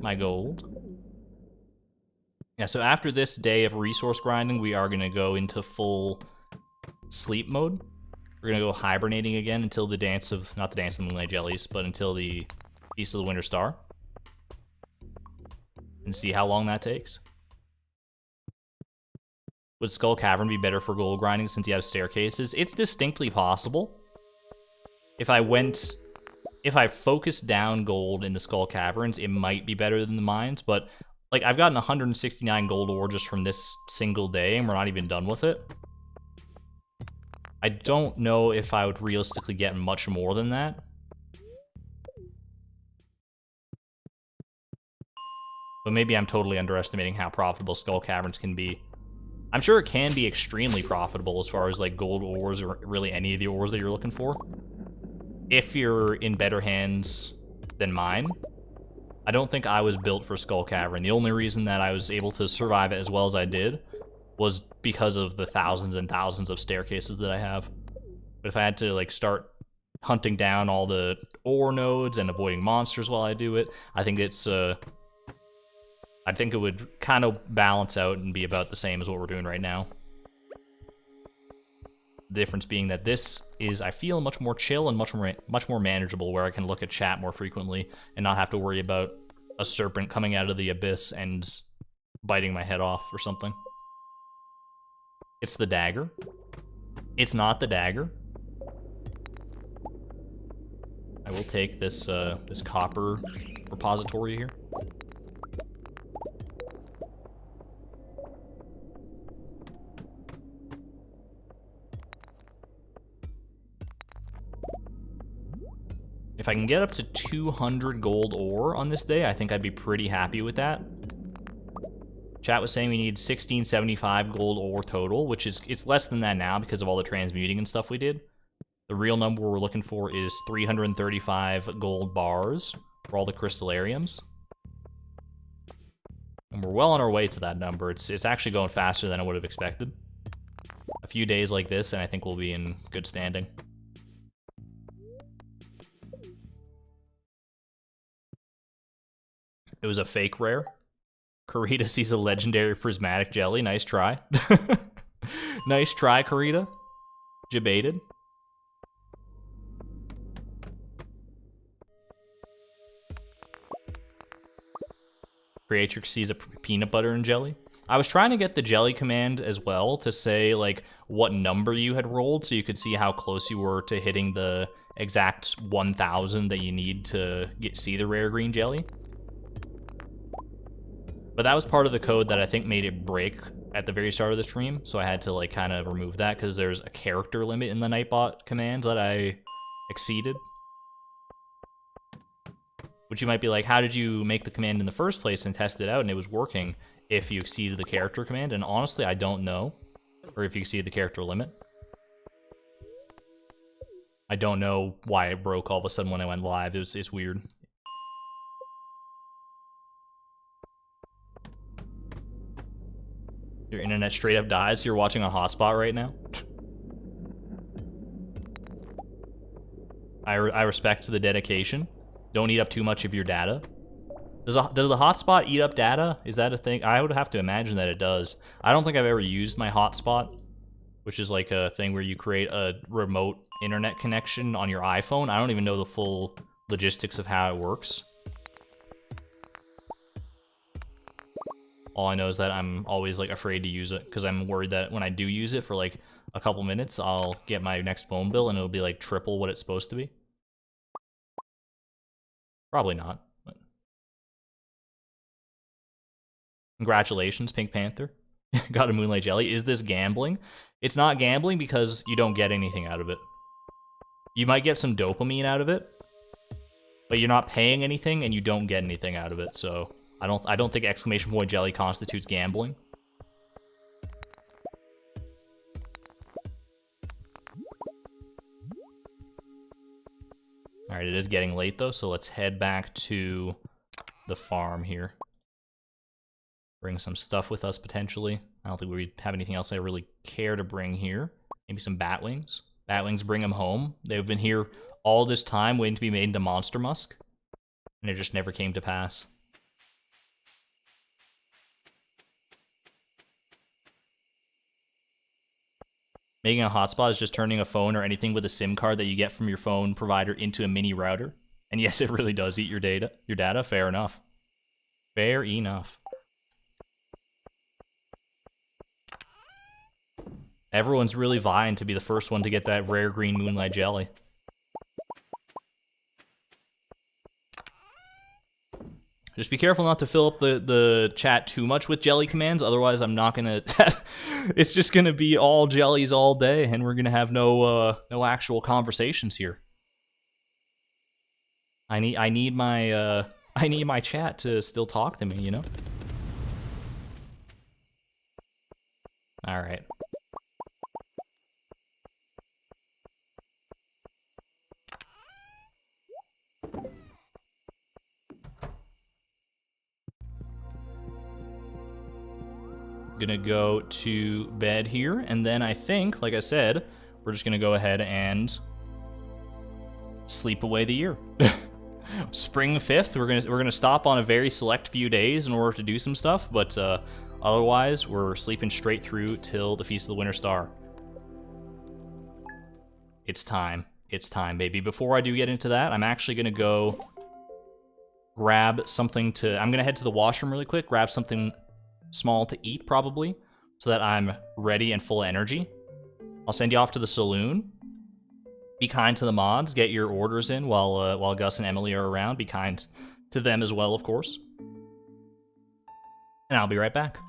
My gold. Yeah, so after this day of resource grinding, we are gonna go into full sleep mode. We're gonna go hibernating again until the dance of, not the dance of the Moonlight Jellies, but until the Feast of the Winter Star. And see how long that takes. Would Skull Cavern be better for gold grinding since you have staircases? It's distinctly possible. If I focused down gold in the Skull Caverns, it might be better than the mines, but like I've gotten 169 gold ore just from this single day, and we're not even done with it. I don't know if I would realistically get much more than that. But maybe I'm totally underestimating how profitable Skull Caverns can be. I'm sure it can be extremely profitable as far as like gold ores or really any of the ores that you're looking for, if you're in better hands than mine. I don't think I was built for Skull Cavern. The only reason that I was able to survive it as well as I did was because of the thousands and thousands of staircases that I have. But if I had to like start hunting down all the ore nodes and avoiding monsters while I do it, I think it's I think it would kind of balance out and be about the same as what we're doing right now. The difference being that this is, I feel, much more chill and much more manageable, where I can look at chat more frequently and not have to worry about a serpent coming out of the abyss and biting my head off or something. It's the dagger. It's not the dagger. I will take this this copper repository here. If I can get up to 200 gold ore on this day, I think I'd be pretty happy with that. Chat was saying we need 1675 gold ore total, which is, it's less than that now because of all the transmuting and stuff we did. The real number we're looking for is 335 gold bars for all the crystallariums. And we're well on our way to that number. It's actually going faster than I would have expected. A few days like this, and I think we'll be in good standing. It was a fake rare. Karita sees a legendary prismatic jelly. Nice try. Nice try, Karita. Debated. Creatrix sees a peanut butter and jelly. I was trying to get the jelly command as well to say like what number you had rolled so you could see how close you were to hitting the exact 1000 that you need to see the rare green jelly. But that was part of the code that I think made it break at the very start of the stream, so I had to like kind of remove that because there's a character limit in the Nightbot command that I exceeded. Which you might be like, how did you make the command in the first place and test it out and it was working if you exceeded the character command? And honestly, I don't know. Or if you exceeded the character limit. I don't know why it broke all of a sudden when I went live. It's weird. Your internet straight up dies, so you're watching on hotspot right now? I respect the dedication. Don't eat up too much of your data. Does the hotspot eat up data? Is that a thing? I would have to imagine that it does. I don't think I've ever used my hotspot, which is like a thing where you create a remote internet connection on your iPhone. I don't even know the full logistics of how it works. All I know is that I'm always like afraid to use it because I'm worried that when I do use it for like a couple minutes, I'll get my next phone bill and it'll be like triple what it's supposed to be. Probably not. But... Congratulations, Pink Panther. Got a Moonlight Jelly. Is this gambling? It's not gambling because you don't get anything out of it. You might get some dopamine out of it, but you're not paying anything and you don't get anything out of it, so I don't think exclamation point jelly constitutes gambling. Alright, it is getting late though, so let's head back to the farm here. Bring some stuff with us, potentially. I don't think we have anything else I really care to bring here. Maybe some batwings. Batwings bring them home. They've been here all this time waiting to be made into Monster Musk. And it just never came to pass. Making a hotspot is just turning a phone or anything with a SIM card that you get from your phone provider into a mini router. And yes, it really does eat your data. Fair enough. Fair enough. Everyone's really vying to be the first one to get that rare green Moonlight Jelly. Just be careful not to fill up the chat too much with jelly commands, otherwise I'm not gonna... It's just gonna be all jellies all day, and we're gonna have no actual conversations here. I need my chat to still talk to me, you know? Alright. Gonna go to bed here, and then I think, like I said, we're just gonna go ahead and sleep away the year. Spring 5th, we're gonna stop on a very select few days in order to do some stuff, but otherwise we're sleeping straight through till the Feast of the Winter Star. It's time, baby. Before I do get into that, I'm actually gonna go grab something to... I'm gonna head to the washroom really quick, grab something small to eat, probably, so that I'm ready and full of energy. I'll send you off to the saloon. Be kind to the mods. Get your orders in while Gus and Emily are around. Be kind to them as well, of course. And I'll be right back.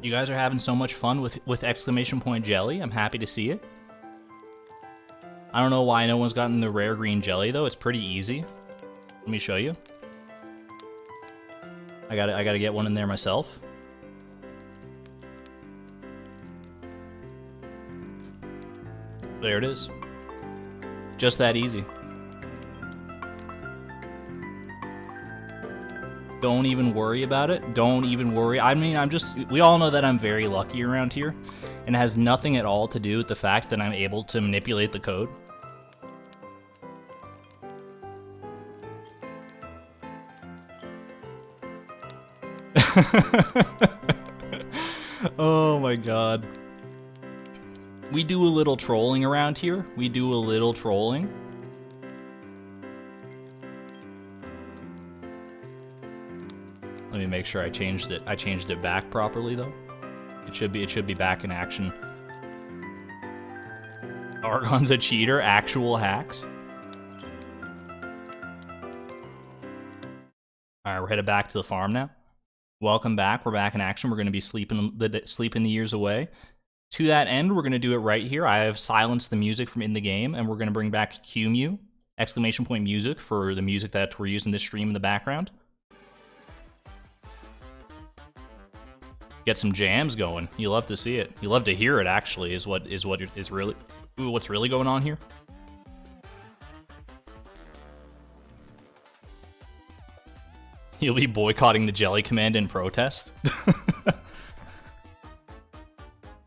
You guys are having so much fun with exclamation point jelly. I'm happy to see it. I don't know why no one's gotten the rare green jelly though. It's pretty easy. Let me show you. I gotta get one in there myself. There it is. Just that easy. Don't even worry about it. Don't even worry. I mean, we all know that I'm very lucky around here, and it has nothing at all to do with the fact that I'm able to manipulate the code. Oh my god. We do a little trolling around here. We do a little trolling. Let me make sure I changed it. I changed it back properly though. It should be back in action. Argon's a cheater, actual hacks. Alright, we're headed back to the farm now. Welcome back. We're back in action. We're going to be sleeping the years away. To that end, we're going to do it right here. I have silenced the music from in the game, and we're going to bring back QMU, exclamation point music, for the music that we're using this stream in the background. Get some jams going. You love to see it. You love to hear it, actually, is what's really going on here. You'll be boycotting the jelly command in protest.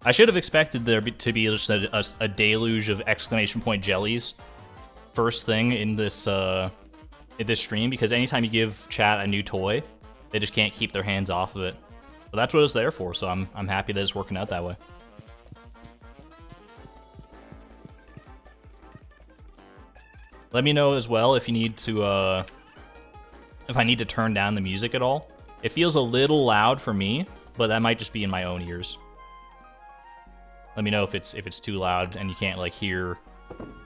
I should have expected there to be just a deluge of exclamation point jellies first thing in this stream, because anytime you give chat a new toy, they just can't keep their hands off of it. But that's what it's there for, so I'm happy that it's working out that way. Let me know as well if you need to if I need to turn down the music at all. It feels a little loud for me, but that might just be in my own ears. Let me know if it's too loud and you can't like hear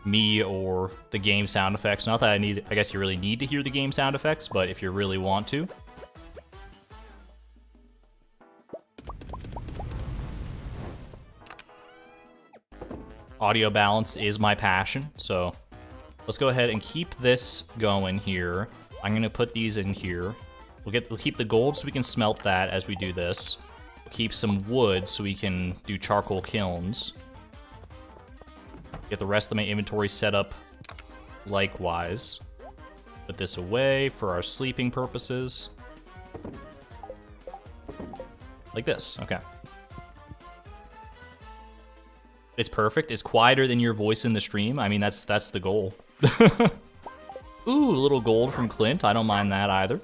me or the game sound effects. Not that I guess you really need to hear the game sound effects, but if you really want to. Audio balance is my passion, so let's go ahead and keep this going here. I'm gonna put these in here. We'll keep the gold so we can smelt that as we do this. We'll keep some wood so we can do charcoal kilns. Get the rest of my inventory set up likewise. Put this away for our sleeping purposes. Like this, okay. It's perfect. It's quieter than your voice in the stream. I mean, that's the goal. Ooh, a little gold from Clint. I don't mind that either.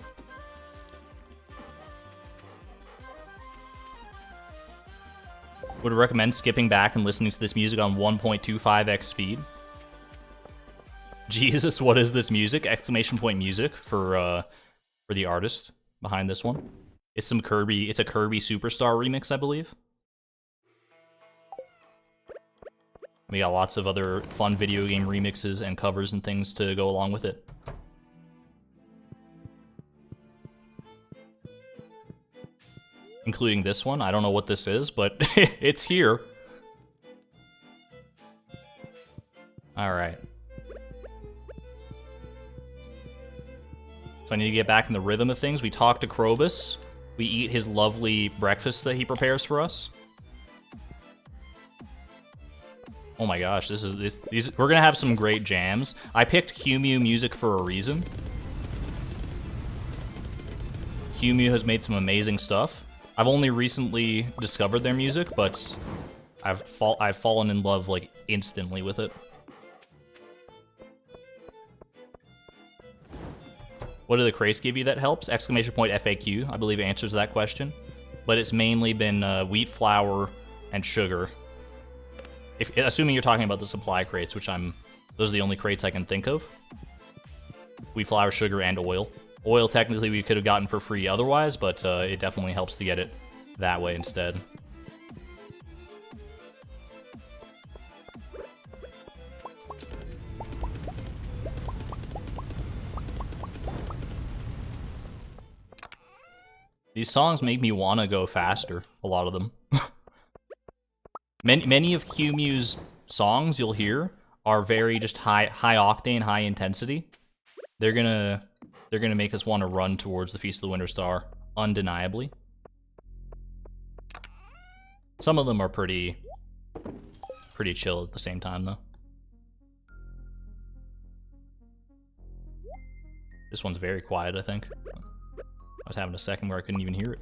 Would recommend skipping back and listening to this music on 1.25x speed. Jesus, what is this music? Exclamation point music for the artist behind this one. It's some Kirby. It's a Kirby Superstar remix, I believe. We got lots of other fun video game remixes and covers and things to go along with it. Including this one. I don't know what this is, but it's here. Alright. So I need to get back in the rhythm of things. We talk to Krobus. We eat his lovely breakfast that he prepares for us. Oh my gosh, we're gonna have some great jams. I picked QMU music for a reason. QMU has made some amazing stuff. I've only recently discovered their music, but I've fallen in love like instantly with it. What do the crates give you that helps? Exclamation point FAQ, I believe, answers that question. But it's mainly been wheat flour and sugar. Assuming you're talking about the supply crates, which those are the only crates I can think of. Wheat flour, sugar, and oil. Oil, technically, we could have gotten for free otherwise, but it definitely helps to get it that way instead. These songs make me want to go faster, a lot of them. Many of QMU's songs you'll hear are very just high octane, high intensity. They're gonna make us want to run towards the Feast of the Winter Star, undeniably. Some of them are pretty chill at the same time, though. This one's very quiet, I think. I was having a second where I couldn't even hear it.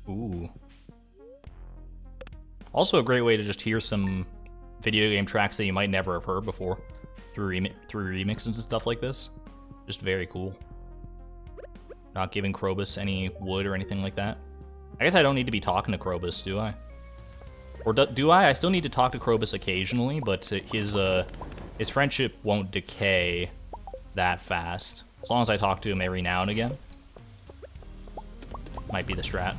Ooh. Also a great way to just hear some video game tracks that you might never have heard before through remixes and stuff like this. Just very cool. Not giving Krobus any wood or anything like that. I guess I don't need to be talking to Krobus, do I? Or do I? I still need to talk to Krobus occasionally, but his friendship won't decay that fast. As long as I talk to him every now and again. Might be the strat.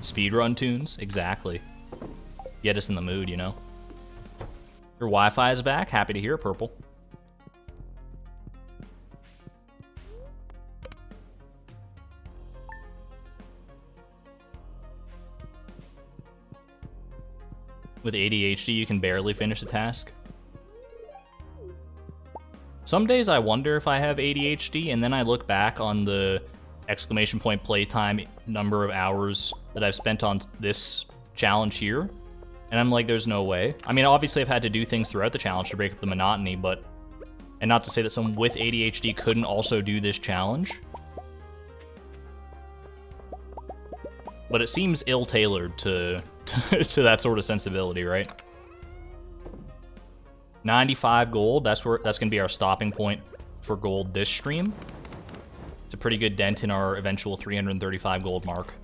Speedrun tunes? Exactly. Get us in the mood, you know? Your Wi-Fi is back. Happy to hear it, Purple. With ADHD, you can barely finish a task. Some days I wonder if I have ADHD, and then I look back on the exclamation point playtime number of hours that I've spent on this challenge here, and I'm like, there's no way. I mean, obviously I've had to do things throughout the challenge to break up the monotony, but... And not to say that someone with ADHD couldn't also do this challenge. But it seems ill-tailored to that sort of sensibility, right? 95 gold, that's gonna be our stopping point for gold this stream. It's a pretty good dent in our eventual 335 gold mark.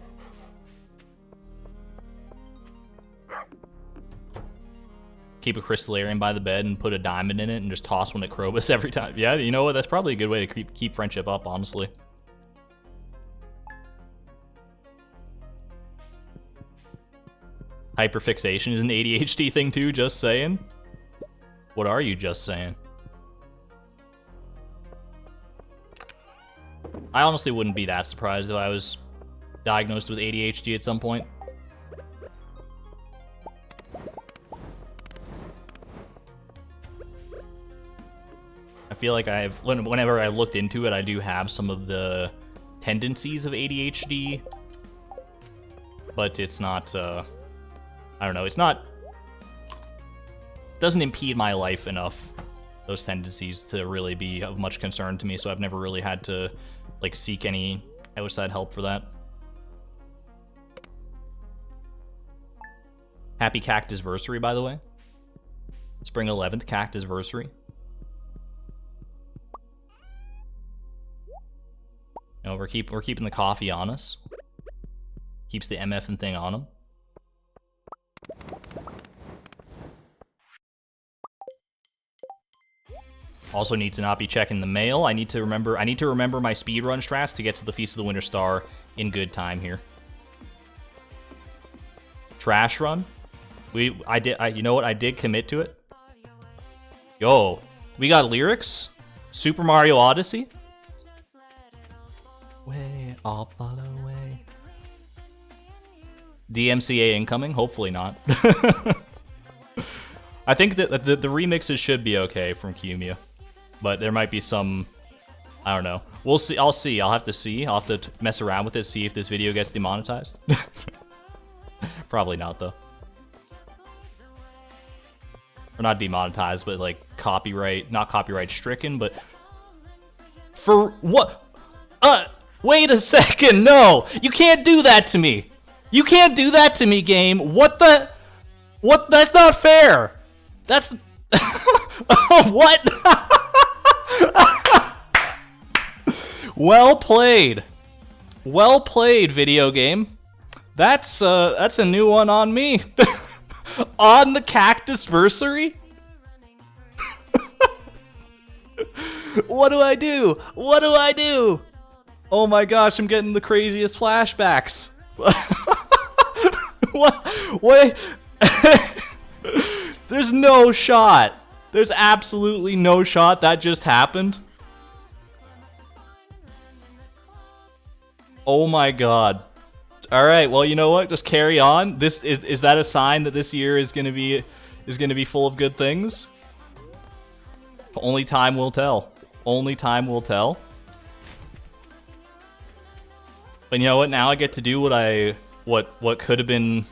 Keep a crystallarium by the bed and put a diamond in it and just toss one at Krobus every time. Yeah, you know what? That's probably a good way to keep friendship up, honestly. Hyperfixation is an ADHD thing too, just saying. What are you just saying? I honestly wouldn't be that surprised if I was diagnosed with ADHD at some point. I feel like whenever I looked into it, I do have some of the tendencies of ADHD, but it's not, I don't know, doesn't impede my life enough, those tendencies, to really be of much concern to me, so I've never really had to, like, seek any outside help for that. Happy Cactusversary, by the way. Spring 11th Cactusversary. You know, we're keeping the coffee on us. Keeps the MF thing on him. Also need to not be checking the mail. I need to remember my speedrun strats to get to the Feast of the Winter Star in good time here. Trash run. You know what? I did commit to it. Yo, we got lyrics. Super Mario Odyssey. Way, I'll follow way. DMCA incoming? Hopefully not. I think that the remixes should be okay from QMU. But there might be some... I don't know. We'll see. I'll see. I'll have to see. I'll have to mess around with it, see if this video gets demonetized. Probably not, though. Or not demonetized, but like copyright... Not copyright stricken, but... For what? Wait a second. No! You can't do that to me! You can't do that to me, game! What the... What? That's not fair! That's... What? Well played. Well played, video game. That's a new one on me. On the Cactusversary? What do I do? What do I do? Oh my gosh, I'm getting the craziest flashbacks. What? Wait. There's no shot. There's absolutely no shot that just happened. Oh my god. All right. Well, you know what? Just carry on. This is that a sign that this year is going to be full of good things? Only time will tell. Only time will tell. But you know what? Now I get to do what could have been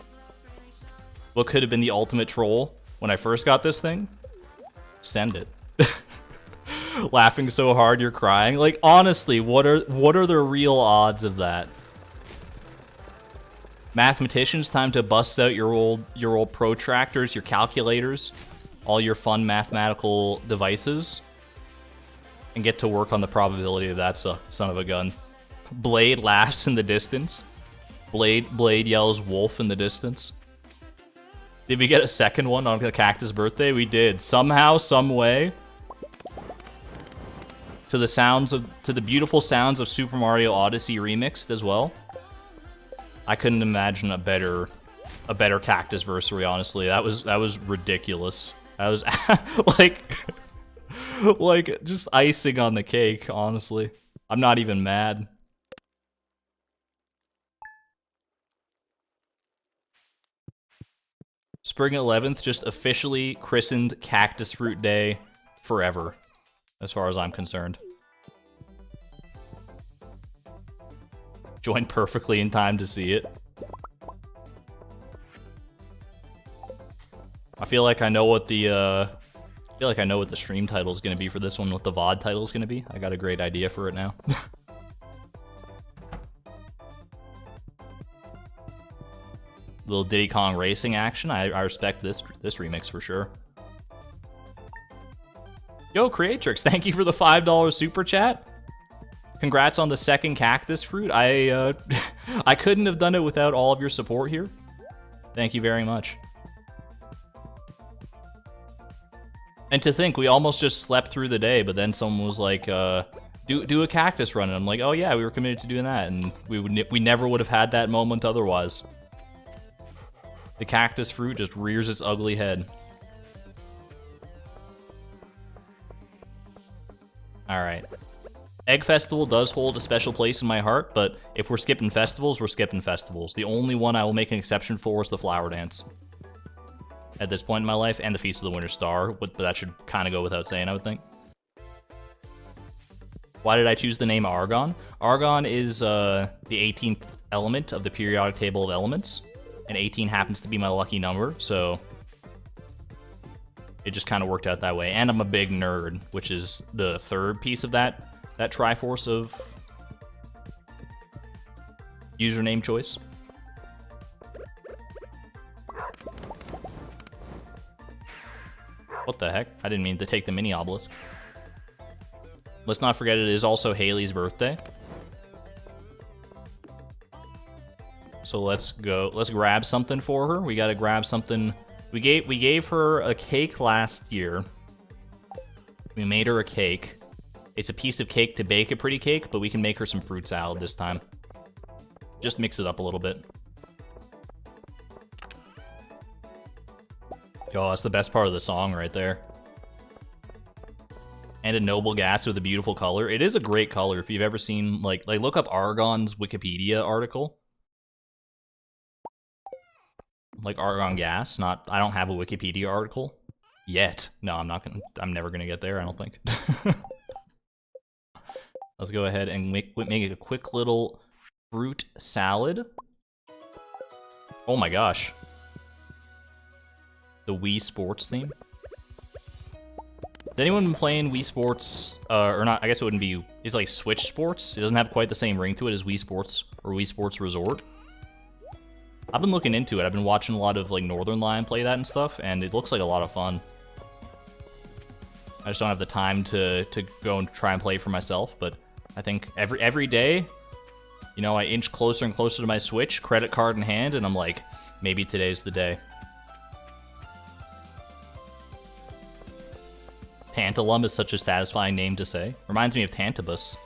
the ultimate troll when I first got this thing. Send it. Laughing so hard you're crying. Like, honestly, what are the real odds of that? Mathematicians, time to bust out your old protractors, your calculators, all your fun mathematical devices, and get to work on the probability of that son of a gun. Blade laughs in the distance. Blade yells wolf in the distance. Did we get a second one on the Cactus birthday? We did. Somehow, some way. To the beautiful sounds of Super Mario Odyssey remixed as well. I couldn't imagine a better Cactusversary, honestly. That was ridiculous. That was like just icing on the cake, honestly. I'm not even mad. Spring 11th just officially christened Cactus Fruit Day forever, as far as I'm concerned. Joined perfectly in time to see it. I feel like I know what the stream title is going to be for this one, what the VOD title is going to be. I got a great idea for it now. Little Diddy Kong racing action. I respect this remix for sure. Yo, Creatrix, thank you for the $5 super chat. Congrats on the second cactus fruit. I couldn't have done it without all of your support here. Thank you very much. And to think, we almost just slept through the day, but then someone was like, do a cactus run. And I'm like, oh yeah, we were committed to doing that, and we never would have had that moment otherwise. The cactus fruit just rears its ugly head. Alright. Egg Festival does hold a special place in my heart, but if we're skipping festivals, we're skipping festivals. The only one I will make an exception for is the Flower Dance. At this point in my life, and the Feast of the Winter Star, but that should kind of go without saying, I would think. Why did I choose the name Argon? Argon is the 18th element of the periodic table of elements. And 18 happens to be my lucky number, so it just kind of worked out that way. And I'm a big nerd, which is the third piece of that Triforce of username choice. What the heck? I didn't mean to take the mini obelisk. Let's not forget it is also Haley's birthday. So let's grab something for her. We gotta grab something. We gave her a cake last year. We made her a cake. It's a piece of cake to bake a pretty cake, but we can make her some fruit salad this time. Just mix it up a little bit. Yo, that's the best part of the song right there. And a noble gas with a beautiful color. It is a great color. If you've ever seen, like look up Argon's Wikipedia article. Like Argon gas, I don't have a Wikipedia article yet. No, I'm never gonna get there, I don't think. Let's go ahead and make a quick little fruit salad. Oh my gosh. The Wii Sports theme. Has anyone been playing Wii Sports, or not, I guess it wouldn't be, it's like Switch Sports. It doesn't have quite the same ring to it as Wii Sports or Wii Sports Resort. I've been looking into it. I've been watching a lot of like Northern Lion play that and stuff, and it looks like a lot of fun. I just don't have the time to go and try and play for myself, but I think every day, you know, I inch closer and closer to my Switch, credit card in hand, and I'm like, maybe today's the day. Tantalum is such a satisfying name to say. Reminds me of Tantabus.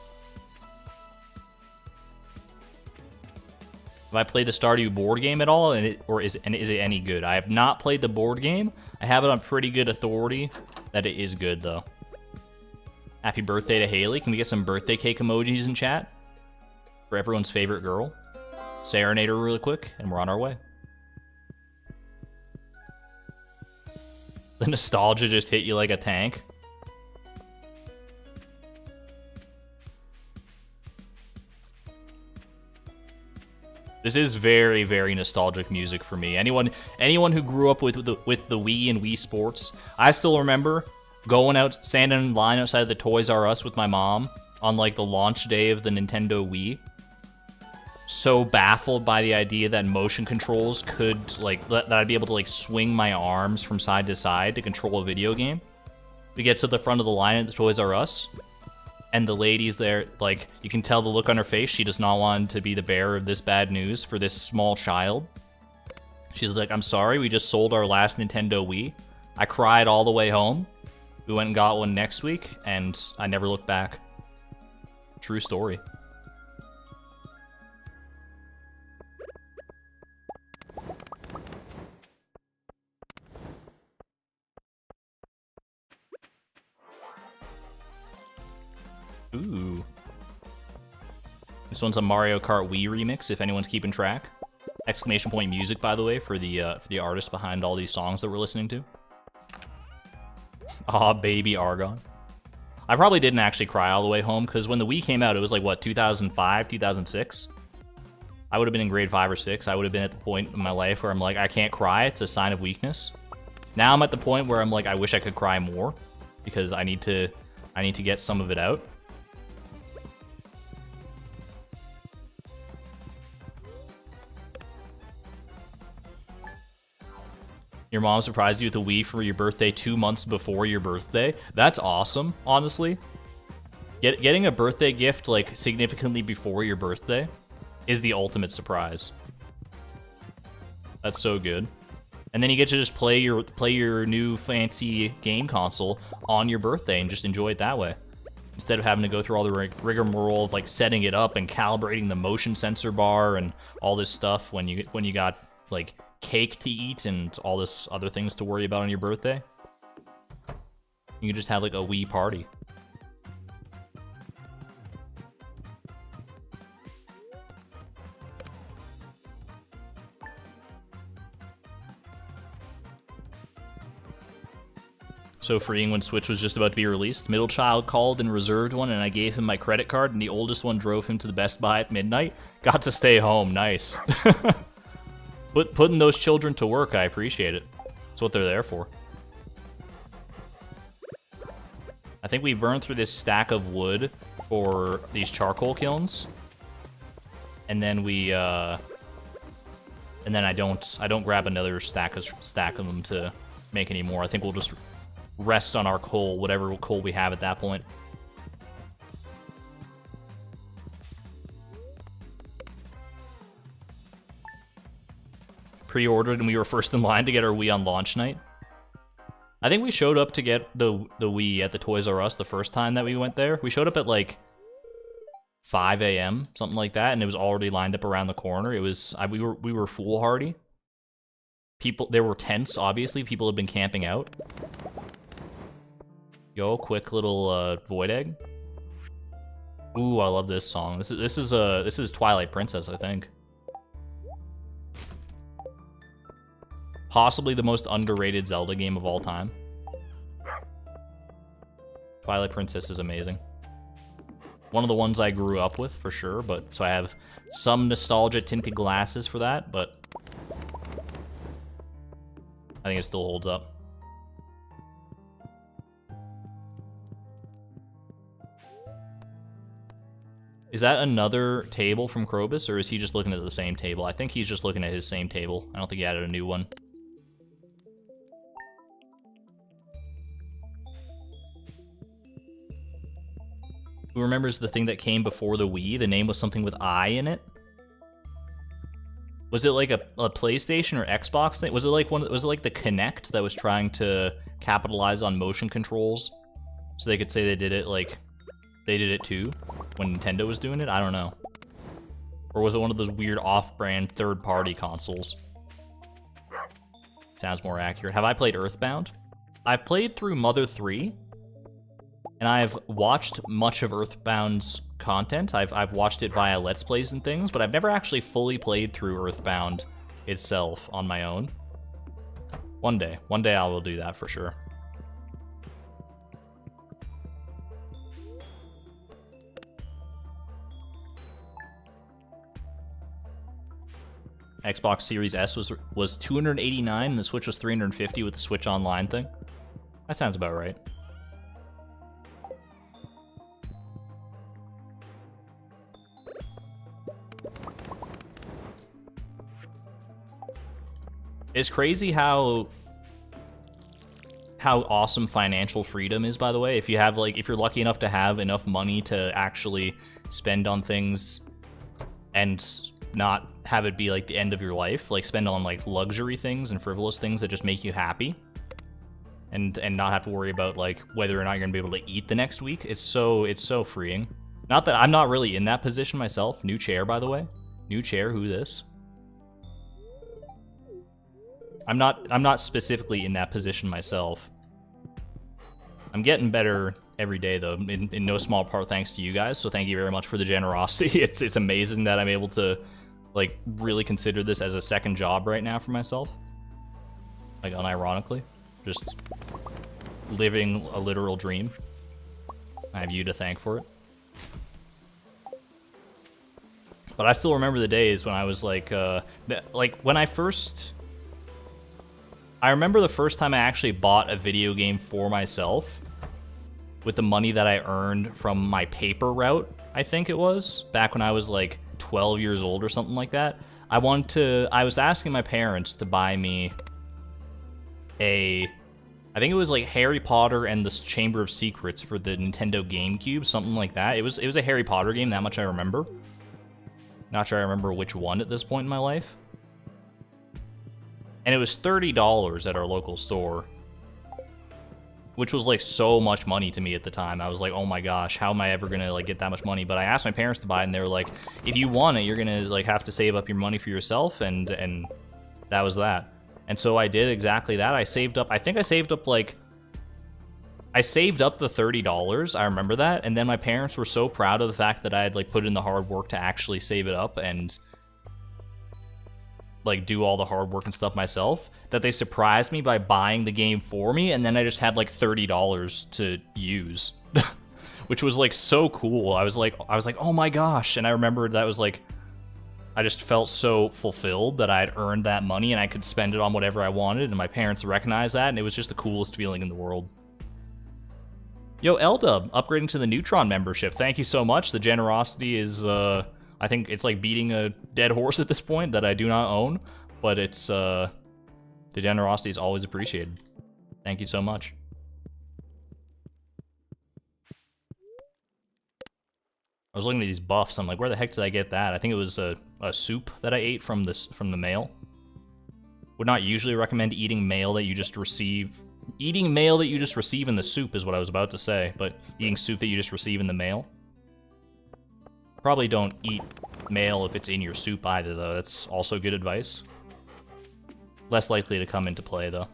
Have I played the Stardew board game at all, or is it any good? I have not played the board game. I have it on pretty good authority that it is good, though. Happy birthday to Haley. Can we get some birthday cake emojis in chat? For everyone's favorite girl. Serenade her really quick, and we're on our way. The nostalgia just hit you like a tank. This is very, very nostalgic music for me. Anyone who grew up with the Wii and Wii Sports, I still remember going out, standing in line outside the Toys R Us with my mom on like the launch day of the Nintendo Wii. So baffled by the idea that motion controls could like that I'd be able to like swing my arms from side to side to control a video game. We get to the front of the line at the Toys R Us. And the lady's there, like, you can tell the look on her face. She does not want to be the bearer of this bad news for this small child. She's like, I'm sorry, we just sold our last Nintendo Wii. I cried all the way home. We went and got one next week, and I never looked back. True story. Ooh. This one's a Mario Kart Wii remix, if anyone's keeping track. Exclamation point music, by the way, for the artist behind all these songs that we're listening to. Aw, baby Argon. I probably didn't actually cry all the way home, because when the Wii came out, it was like, what, 2005, 2006? I would have been in grade 5 or 6. I would have been at the point in my life where I'm like, I can't cry, it's a sign of weakness. Now I'm at the point where I'm like, I wish I could cry more, because I need to get some of it out. Your mom surprised you with a Wii for your birthday 2 months before your birthday. That's awesome, honestly. Getting a birthday gift like significantly before your birthday is the ultimate surprise. That's so good. And then you get to just play your new fancy game console on your birthday and just enjoy it that way. Instead of having to go through all the rigmarole of like setting it up and calibrating the motion sensor bar and all this stuff when you got like cake to eat and all this other things to worry about on your birthday. You can just have like a Wii party. So freeing when Switch was just about to be released. Middle child called and reserved one, and I gave him my credit card, and the oldest one drove him to the Best Buy at midnight. Got to stay home. Nice. Putting those children to work, I appreciate it. That's what they're there for. I think we burned through this stack of wood for these charcoal kilns. And then I don't grab another stack of them to make any more. I think we'll just rest on our coal, whatever coal we have at that point. Pre-ordered and we were first in line to get our Wii on launch night. I think we showed up to get the Wii at the Toys R Us the first time that we went there. We showed up at like 5 a.m., something like that, and it was already lined up around the corner. It was we were foolhardy. There were tents, obviously. People had been camping out. Yo, quick little void egg. Ooh, I love this song. This is Twilight Princess, I think. Possibly the most underrated Zelda game of all time. Twilight Princess is amazing. One of the ones I grew up with, for sure, but so I have some nostalgia-tinted glasses for that, but I think it still holds up. Is that another table from Krobus, or is he just looking at the same table? I think he's just looking at his same table. I don't think he added a new one. Who remembers the thing that came before the Wii? The name was something with I in it. Was it like a PlayStation or Xbox thing? Was it like the Kinect that was trying to capitalize on motion controls, so they could say they did it like they did it too when Nintendo was doing it? I don't know. Or was it one of those weird off-brand third-party consoles? Sounds more accurate. Have I played Earthbound? I've played through Mother 3, and I've watched much of Earthbound's content. I've watched it via Let's Plays and things, but I've never actually fully played through Earthbound itself on my own. One day I will do that for sure. Xbox Series S was 289 and the Switch was 350 with the Switch Online thing. That sounds about right. It's crazy how awesome financial freedom is, by the way. If you have if you're lucky enough to have enough money to actually spend on things and not have it be like the end of your life, like spend on like luxury things and frivolous things that just make you happy, and not have to worry about like whether or not you're gonna be able to eat the next week. It's so freeing. Not that I'm not really in that position myself. New chair, by the way. New chair. Who this? I'm not specifically in that position myself. I'm getting better every day, though, in no small part thanks to you guys, so thank you very much for the generosity. It's amazing that I'm able to, like, really consider this as a second job right now for myself. Like, unironically. Just living a literal dream. I have you to thank for it. But I still remember the days when I was, when I first... I remember the first time I actually bought a video game for myself with the money that I earned from my paper route, I think it was, back when I was like 12 years old or something like that. I was asking my parents to buy me I think it was like Harry Potter and the Chamber of Secrets for the Nintendo GameCube, something like that. It was a Harry Potter game, that much I remember. Not sure I remember which one at this point in my life. And it was $30 at our local store, which was like so much money to me at the time. I was like, oh my gosh, how am I ever gonna like get that much money? But I asked my parents to buy it, and they were like, if you want it, you're gonna like have to save up your money for yourself, and that was that. And so I did exactly that. I saved up, I think I saved up the $30, I remember that, and then my parents were so proud of the fact that I had like put in the hard work to actually save it up and like do all the hard work and stuff myself, that they surprised me by buying the game for me, and then I just had like $30 to use. Which was like so cool. I was like, oh my gosh. And I remembered that was like, I just felt so fulfilled that I had earned that money and I could spend it on whatever I wanted, and my parents recognized that, and it was just the coolest feeling in the world. Yo, L-Dub, upgrading to the Neutron membership. Thank you so much. The generosity is, I think it's like beating a dead horse at this point that I do not own, but it's, the generosity is always appreciated. Thank you so much. I was looking at these buffs, I'm like, where the heck did I get that? I think it was a soup that I ate from the mail. Would not usually recommend eating mail that you just receive. Eating mail that you just receive in the soup is what I was about to say, but eating soup that you just receive in the mail. Probably don't eat mail if it's in your soup either, though. That's also good advice. Less likely to come into play, though.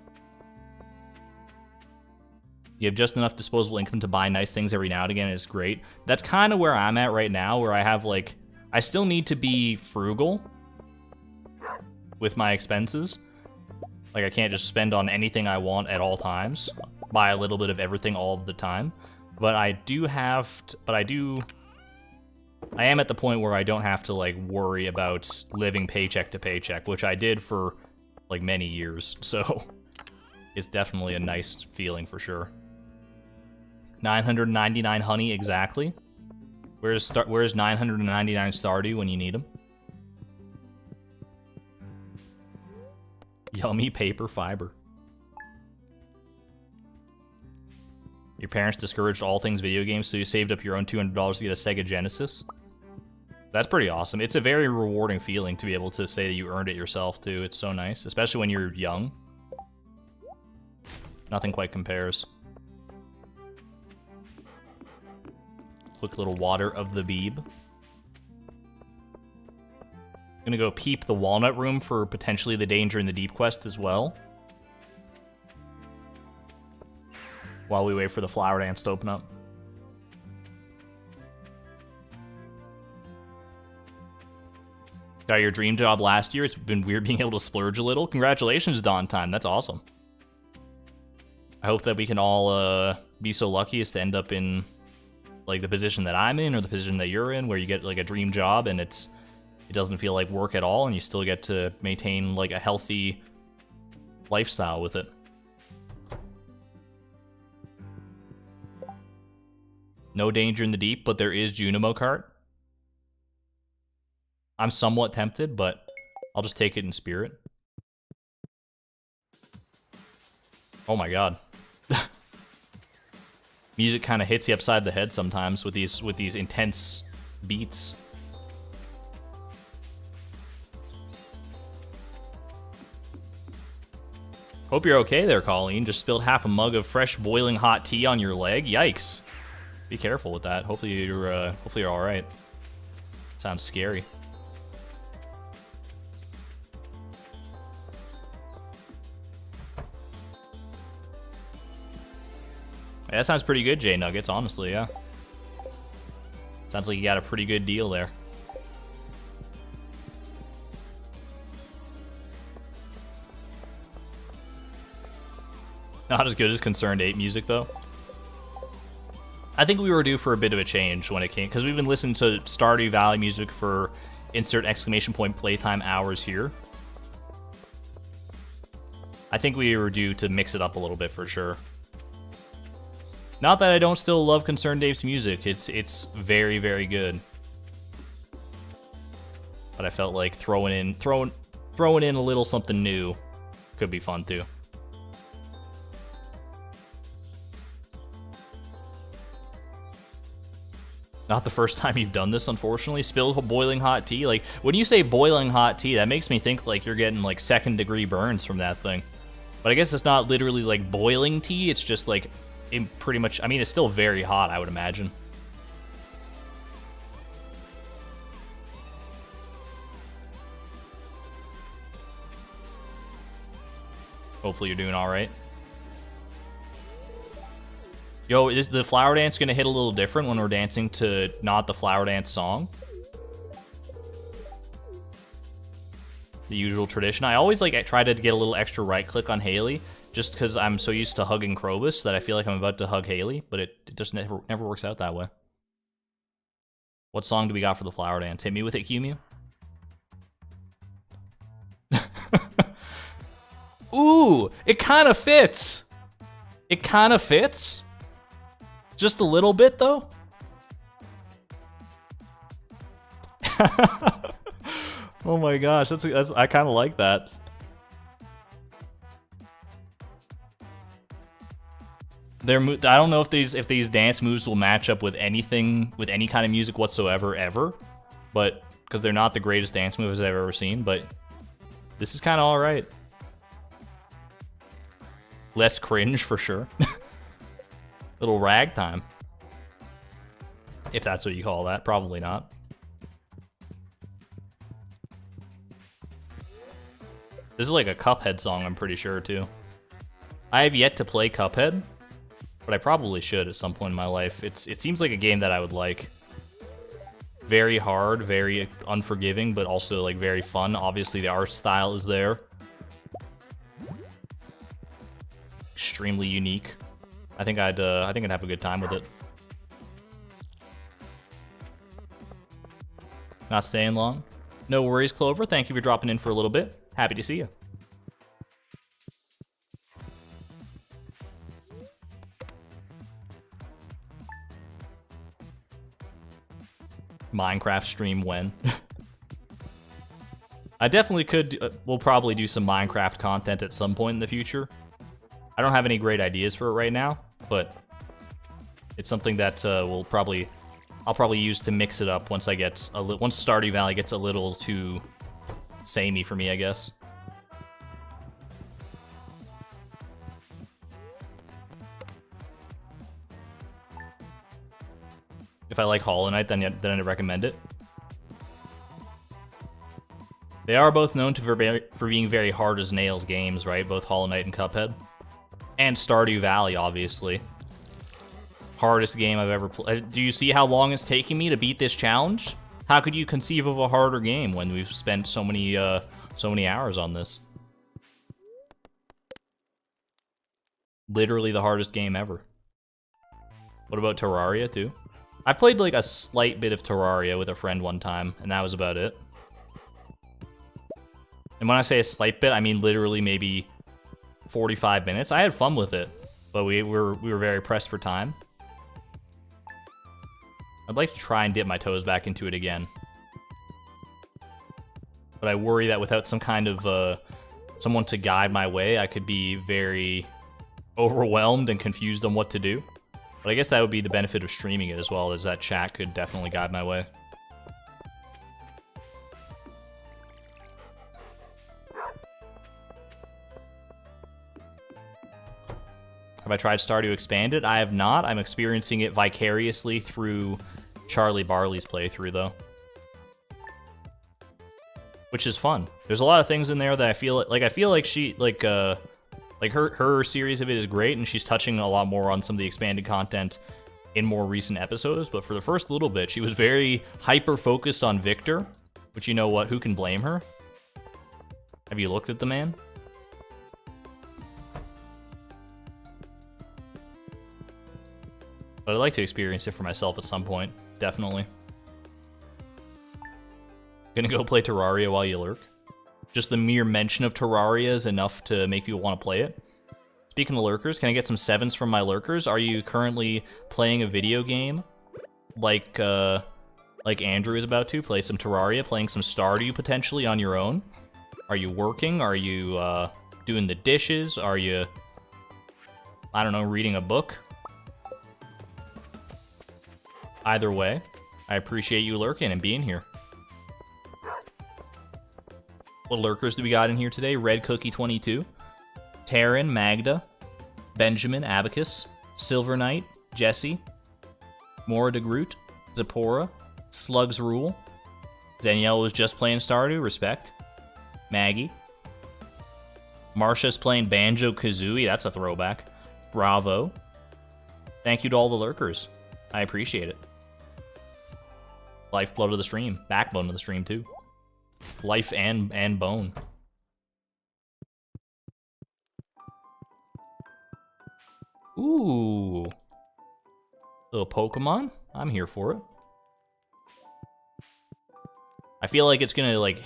You have just enough disposable income to buy nice things every now and again. It's great. That's kind of where I'm at right now, where I have, like... I still need to be frugal with my expenses. Like, I can't just spend on anything I want at all times. Buy a little bit of everything all of the time. But I do have... I am at the point where I don't have to, like, worry about living paycheck to paycheck, which I did for, like, many years. So, it's definitely a nice feeling for sure. 999 honey, exactly. Where's 999 Stardew when you need them? Yummy paper fiber. Your parents discouraged all things video games, so you saved up your own $200 to get a Sega Genesis. That's pretty awesome. It's a very rewarding feeling to be able to say that you earned it yourself, too. It's so nice, especially when you're young. Nothing quite compares. Quick little water of the Beeb. Gonna go peep the Walnut Room for potentially the Danger in the Deep quest as well. While we wait for the Flower Dance to open up. Got your dream job last year. It's been weird being able to splurge a little. Congratulations, Dawn Time. That's awesome. I hope that we can all be so lucky as to end up in like the position that I'm in or the position that you're in, where you get like a dream job and it doesn't feel like work at all, and you still get to maintain like a healthy lifestyle with it. No danger in the deep, but there is Junimo Cart. I'm somewhat tempted, but I'll just take it in spirit. Oh my god. Music kind of hits you upside the head sometimes with these intense beats. Hope you're okay there, Colleen. Just spilled half a mug of fresh boiling hot tea on your leg. Yikes. Be careful with that. Hopefully you're all right. Sounds scary. Yeah, that sounds pretty good, J Nuggets, honestly, yeah. Sounds like you got a pretty good deal there. Not as good as Concerned Ape music, though. I think we were due for a bit of a change when it came, because we've been listening to Stardew Valley music for insert exclamation point playtime hours here. I think we were due to mix it up a little bit for sure. Not that I don't still love Concerned Dave's music. It's very, very good. But I felt like throwing in a little something new could be fun too. Not the first time you've done this, unfortunately. Spilled boiling hot tea. Like, when you say boiling hot tea, that makes me think like you're getting like 2nd-degree burns from that thing. But I guess it's not literally like boiling tea. It's just like pretty much, I mean, it's still very hot, I would imagine. Hopefully you're doing all right. Yo, is the flower dance gonna hit a little different when we're dancing to not the flower dance song? The usual tradition. I always like try to get a little extra right click on Haley, just because I'm so used to hugging Krobus that I feel like I'm about to hug Haley, but it just never works out that way. What song do we got for the flower dance? Hit me with it, Qmu. Ooh, it kind of fits. It kind of fits. Just a little bit, though. Oh my gosh, that's I kind of like that. I don't know if these dance moves will match up with anything, with any kind of music whatsoever, ever. But, because they're not the greatest dance moves I've ever seen, but this is kind of alright. Less cringe, for sure. Little ragtime. If that's what you call that. Probably not. This is like a Cuphead song, I'm pretty sure, too. I have yet to play Cuphead, but I probably should at some point in my life. It seems like a game that I would like. Very hard, very unforgiving, but also like very fun. Obviously, the art style is there. Extremely unique. I think I'd have a good time with it. Not staying long. No worries, Clover. Thank you for dropping in for a little bit. Happy to see you. Minecraft stream when? I definitely could. We'll probably do some Minecraft content at some point in the future. I don't have any great ideas for it right now, but it's something that I'll probably use to mix it up once once Stardew Valley gets a little too samey for me, I guess. If I like Hollow Knight, then I'd recommend it. They are both known for being very hard as nails games, right? Both Hollow Knight and Cuphead. And Stardew Valley, obviously. Hardest game I've ever played. Do you see how long it's taking me to beat this challenge? How could you conceive of a harder game when we've spent so many hours on this? Literally the hardest game ever. What about Terraria, too? I played, like, a slight bit of Terraria with a friend one time, and that was about it. And when I say a slight bit, I mean literally maybe 45 minutes. I had fun with it, but we were very pressed for time. I'd like to try and dip my toes back into it again. But I worry that without some kind of someone to guide my way, I could be very overwhelmed and confused on what to do. But I guess that would be the benefit of streaming it as well, as that chat could definitely guide my way. Have I tried Stardew Expanded? I have not. I'm experiencing it vicariously through Charlie Barley's playthrough, though. Which is fun. There's a lot of things in there that I feel like she, her series of it is great, and she's touching a lot more on some of the expanded content in more recent episodes, but for the first little bit, she was very hyper-focused on Victor, which, you know what, who can blame her? Have you looked at the man? But I'd like to experience it for myself at some point, definitely. Gonna go play Terraria while you lurk. Just the mere mention of Terraria is enough to make people want to play it. Speaking of lurkers, can I get some 7s from my lurkers? Are you currently playing a video game like Andrew is about to? Play some Terraria, playing some Stardew potentially on your own? Are you working? Are you doing the dishes? Are you, I don't know, reading a book? Either way, I appreciate you lurking and being here. What lurkers do we got in here today? Red Cookie 22, Taryn, Magda, Benjamin, Abacus, Silver Knight, Jesse, Mora de Groot, Zipporah, Slugs Rule, Danielle was just playing Stardew, respect, Maggie, Marsha's playing Banjo-Kazooie, that's a throwback, Bravo. Thank you to all the lurkers. I appreciate it. Lifeblood of the stream. Backbone of the stream, too. Life and bone. Ooh. Little Pokemon? I'm here for it. I feel like it's gonna, like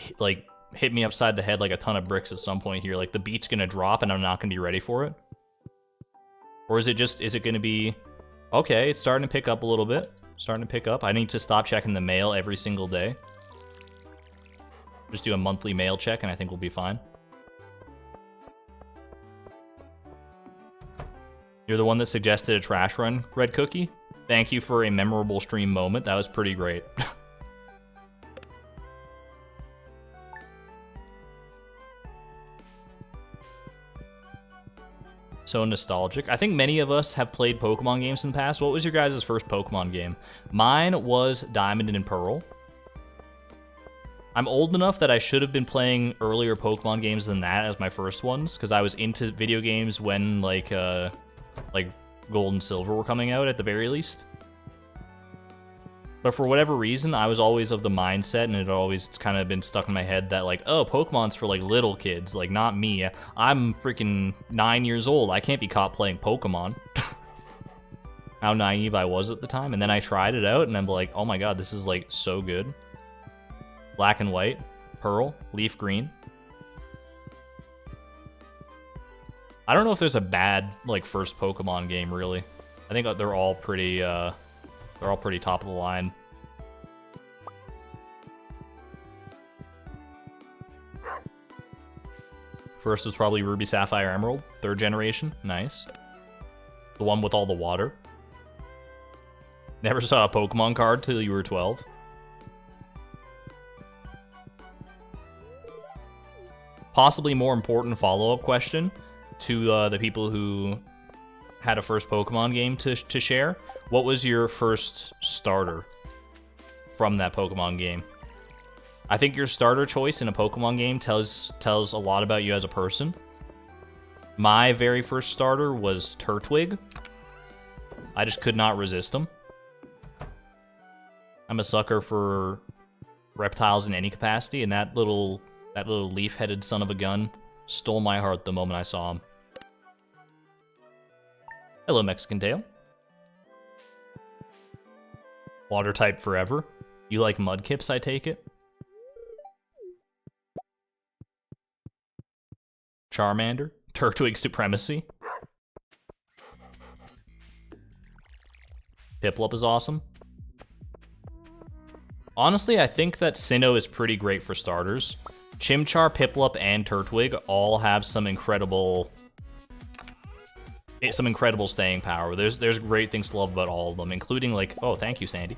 hit me upside the head like a ton of bricks at some point here. Like, the beat's gonna drop and I'm not gonna be ready for it. Or is it gonna be... Okay, it's starting to pick up a little bit. Starting to pick up. I need to stop checking the mail every single day. Just do a monthly mail check and I think we'll be fine. You're the one that suggested a trash run, Red Cookie? Thank you for a memorable stream moment. That was pretty great. So nostalgic. I think many of us have played Pokemon games in the past. What was your guys' first Pokemon game? Mine was Diamond and Pearl. I'm old enough that I should have been playing earlier Pokemon games than that as my first ones, because I was into video games when, like Gold and Silver were coming out, at the very least. But for whatever reason, I was always of the mindset, and it had always kind of been stuck in my head that, like, oh, Pokemon's for, like, little kids. Like, not me. I'm freaking 9 years old. I can't be caught playing Pokemon. How naive I was at the time. And then I tried it out, and I'm like, oh my god, this is, like, so good. Black and White, Pearl, Leaf Green. I don't know if there's a bad, like, first Pokemon game, really. I think they're all pretty, top of the line. First was probably Ruby, Sapphire, Emerald. 3rd generation. Nice. The one with all the water. Never saw a Pokemon card till you were 12. Possibly more important follow-up question to the people who had a first Pokemon game to share. What was your first starter from that Pokemon game? I think your starter choice in a Pokemon game tells a lot about you as a person. My very first starter was Turtwig. I just could not resist him. I'm a sucker for reptiles in any capacity, and that little leaf-headed son of a gun stole my heart the moment I saw him. Hello, Mexican Tail. Water type forever. You like Mudkips, I take it? Charmander. Turtwig supremacy. Piplup is awesome. Honestly, I think that Sinnoh is pretty great for starters. Chimchar, Piplup, and Turtwig all have some incredible staying power. There's great things to love about all of them, including like, oh, thank you, Sandy.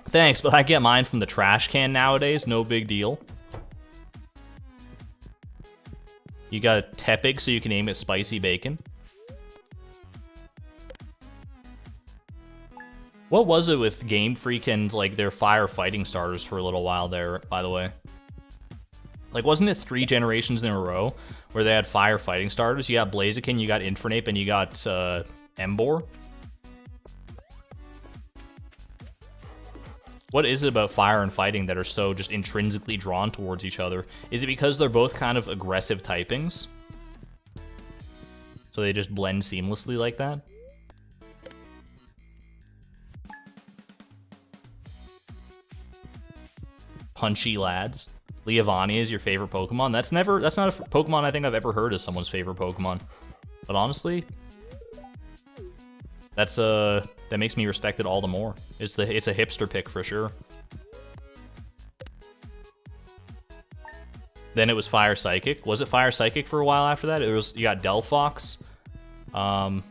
Thanks, but I get mine from the trash can nowadays, no big deal. You got a Tepig so you can aim at spicy bacon. What was it with Game Freak and like their fire fighting starters for a little while there, by the way? Like, wasn't it 3 generations in a row where they had fire fighting starters? You got Blaziken, you got Infernape, and you got Emboar? What is it about fire and fighting that are so just intrinsically drawn towards each other? Is it because they're both kind of aggressive typings? So they just blend seamlessly like that? Punchy lads. Leavanny is your favorite Pokemon? That's not a Pokemon I think I've ever heard as someone's favorite Pokemon. But honestly, that makes me respect it all the more. It's a hipster pick for sure. Then it was Fire Psychic. Was it Fire Psychic for a while after that? You got Delphox. Delphox.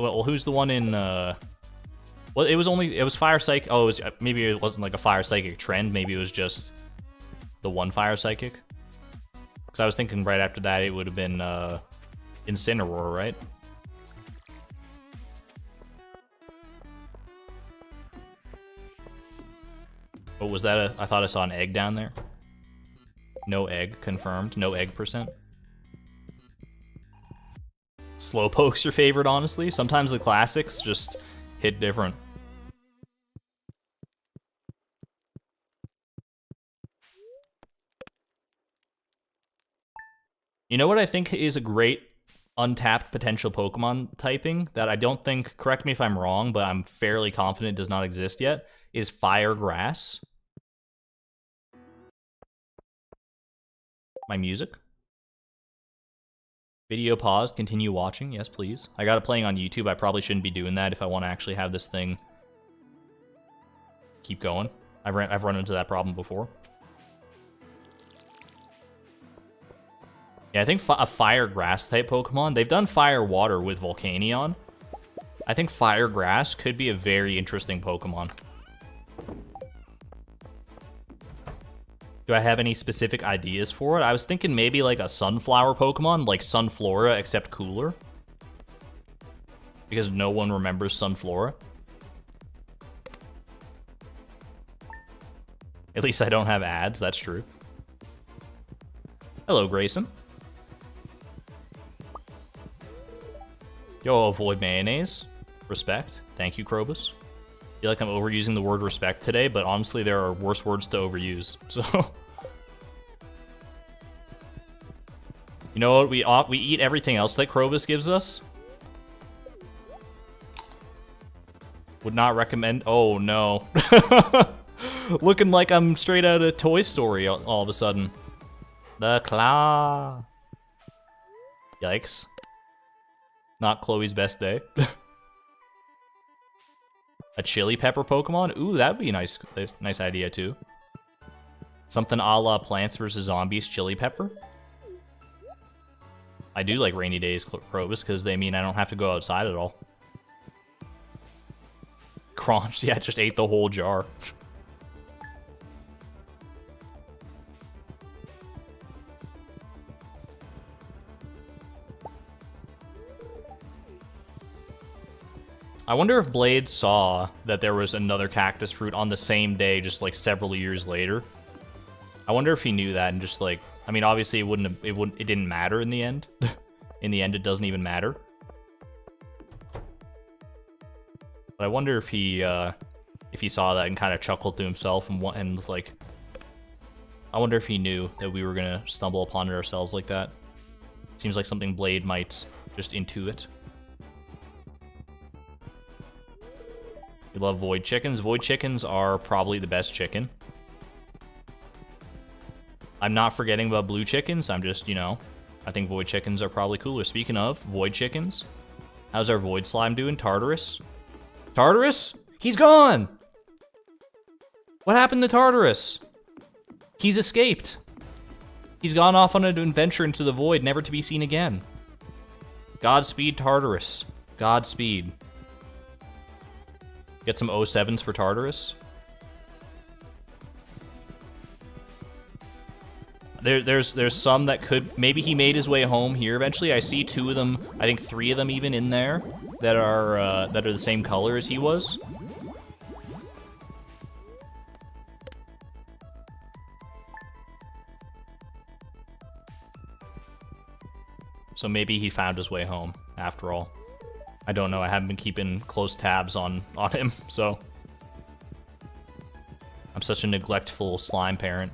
Well, who's the one in? Well, it was Fire Psychic. Oh, maybe it wasn't like a Fire Psychic trend. Maybe it was just the one Fire Psychic. Because I was thinking right after that it would have been Incineroar, right? Oh, was that I thought I saw an egg down there. No egg, confirmed. No egg %. Slowpoke's your favorite, honestly? Sometimes the classics just hit different. You know what I think is a great untapped potential Pokemon typing that I don't think, correct me if I'm wrong, but I'm fairly confident does not exist yet, is Fire Grass. My music. Video paused, continue watching, yes please. I got it playing on YouTube, I probably shouldn't be doing that if I want to actually have this thing keep going. I've run into that problem before. Yeah, I think a Fire Grass type Pokemon, they've done Fire Water with Volcanion. I think Fire Grass could be a very interesting Pokemon. Do I have any specific ideas for it? I was thinking maybe like a Sunflower Pokemon, like Sunflora, except cooler. Because no one remembers Sunflora. At least I don't have ads, that's true. Hello, Grayson. Yo, avoid mayonnaise. Respect. Thank you, Krobus. I feel like I'm overusing the word respect today, but honestly, there are worse words to overuse, so... You know what? We eat everything else that Krobus gives us. Would not recommend... Oh, no. Looking like I'm straight out of Toy Story all of a sudden. The claw. Yikes. Not Chloe's best day. A chili pepper Pokemon? Ooh, that'd be a nice idea too. Something a la Plants vs. Zombies chili pepper. I do like rainy days, Krobus, because they mean I don't have to go outside at all. Crunch, yeah, just ate the whole jar. I wonder if Blade saw that there was another cactus fruit on the same day, just like several years later. I wonder if he knew that and just like, I mean, obviously it didn't matter in the end. In the end, it doesn't even matter. But I wonder if he saw that and kind of chuckled to himself and was like, I wonder if he knew that we were gonna stumble upon it ourselves like that. Seems like something Blade might just intuit. You love void chickens. Void chickens are probably the best chicken. I'm not forgetting about blue chickens. I'm just, you know, I think void chickens are probably cooler. Speaking of void chickens, how's our void slime doing? Tartarus? Tartarus? He's gone! What happened to Tartarus? He's escaped. He's gone off on an adventure into the void, never to be seen again. Godspeed, Tartarus. Godspeed. Get some 07s for Tartarus. There's some that could... Maybe he made his way home here eventually. I see 2 of them, I think 3 of them even in there, that are the same color as he was. So maybe he found his way home, after all. I don't know, I haven't been keeping close tabs on him, so... I'm such a neglectful slime parent.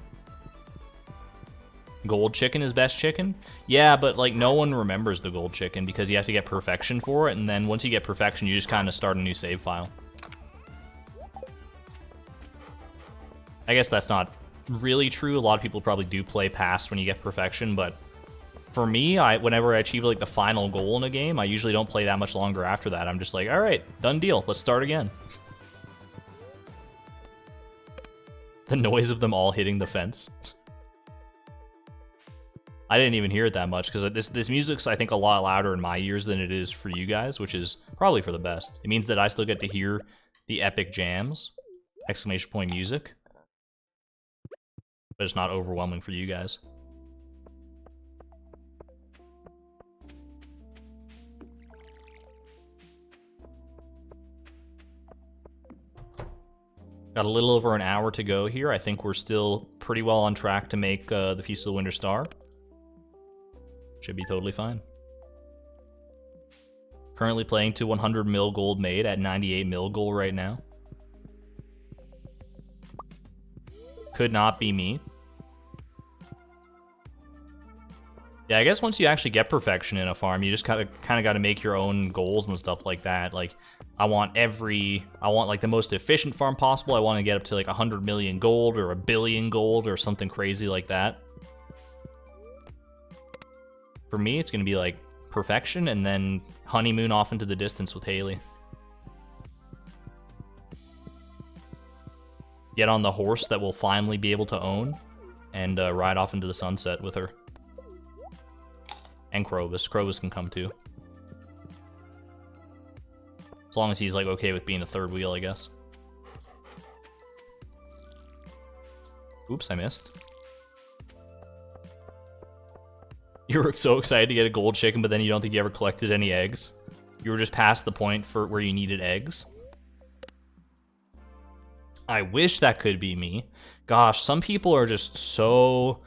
Gold chicken is best chicken? Yeah, but like no one remembers the gold chicken because you have to get perfection for it, and then once you get perfection, you just kind of start a new save file. I guess that's not really true. A lot of people probably do play past when you get perfection, but for me, whenever I achieve like the final goal in a game, I usually don't play that much longer after that. I'm just like, all right, done deal. Let's start again. The noise of them all hitting the fence. I didn't even hear it that much because this music's, I think, a lot louder in my ears than it is for you guys, which is probably for the best. It means that I still get to hear the epic jams, exclamation point music, but it's not overwhelming for you guys. Got a little over an hour to go here. I think we're still pretty well on track to make the Feast of the Winter Star. Should be totally fine. Currently playing to 100 mil gold made at 98 mil gold right now. Could not be me. Yeah, I guess once you actually get perfection in a farm, you just kind of got to make your own goals and stuff like that. Like, I want like the most efficient farm possible. I want to get up to like 100 million gold or 1 billion gold or something crazy like that. For me, it's going to be like perfection and then honeymoon off into the distance with Haley. Get on the horse that we'll finally be able to own and ride off into the sunset with her. And Krobus. Krobus can come too. As long as he's like okay with being a third wheel, I guess. Oops, I missed. You were so excited to get a gold chicken, but then you don't think you ever collected any eggs. You were just past the point for where you needed eggs. I wish that could be me. Gosh, some people are just so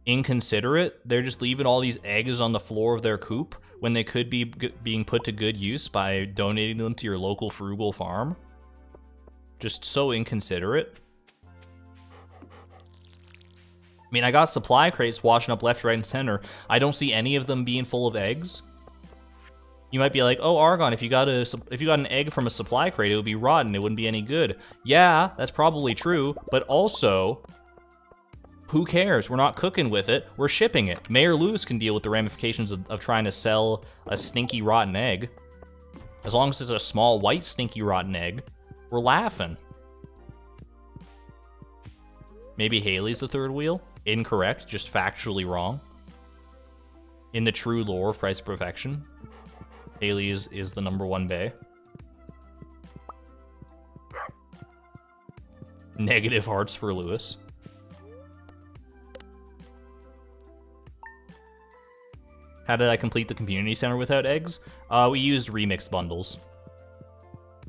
inconsiderate. They're just leaving all these eggs on the floor of their coop when they could be being put to good use by donating them to your local frugal farm. Just so inconsiderate. I mean, I got supply crates washing up left, right, and center. I don't see any of them being full of eggs. You might be like, oh, Argon, if you got an egg from a supply crate, it would be rotten. It wouldn't be any good. Yeah, that's probably true. But also, who cares? We're not cooking with it. We're shipping it. Mayor Lewis can deal with the ramifications of trying to sell a stinky, rotten egg. As long as it's a small, white, stinky, rotten egg, we're laughing. Maybe Haley's the third wheel? Incorrect, just factually wrong. In the true lore of Price of Perfection, Haley is the #1 bae. Negative hearts for Lewis. How did I complete the community center without eggs? We used remix bundles.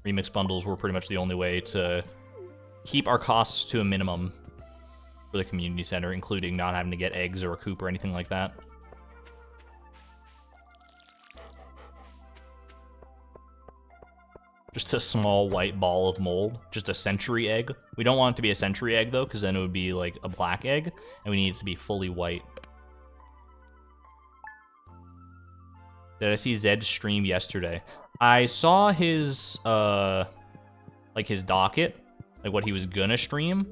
Remix bundles were pretty much the only way to keep our costs to a minimum for the community center, including not having to get eggs or a coop or anything like that. Just a small white ball of mold. Just a century egg. We don't want it to be a century egg, though, because then it would be like a black egg, and we need it to be fully white. Did I see Zed's stream yesterday? I saw his, like his docket, like what he was gonna stream.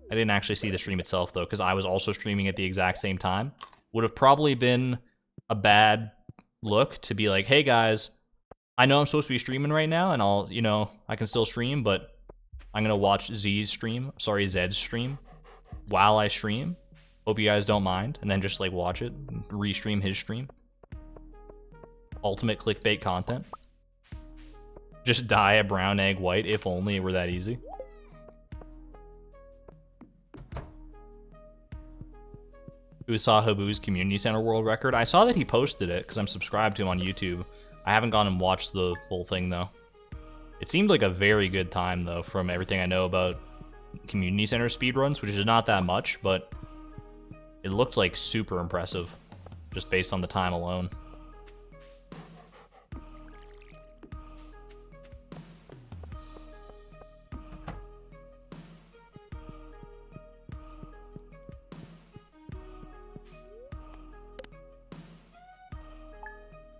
I didn't actually see the stream itself, though, because I was also streaming at the exact same time. Would have probably been a bad look to be like, hey, guys, I know I'm supposed to be streaming right now, and I'll, you know, I can still stream, but I'm gonna watch Zed's stream while I stream. Hope you guys don't mind, and then just like watch it, restream his stream. Ultimate clickbait content. Just dye a brown egg white, if only it were that easy. Who saw Habu's community center world record? I saw that he posted it because I'm subscribed to him on YouTube. I haven't gone and watched the full thing, though. It seemed like a very good time, though, from everything I know about community center speedruns, which is not that much, but it looked like super impressive, just based on the time alone.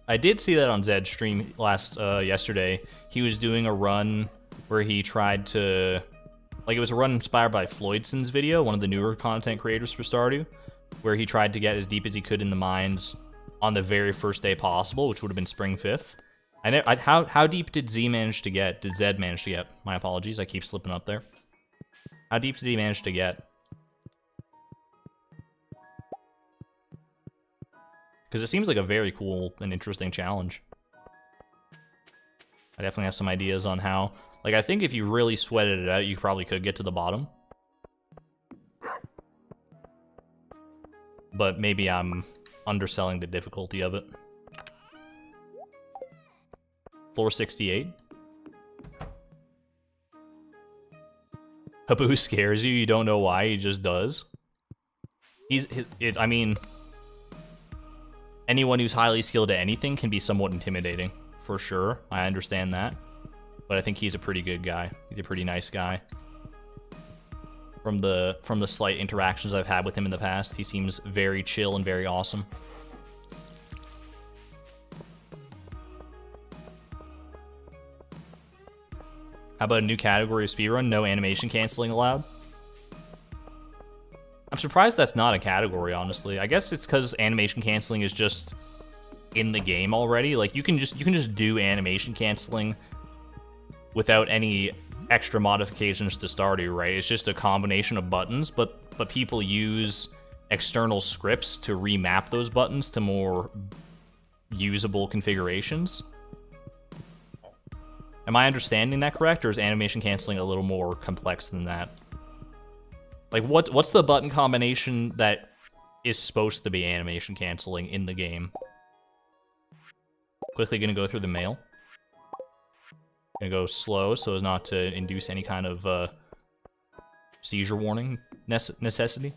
I did see that on Zed's stream yesterday. He was doing a run where he tried to, like, it was a run inspired by Floydson's video, one of the newer content creators for Stardew, where he tried to get as deep as he could in the mines on the very first day possible, which would have been spring 5th. How deep did Z manage to get? Did Zed manage to get? My apologies, I keep slipping up there. How deep did he manage to get? Because it seems like a very cool and interesting challenge. I definitely have some ideas on how. Like, I think if you really sweated it out, you probably could get to the bottom. But maybe I'm underselling the difficulty of it. Floor 68. Habu scares you, you don't know why, he just does. I mean, anyone who's highly skilled at anything can be somewhat intimidating, for sure. I understand that. But I think he's a pretty good guy. He's a pretty nice guy. From the slight interactions I've had with him in the past, he seems very chill and very awesome. How about a new category of speedrun? No animation canceling allowed? I'm surprised that's not a category, honestly. I guess it's because animation canceling is just in the game already. Like, you can just do animation canceling without any extra modifications to Stardew, right? It's just a combination of buttons, but people use external scripts to remap those buttons to more usable configurations. Am I understanding that correct, or is animation canceling a little more complex than that? Like, what's the button combination that is supposed to be animation canceling in the game? Quickly gonna go through the mail. Gonna go slow so as not to induce any kind of seizure warning necessity.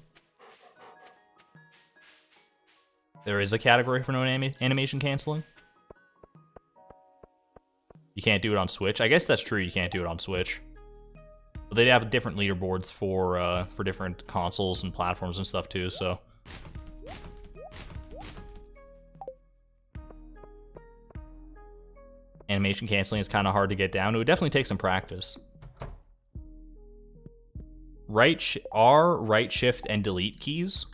There is a category for no animation canceling. You can't do it on Switch. I guess that's true, you can't do it on Switch. But they have different leaderboards for different consoles and platforms and stuff too, so. Animation canceling is kind of hard to get down. It would definitely take some practice. R, right shift, and delete keys.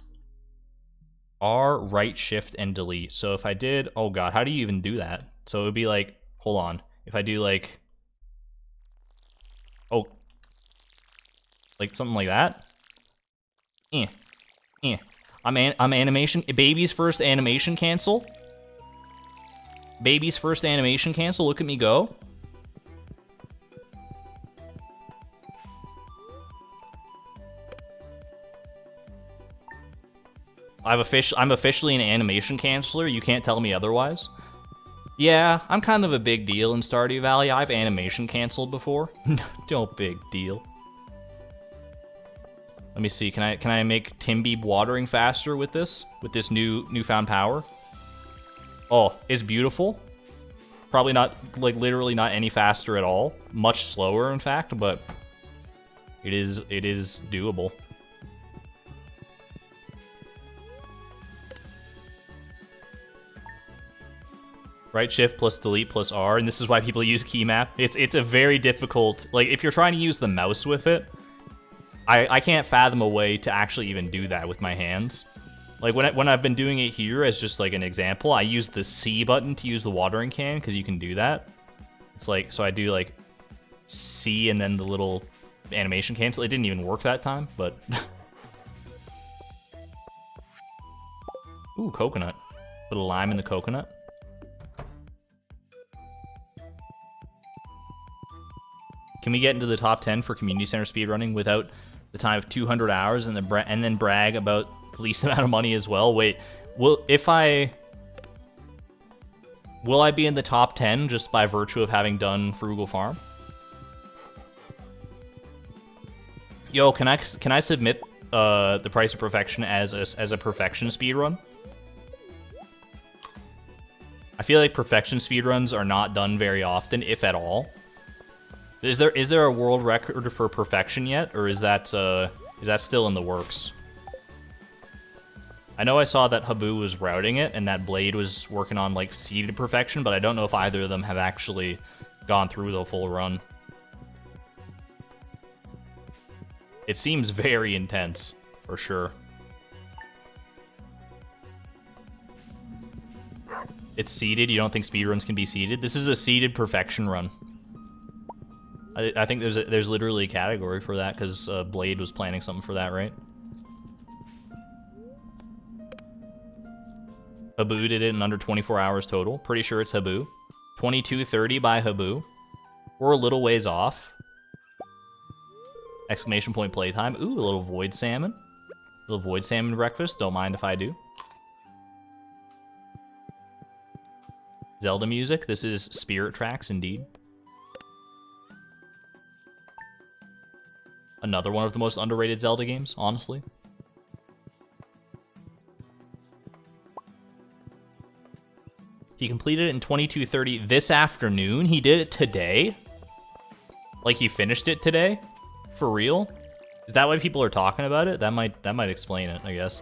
R, right shift, and delete. So if I did, oh god, how do you even do that? So it would be like, hold on. If I do like, oh, like something like that. I'm animation. Baby's first animation cancel. Baby's first animation cancel. Look at me go. I'm officially an animation canceller. You can't tell me otherwise. Yeah, I'm kind of a big deal in Stardew Valley. I've animation canceled before. No big deal. Let me see. Can I make Timbeeb watering faster with this newfound power? Oh, it's beautiful. Probably not, like, literally not any faster at all. Much slower, in fact, but it is doable. Right shift plus delete plus R, and this is why people use key map. It's a very difficult, like, if you're trying to use the mouse with it, I can't fathom a way to actually even do that with my hands. Like, when I've been doing it here as just, like, an example, I use the C button to use the watering can, because you can do that. It's like, so I do, like, C and then the little animation cancel. It didn't even work that time, but... Ooh, coconut. Put a lime in the coconut. Can we get into the top 10 for community center speedrunning without the time of 200 hours and then brag about the least amount of money as well? Wait, will I be in the top 10 just by virtue of having done Frugal Farm? Yo, can I submit the Price of Perfection as a perfection speedrun? I feel like perfection speedruns are not done very often, if at all. Is there a world record for perfection yet, or is that still in the works? I know I saw that Habu was routing it, and that Blade was working on, like, seeded perfection, but I don't know if either of them have actually gone through the full run. It seems very intense, for sure. It's seeded? You don't think speedruns can be seeded? This is a seeded perfection run. I think there's literally a category for that, because Blade was planning something for that, right? Habu did it in under 24 hours total. Pretty sure it's Habu. 22:30 by Habu. We're a little ways off. Exclamation point playtime. Ooh, a little void salmon. A little void salmon breakfast. Don't mind if I do. Zelda music. This is Spirit Tracks, indeed. Another one of the most underrated Zelda games, honestly. He completed it in 22:30 this afternoon. He did it today? Like, he finished it today? For real? Is that why people are talking about it? That might explain it, I guess.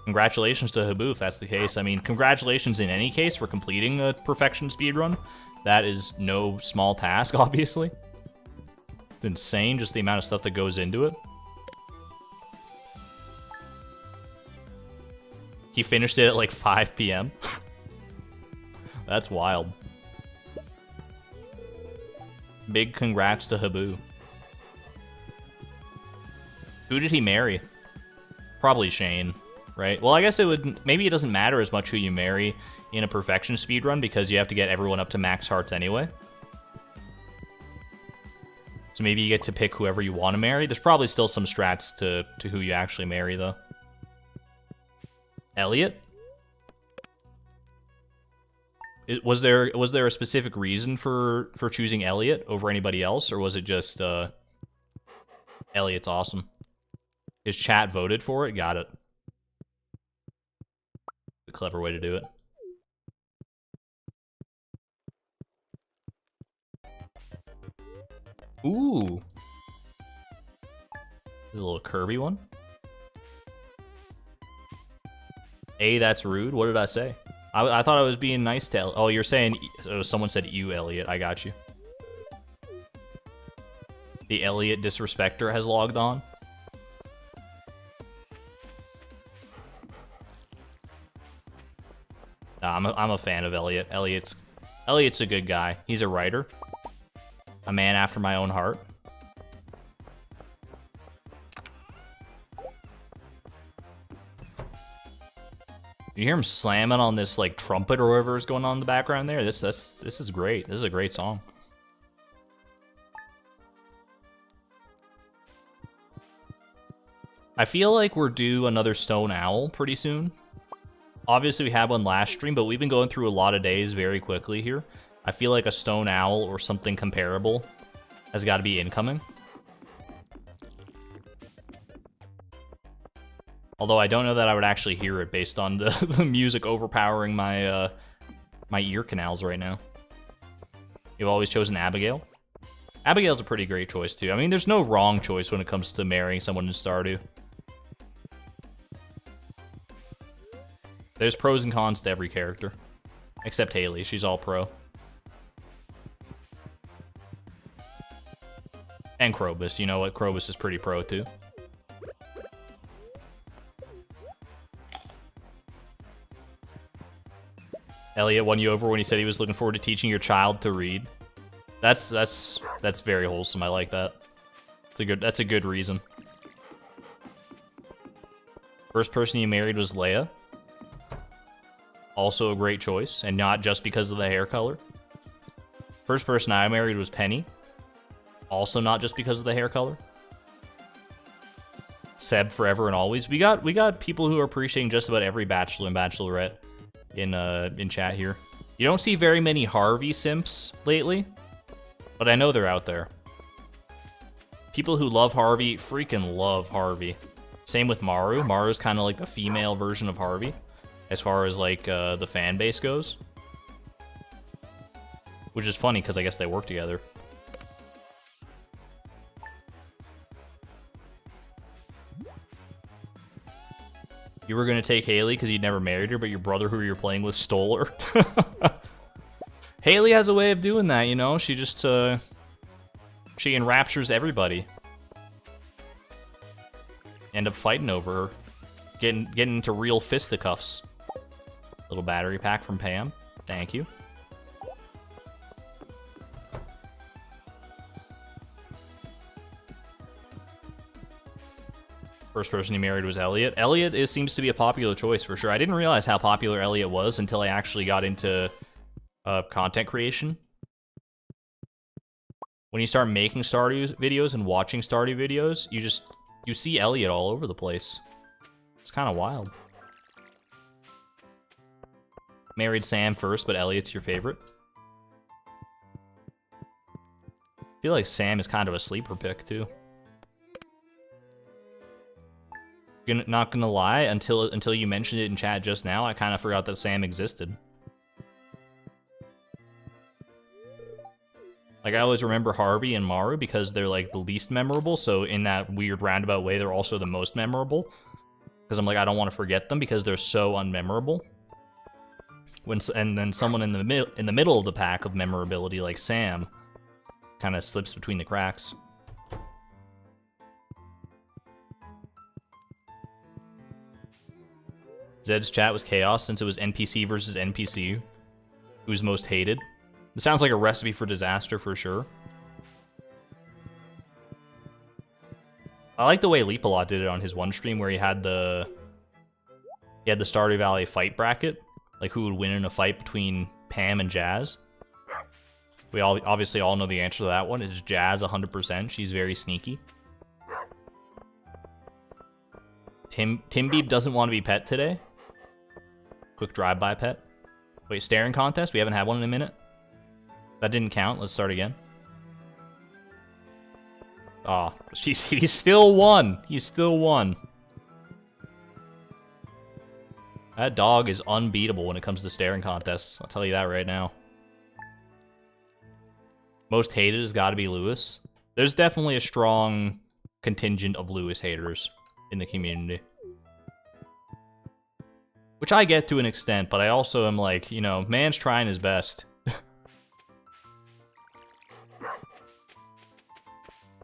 Congratulations to Habu if that's the case. I mean, congratulations in any case for completing a perfection speedrun. That is no small task, obviously. It's insane, just the amount of stuff that goes into it. He finished it at like 5 p.m. That's wild. Big congrats to Habu. Who did he marry? Probably Shane, right? Well, I guess maybe it doesn't matter as much who you marry in a perfection speedrun because you have to get everyone up to max hearts anyway. So maybe you get to pick whoever you want to marry. There's probably still some strats to who you actually marry, though. Elliot? Was there a specific reason for choosing Elliot over anybody else, or was it just Elliot's awesome? His chat voted for it? Got it. A clever way to do it. Ooh. A little Kirby one. Hey, that's rude. What did I say? I thought I was being nice to Elliot. Oh, you're saying... Oh, someone said you, Elliot. I got you. The Elliot disrespecter has logged on. Nah, I'm a fan of Elliot. Elliot's a good guy. He's a writer. A man after my own heart. You hear him slamming on this like trumpet or whatever is going on in the background there? This is great. This is a great song. I feel like we're due another stone owl pretty soon. Obviously, we had one last stream, but we've been going through a lot of days very quickly here. I feel like a stone owl or something comparable has got to be incoming. Although I don't know that I would actually hear it based on the music overpowering my my ear canals right now. You've always chosen Abigail. Abigail's a pretty great choice too. I mean, there's no wrong choice when it comes to marrying someone in Stardew. There's pros and cons to every character. Except Haley, she's all pro. And Krobus, you know what? Krobus is pretty pro too. Elliot won you over when he said he was looking forward to teaching your child to read. That's very wholesome. I like that. That's a good reason. First person you married was Leia. Also a great choice, and not just because of the hair color. First person I married was Penny. Also not just because of the hair color. Seb forever and always. We got people who are appreciating just about every bachelor and bachelorette in chat here. You don't see very many Harvey simps lately, but I know they're out there. People who love Harvey freaking love Harvey. Same with Maru. Maru's kind of like the female version of Harvey, as far as like the fan base goes. Which is funny because I guess they work together. You were going to take Haley because you'd never married her, but your brother who you're playing with stole her. Haley has a way of doing that, you know? She just, she enraptures everybody. End up fighting over her. Getting into real fisticuffs. Little battery pack from Pam. Thank you. First person he married was Elliot. Elliot seems to be a popular choice for sure. I didn't realize how popular Elliot was until I actually got into content creation. When you start making Stardew videos and watching Stardew videos, you see Elliot all over the place. It's kind of wild. Married Sam first, but Elliot's your favorite. I feel like Sam is kind of a sleeper pick too. Not gonna lie, until you mentioned it in chat just now, I kind of forgot that Sam existed. Like, I always remember Harvey and Maru because they're, like, the least memorable, so in that weird roundabout way, they're also the most memorable. Because I'm like, I don't want to forget them because they're so unmemorable. And then someone in the middle of the pack of memorability, like Sam, kind of slips between the cracks. Zed's chat was chaos since it was NPC versus NPC. Who's most hated? This sounds like a recipe for disaster for sure. I like the way Leapalot did it on his one stream where he had the Stardew Valley fight bracket. Like who would win in a fight between Pam and Jazz. We obviously all know the answer to that one. It's Jazz 100%. She's very sneaky. Timbeeb doesn't want to be pet today. Quick drive-by pet. Wait, staring contest? We haven't had one in a minute. That didn't count. Let's start again. Aw, oh, he still won. He still won. That dog is unbeatable when it comes to staring contests. I'll tell you that right now. Most hated has got to be Lewis. There's definitely a strong contingent of Lewis haters in the community. Which I get to an extent, but I also am like, you know, man's trying his best.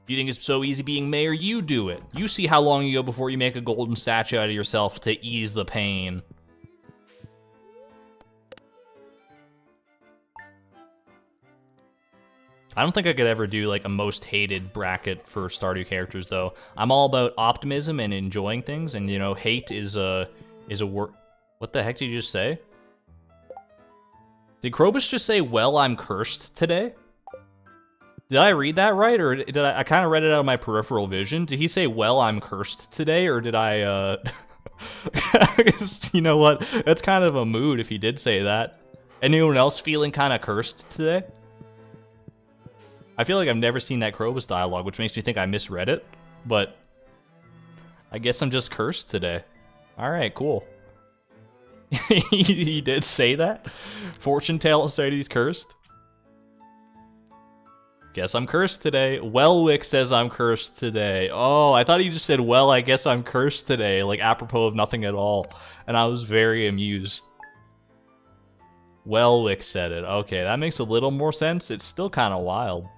You think it's so easy being mayor? You do it. You see how long you go before you make a golden statue out of yourself to ease the pain. I don't think I could ever do, like, a most hated bracket for Stardew characters, though. I'm all about optimism and enjoying things, and, you know, hate is a word. What the heck did you just say? Did Krobus just say, well, I'm cursed today? Did I read that right, or did I kind of read it out of my peripheral vision? Did he say, well, I'm cursed today, or did I, You know what? That's kind of a mood if he did say that. Anyone else feeling kind of cursed today? I feel like I've never seen that Krobus dialogue, which makes me think I misread it, but I guess I'm just cursed today. Alright, cool. He did say that? Fortune tale said he's cursed? Guess I'm cursed today. Wellwick says I'm cursed today. Oh, I thought he just said, well, I guess I'm cursed today, like apropos of nothing at all. And I was very amused. Wellwick said it. Okay, that makes a little more sense. It's still kind of wild.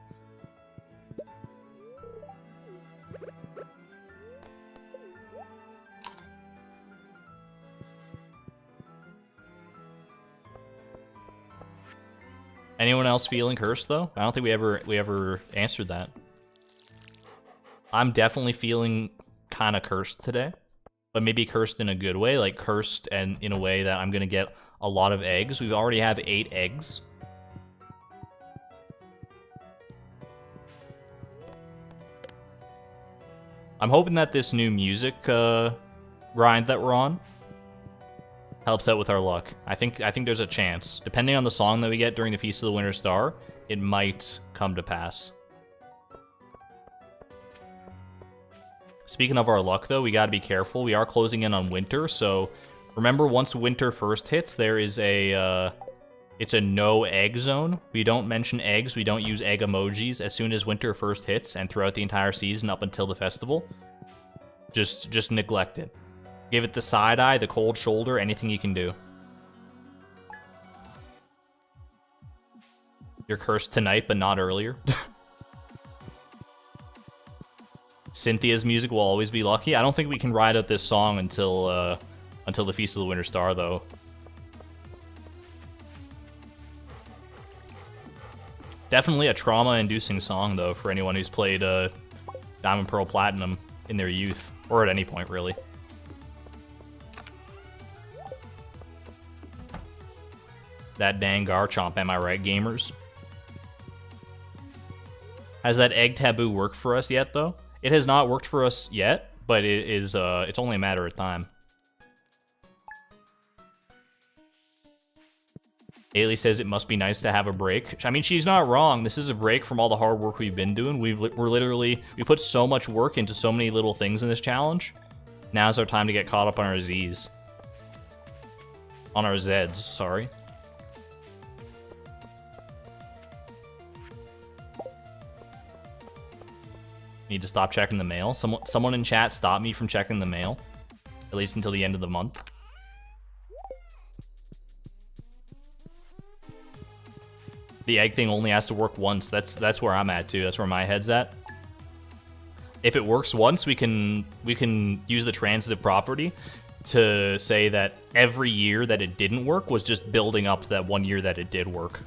Anyone else feeling cursed though? I don't think we ever answered that. I'm definitely feeling kind of cursed today, but maybe cursed in a good way, like cursed and in a way that I'm gonna get a lot of eggs. We already have 8 eggs. I'm hoping that this new music grind that we're on helps out with our luck. I think there's a chance. Depending on the song that we get during the Feast of the Winter Star, it might come to pass. Speaking of our luck, though, we gotta be careful. We are closing in on winter, so remember once winter first hits, there is a, it's a no egg zone. We don't mention eggs, we don't use egg emojis as soon as winter first hits and throughout the entire season up until the festival. Just neglect it. Give it the side eye, the cold shoulder, anything you can do. You're cursed tonight, but not earlier. Cynthia's music will always be lucky. I don't think we can ride out this song until the Feast of the Winter Star, though. Definitely a trauma-inducing song, though, for anyone who's played Diamond Pearl Platinum in their youth, or at any point, really. That dang Garchomp, am I right, gamers? Has that egg taboo worked for us yet, though? It has not worked for us yet, but it is, it's only a matter of time. Ailey says it must be nice to have a break. I mean, she's not wrong. This is a break from all the hard work we've been doing. We put so much work into so many little things in this challenge. Now's our time to get caught up on our Zs. On our Zs, sorry. Need to stop checking the mail. Someone in chat stop me from checking the mail. At least until the end of the month. The egg thing only has to work once. That's where I'm at too. That's where my head's at. If it works once, we can use the transitive property to say that every year that it didn't work was just building up to that one year that it did work.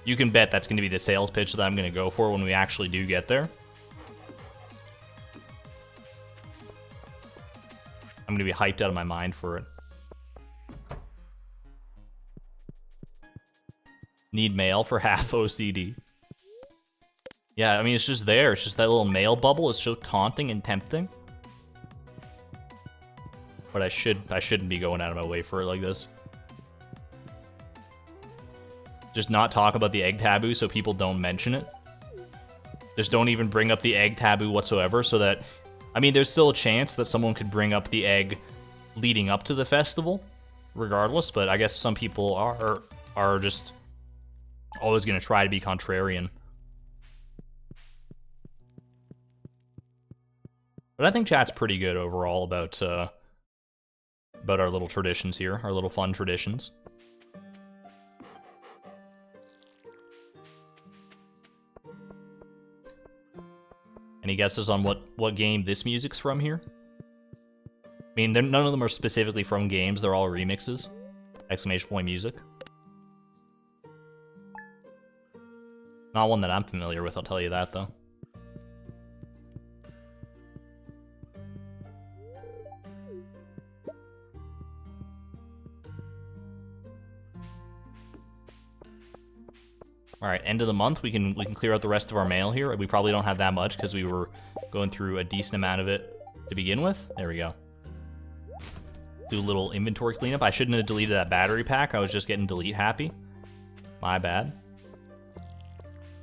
You can bet that's going to be the sales pitch that I'm going to go for when we actually do get there. I'm going to be hyped out of my mind for it. Need mail for half OCD. Yeah, I mean, it's just there. It's just that little mail bubble. It's so taunting and tempting. But I shouldn't be going out of my way for it like this. Just not talk about the egg taboo so people don't mention it. Just don't even bring up the egg taboo whatsoever so that... I mean, there's still a chance that someone could bring up the egg leading up to the festival, regardless, but I guess some people are just always going to try to be contrarian. But I think chat's pretty good overall about our little traditions here, our little fun traditions. Any guesses on what game this music's from here? I mean, none of them are specifically from games. They're all remixes. Exclamation point music. Not one that I'm familiar with, I'll tell you that, though. All right, end of the month, we can clear out the rest of our mail here. We probably don't have that much because we were going through a decent amount of it to begin with. There we go. do a little inventory cleanup. I shouldn't have deleted that battery pack. I was just getting delete happy. My bad.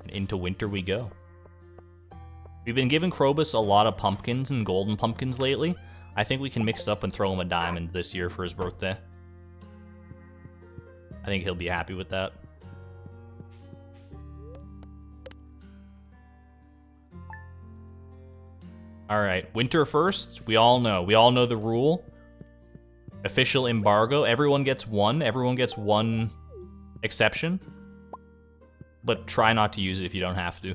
Into winter we go. We've been giving Krobus a lot of pumpkins and golden pumpkins lately. I think we can mix it up and throw him a diamond this year for his birthday. I think he'll be happy with that. Alright, winter first. We all know. We all know the rule. Official embargo. Everyone gets one. Everyone gets one exception. But try not to use it if you don't have to.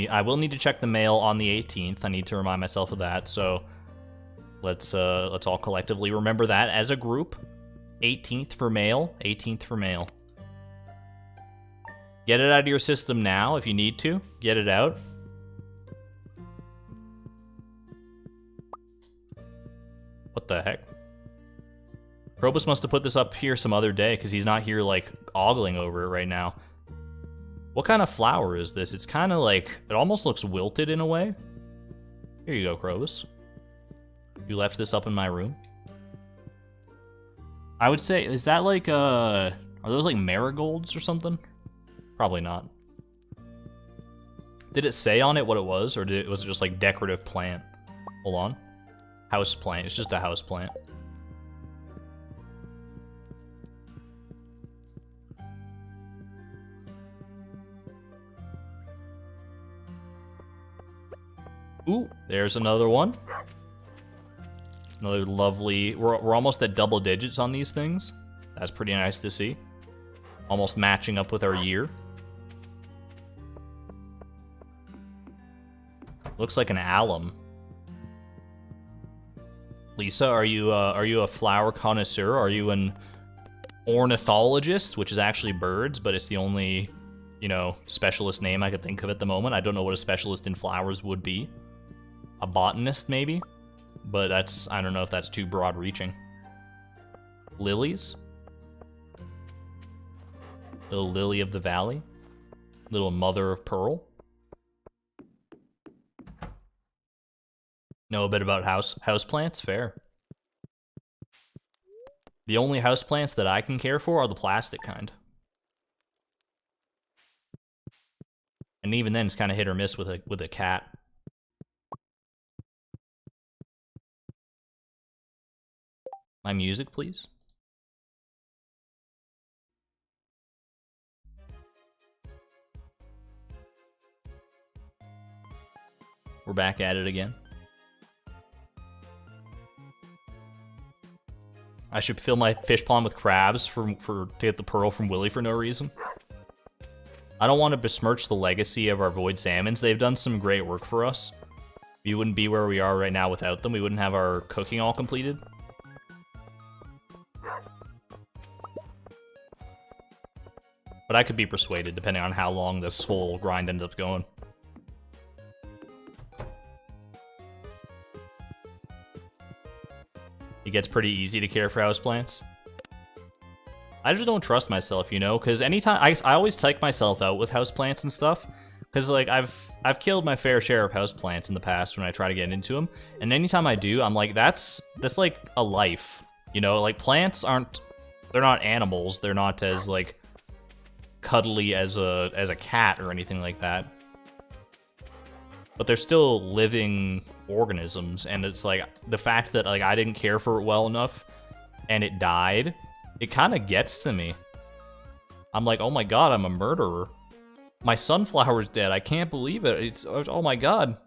I will need to check the mail on the 18th. I need to remind myself of that, so let's all collectively remember that as a group. 18th for mail. 18th for mail. Get it out of your system now if you need to. Get it out. What the heck? Probus must have put this up here some other day because he's not here, like, ogling over it right now. What kind of flower is this? It's kind of like... It almost looks wilted in a way. Here you go, Probus. You left this up in my room. I would say... Is that like, Are those like marigolds or something? Probably not. Did it say on it what it was? Or was it just like decorative plant? Hold on. House plant. It's just a house plant. Ooh, there's another one. Another lovely... We're almost at double digits on these things. That's pretty nice to see. Almost matching up with our year. Looks like an alum. Lisa, are you a flower connoisseur? Are you an ornithologist, which is actually birds, but it's the only, you know, specialist name I could think of at the moment. I don't know what a specialist in flowers would be. A botanist, maybe? But that's... I don't know if that's too broad-reaching. Lilies? Little lily of the valley? Little mother of pearl? Know a bit about houseplants? Fair. The only houseplants that I can care for are the plastic kind. And even then, it's kind of hit or miss with a cat. My music, please. We're back at it again. I should fill my fish pond with crabs to get the pearl from Willy for no reason. I don't want to besmirch the legacy of our void salmons. They've done some great work for us. We wouldn't be where we are right now without them. We wouldn't have our cooking all completed. But I could be persuaded, depending on how long this whole grind ends up going. It gets pretty easy to care for houseplants. I just don't trust myself, you know, because anytime I always psych myself out with houseplants and stuff, because like I've killed my fair share of houseplants in the past when I try to get into them, and anytime I do, I'm like that's like a life, you know, like plants they're not animals, they're not as like cuddly as a cat or anything like that, but they're still living organisms, and it's like the fact that like I didn't care for it well enough and it died, it kind of gets to me. I'm like, oh my god, I'm a murderer. My sunflower's dead. I can't believe it. Oh my god.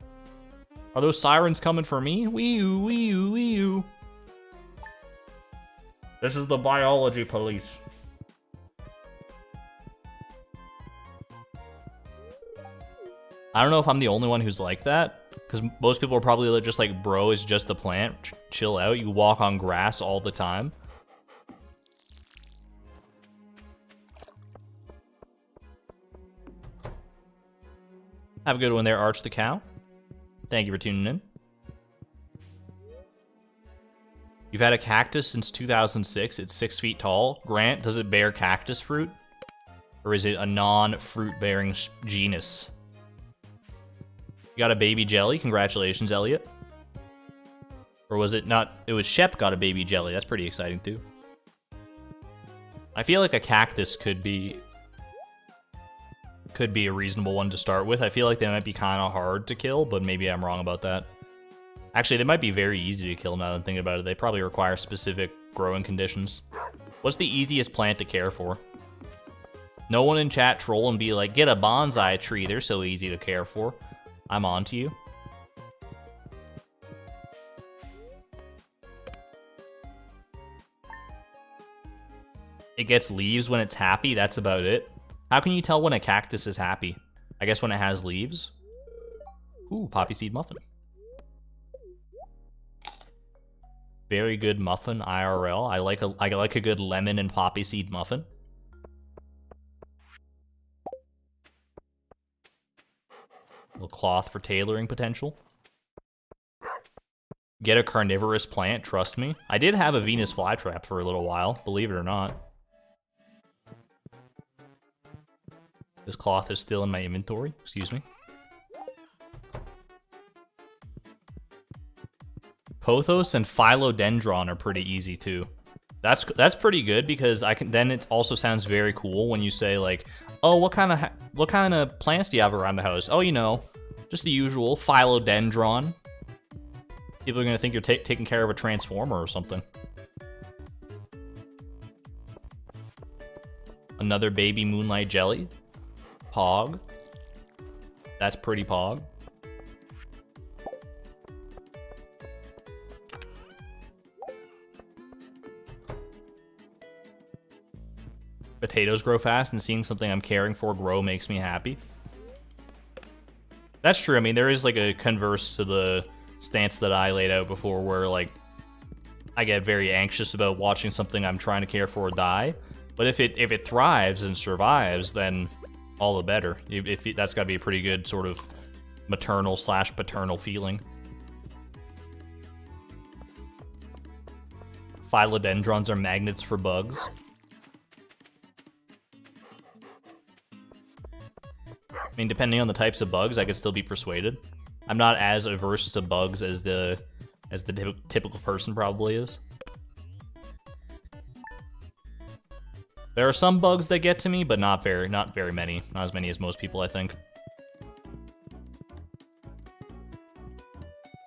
Are those sirens coming for me? Wee-oo, wee-oo, wee-oo. This is the biology police. I don't know if I'm the only one who's like that, because most people are probably just like, bro, it's just a plant. Chill out. You walk on grass all the time. Have a good one there, Arch the Cow. Thank you for tuning in. You've had a cactus since 2006. It's 6 feet tall. Grant, does it bear cactus fruit? Or is it a non-fruit-bearing genus? You got a baby jelly. Congratulations, Elliot. Or was it not? It was Shep got a baby jelly. That's pretty exciting, too. I feel like a cactus could be a reasonable one to start with. I feel like they might be kind of hard to kill, but maybe I'm wrong about that. Actually, they might be very easy to kill now that I'm thinking about it. They probably require specific growing conditions. What's the easiest plant to care for? No one in chat troll and be like, get a bonsai tree. They're so easy to care for. I'm on to you. It gets leaves when it's happy. That's about it. How can you tell when a cactus is happy? I guess when it has leaves. Ooh, poppy seed muffin. Very good muffin IRL. I like a good lemon and poppy seed muffin. A little cloth for tailoring potential. Get a carnivorous plant, trust me. I did have a Venus flytrap for a little while, believe it or not. This cloth is still in my inventory, excuse me. Pothos and philodendron are pretty easy too. That's pretty good because then it also sounds very cool when you say like, oh, what kind of plants do you have around the house? Oh, you know, just the usual philodendron. People are gonna think you're taking care of a transformer or something. Another baby Moonlight jelly. Pog. That's pretty pog. Potatoes grow fast, and seeing something I'm caring for grow makes me happy. That's true. I mean, there is like a converse to the stance that I laid out before where like I get very anxious about watching something I'm trying to care for die. But if it thrives and survives, then all the better. That's got to be a pretty good sort of maternal/paternal feeling. Philodendrons are magnets for bugs. I mean, depending on the types of bugs, I could still be persuaded. I'm not as averse to bugs as the typical person probably is. There are some bugs that get to me, but not very many. Not as many as most people, I think.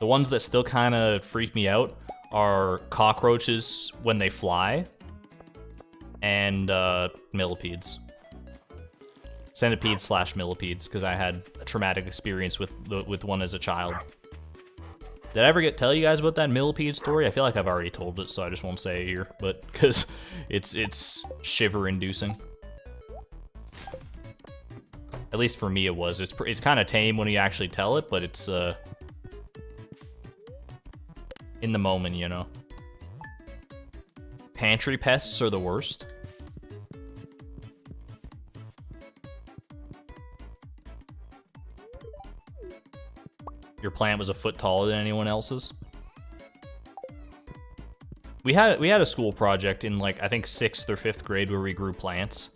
The ones that still kind of freak me out are cockroaches when they fly, and millipedes. Centipedes/millipedes, because I had a traumatic experience with one as a child. Did I ever tell you guys about that millipede story? I feel like I've already told it, so I just won't say it here, but because it's shiver-inducing. At least for me it was. It's kind of tame when you actually tell it, but it's in the moment, you know. Pantry pests are the worst. Your plant was a foot taller than anyone else's. We had a school project in like I think 6th or 5th grade where we grew plants.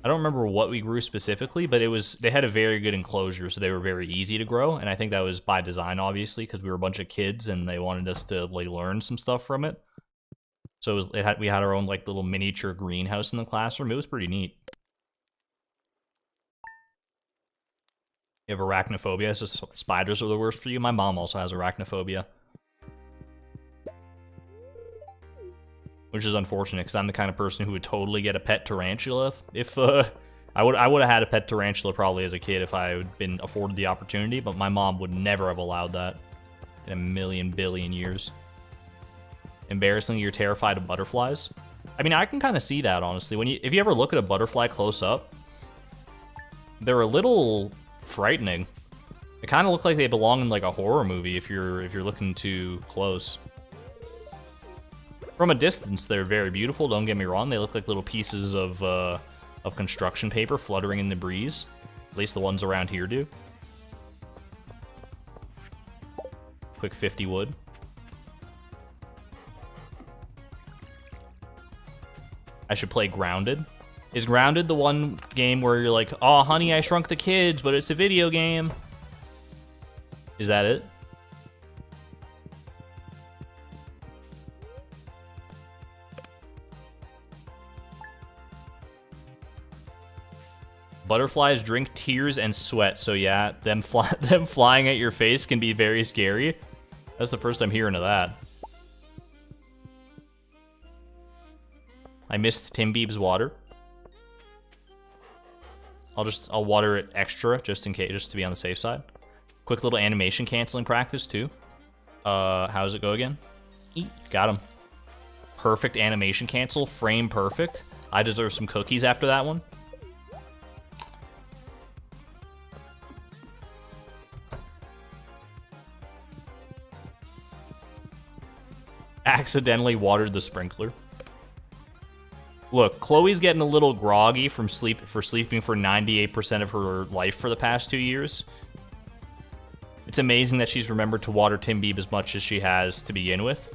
I don't remember what we grew specifically, but they had a very good enclosure, so they were very easy to grow, and I think that was by design, obviously, because we were a bunch of kids and they wanted us to like learn some stuff from it. So we had our own like little miniature greenhouse in the classroom. It was pretty neat. You have arachnophobia, so spiders are the worst for you. My mom also has arachnophobia. Which is unfortunate, because I'm the kind of person who would totally get a pet tarantula if I would have had a pet tarantula probably as a kid if I had been afforded the opportunity, but my mom would never have allowed that in a million billion years. Embarrassingly, you're terrified of butterflies. I mean, I can kind of see that, honestly. If you ever look at a butterfly close up, they're a little frightening. They kind of look like they belong in like a horror movie if you're looking too close. From a distance, they're very beautiful, don't get me wrong. They look like little pieces of construction paper fluttering in the breeze. At least the ones around here do. Quick 50 wood. I should play Grounded. Is Grounded the one game where you're like, oh, Honey, I Shrunk the Kids, but it's a video game? Is that it? Butterflies drink tears and sweat, so yeah, them flying at your face can be very scary. That's the first I'm hearing of that. I missed Tim Beeb's water. I'll water it extra just in case, just to be on the safe side. Quick little animation canceling practice too. How does it go again? Eat. Got him. Perfect animation cancel, frame perfect. I deserve some cookies after that one. Accidentally watered the sprinkler. Look, Chloe's getting a little groggy from sleeping for 98% of her life for the past 2 years. It's amazing that she's remembered to water Tim Beeb as much as she has to begin with.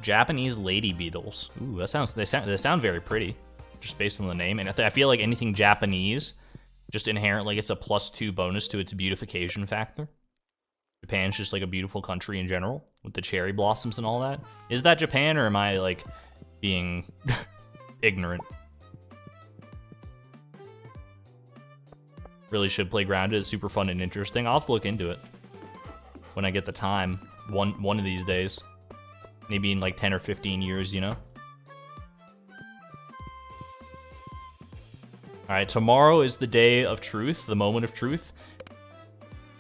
Japanese lady beetles. Ooh, they sound very pretty, just based on the name. And I feel like anything Japanese just inherently gets a +2 bonus to its beautification factor. Japan's just like a beautiful country in general, with the cherry blossoms and all that. Is that Japan, or am I like being ignorant? Really should play Grounded. It's super fun and interesting. I'll have to look into it when I get the time. One of these days. Maybe in like 10 or 15 years, you know? Alright, tomorrow is the day of truth, the moment of truth.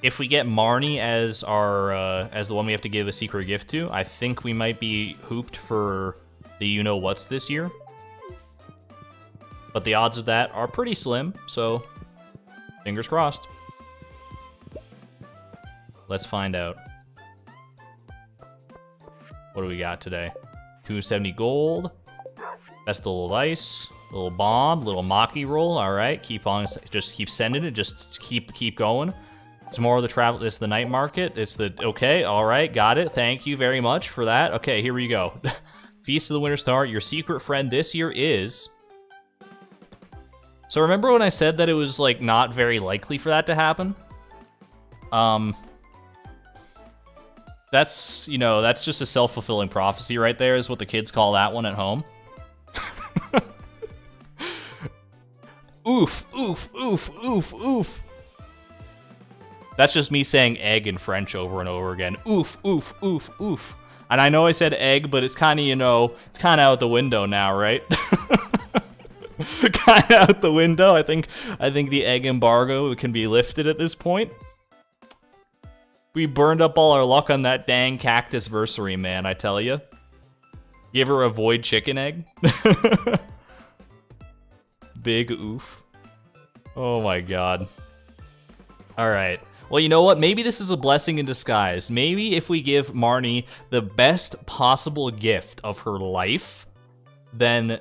If we get Marnie as as the one we have to give a secret gift to, I think we might be hooped for the you-know-whats this year. But the odds of that are pretty slim, so fingers crossed. Let's find out. What do we got today? 270 gold. That's the little dice. Little bomb. Little Maki roll. All right. Keep on. Just keep sending it. Just keep going. Tomorrow the travel. It's the night market. It's the... Okay. All right. Got it. Thank you very much for that. Okay. Here we go. Feast of the Winter Star. Your secret friend this year is... So remember when I said that it was like not very likely for that to happen? That's, you know, that's just a self-fulfilling prophecy right there, is what the kids call that one at home. Oof, oof, oof, oof, oof. That's just me saying egg in French over and over again. Oof, oof, oof, oof. And I know I said egg, but it's kind of, you know, it's kind of out the window now, right? Kind of out the window. I think the egg embargo can be lifted at this point. We burned up all our luck on that dang cactusversary, man, I tell you. Give her a void chicken egg. Big oof. Oh my god. Alright. Well, you know what? Maybe this is a blessing in disguise. Maybe if we give Marnie the best possible gift of her life, then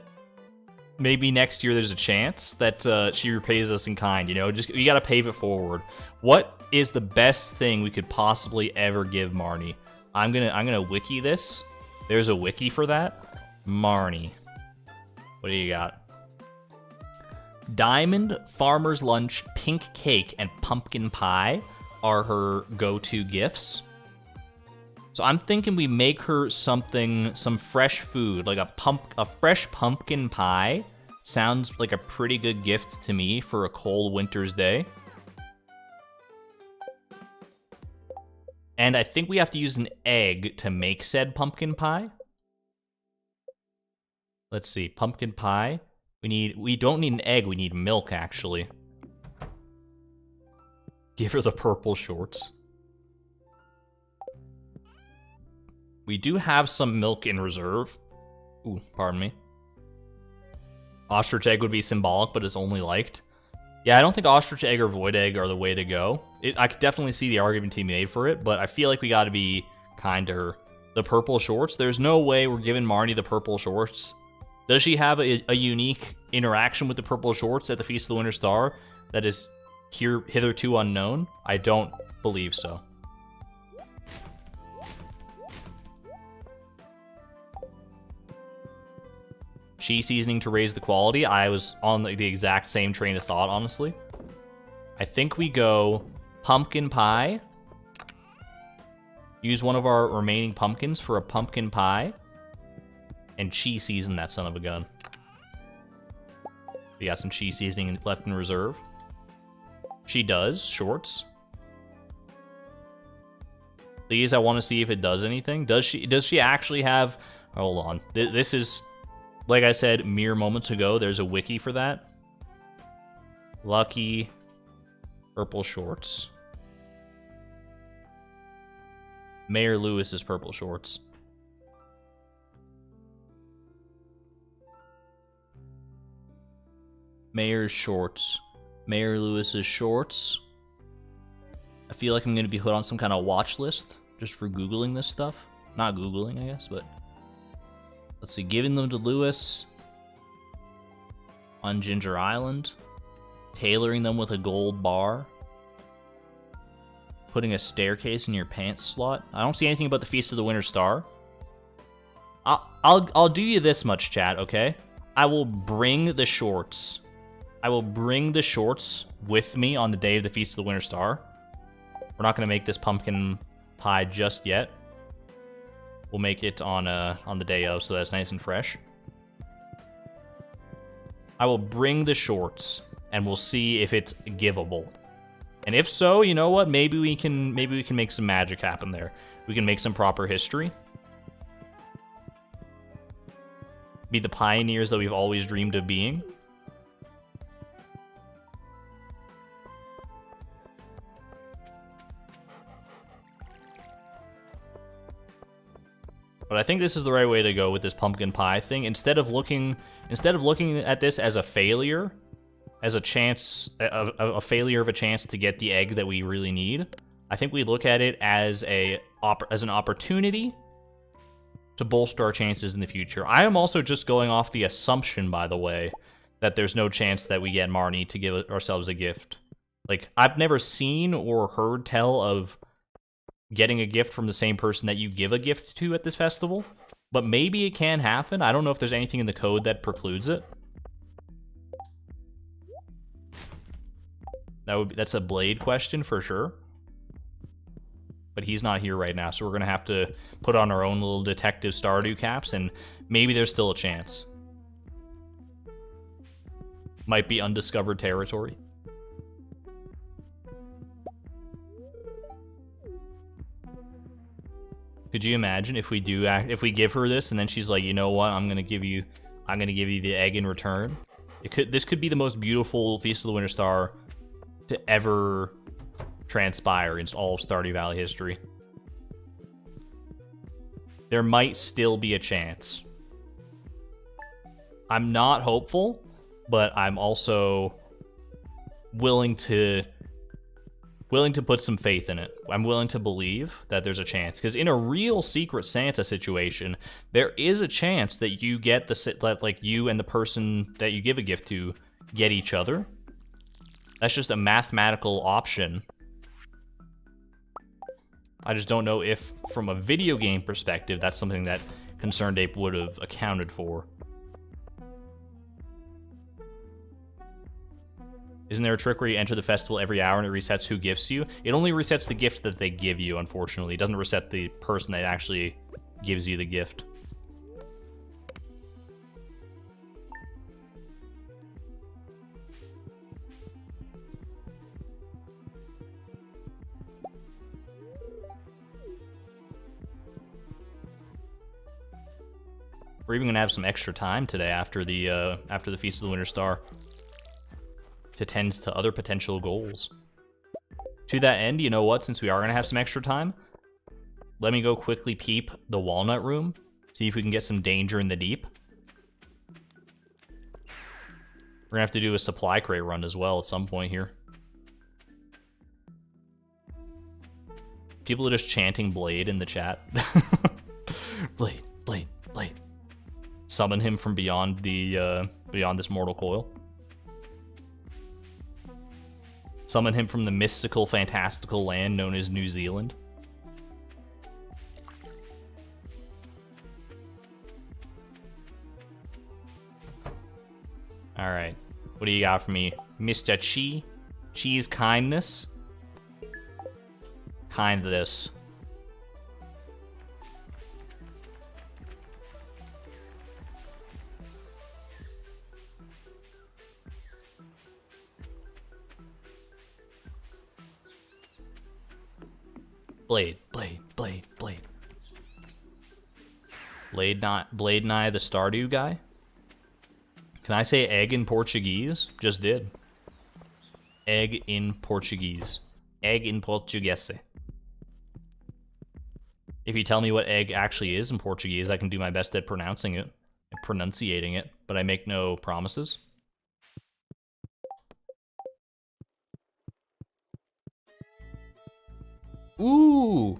maybe next year there's a chance that she repays us in kind, you know? Just we gotta pave it forward. What is the best thing we could possibly ever give Marnie? I'm gonna wiki this. There's a wiki for that. Marnie. What do you got? Diamond, Farmer's Lunch, Pink Cake, and Pumpkin Pie are her go-to gifts. So I'm thinking we make her some fresh food, like a fresh pumpkin pie. Sounds like a pretty good gift to me for a cold winter's day. And I think we have to use an egg to make said pumpkin pie. Let's see, pumpkin pie. We don't need an egg, we need milk, actually. Give her the purple shorts. We do have some milk in reserve. Ooh, pardon me. Ostrich egg would be symbolic, but it's only liked. Yeah, I don't think ostrich egg or void egg are the way to go. I could definitely see the argument to be made for it, but I feel like we gotta be kind to her. The purple shorts, there's no way we're giving Marnie the purple shorts. Does she have a unique interaction with the purple shorts at the Feast of the Winter Star that is hitherto unknown? I don't believe so. cheese seasoning to raise the quality. I was on the exact same train of thought, honestly. I think we go pumpkin pie. Use one of our remaining pumpkins for a pumpkin pie. And cheese season that son of a gun. We got some cheese seasoning left in reserve. She does. Shorts. Please, I want to see if it does anything. Does she actually have... Hold on. This is... Like I said mere moments ago, there's a wiki for that. Lucky purple shorts. Mayor Lewis's purple shorts. Mayor's shorts. Mayor Lewis's shorts. I feel like I'm going to be put on some kind of watch list just for Googling this stuff. Not Googling, I guess, but... Let's see, giving them to Lewis. On Ginger Island. Tailoring them with a gold bar. Putting a staircase in your pants slot. I don't see anything about the Feast of the Winter Star. I'll do you this much, chat, okay? I will bring the shorts. I will bring the shorts with me on the day of the Feast of the Winter Star. We're not going to make this pumpkin pie just yet. We'll make it on the day of, so that's nice and fresh. I will bring the shorts, and we'll see if it's givable. And if so, you know what? Maybe we can make some magic happen there. We can make some proper history. Be the pioneers that we've always dreamed of being. But I think this is the right way to go with this pumpkin pie thing. Instead of looking at this as a failure, as a chance, a failure of a chance to get the egg that we really need, I think we look at it as an opportunity to bolster our chances in the future. I am also just going off the assumption, by the way, that there's no chance that we get Marnie to give ourselves a gift. Like, I've never seen or heard tell of getting a gift from the same person that you give a gift to at this festival, but maybe it can happen. I don't know if there's anything in the code that precludes it. That's a Blade question for sure. But he's not here right now, so we're gonna have to put on our own little detective Stardew caps, and maybe there's still a chance. Might be undiscovered territory. Could you imagine if we give her this and then she's like, you know what, I'm gonna give you the egg in return? This could be the most beautiful Feast of the Winter Star to ever transpire in all of Stardew Valley history. There might still be a chance. I'm not hopeful, but I'm also willing to put some faith in it. I'm willing to believe that there's a chance, because in a real Secret Santa situation, there is a chance that you get like you and the person that you give a gift to get each other. That's just a mathematical option. I just don't know if, from a video game perspective, that's something that Concerned Ape would have accounted for. Isn't there a trick where you enter the festival every hour and it resets who gifts you? It only resets the gift that they give you, unfortunately. It doesn't reset the person that actually gives you the gift. We're even gonna have some extra time today after the Feast of the Winter Star to tend to other potential goals. To that end, you know what? Since we are gonna have some extra time, let me go quickly peep the Walnut Room, see if we can get some danger in the deep. We're gonna have to do a supply crate run as well at some point here. People are just chanting Blade in the chat. Blade, Blade, Blade. Summon him from beyond this mortal coil. Summon him from the mystical, fantastical land known as New Zealand. All right. What do you got for me, Mr. Chi? Chi's kindness. Kind of this. Blade, Blade, Blade, Blade. Blade and I, the Stardew guy? Can I say egg in Portuguese? Just did. Egg in Portuguese. Egg in Portuguese. If you tell me what egg actually is in Portuguese, I can do my best at pronouncing it and pronunciating it, but I make no promises. Ooh!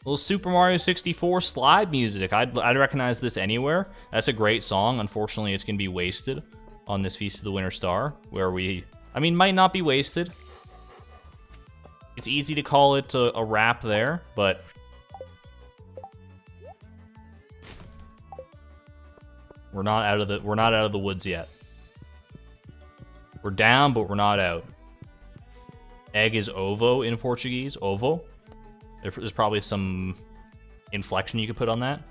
Little Super Mario 64 slide music. I'd recognize this anywhere. That's a great song. Unfortunately, it's going to be wasted on this Feast of the Winter Star, where might not be wasted. It's easy to call it a rap there, but we're not out of the woods yet. We're down, but we're not out. Egg is ovo in Portuguese. Ovo. There's probably some inflection you could put on that.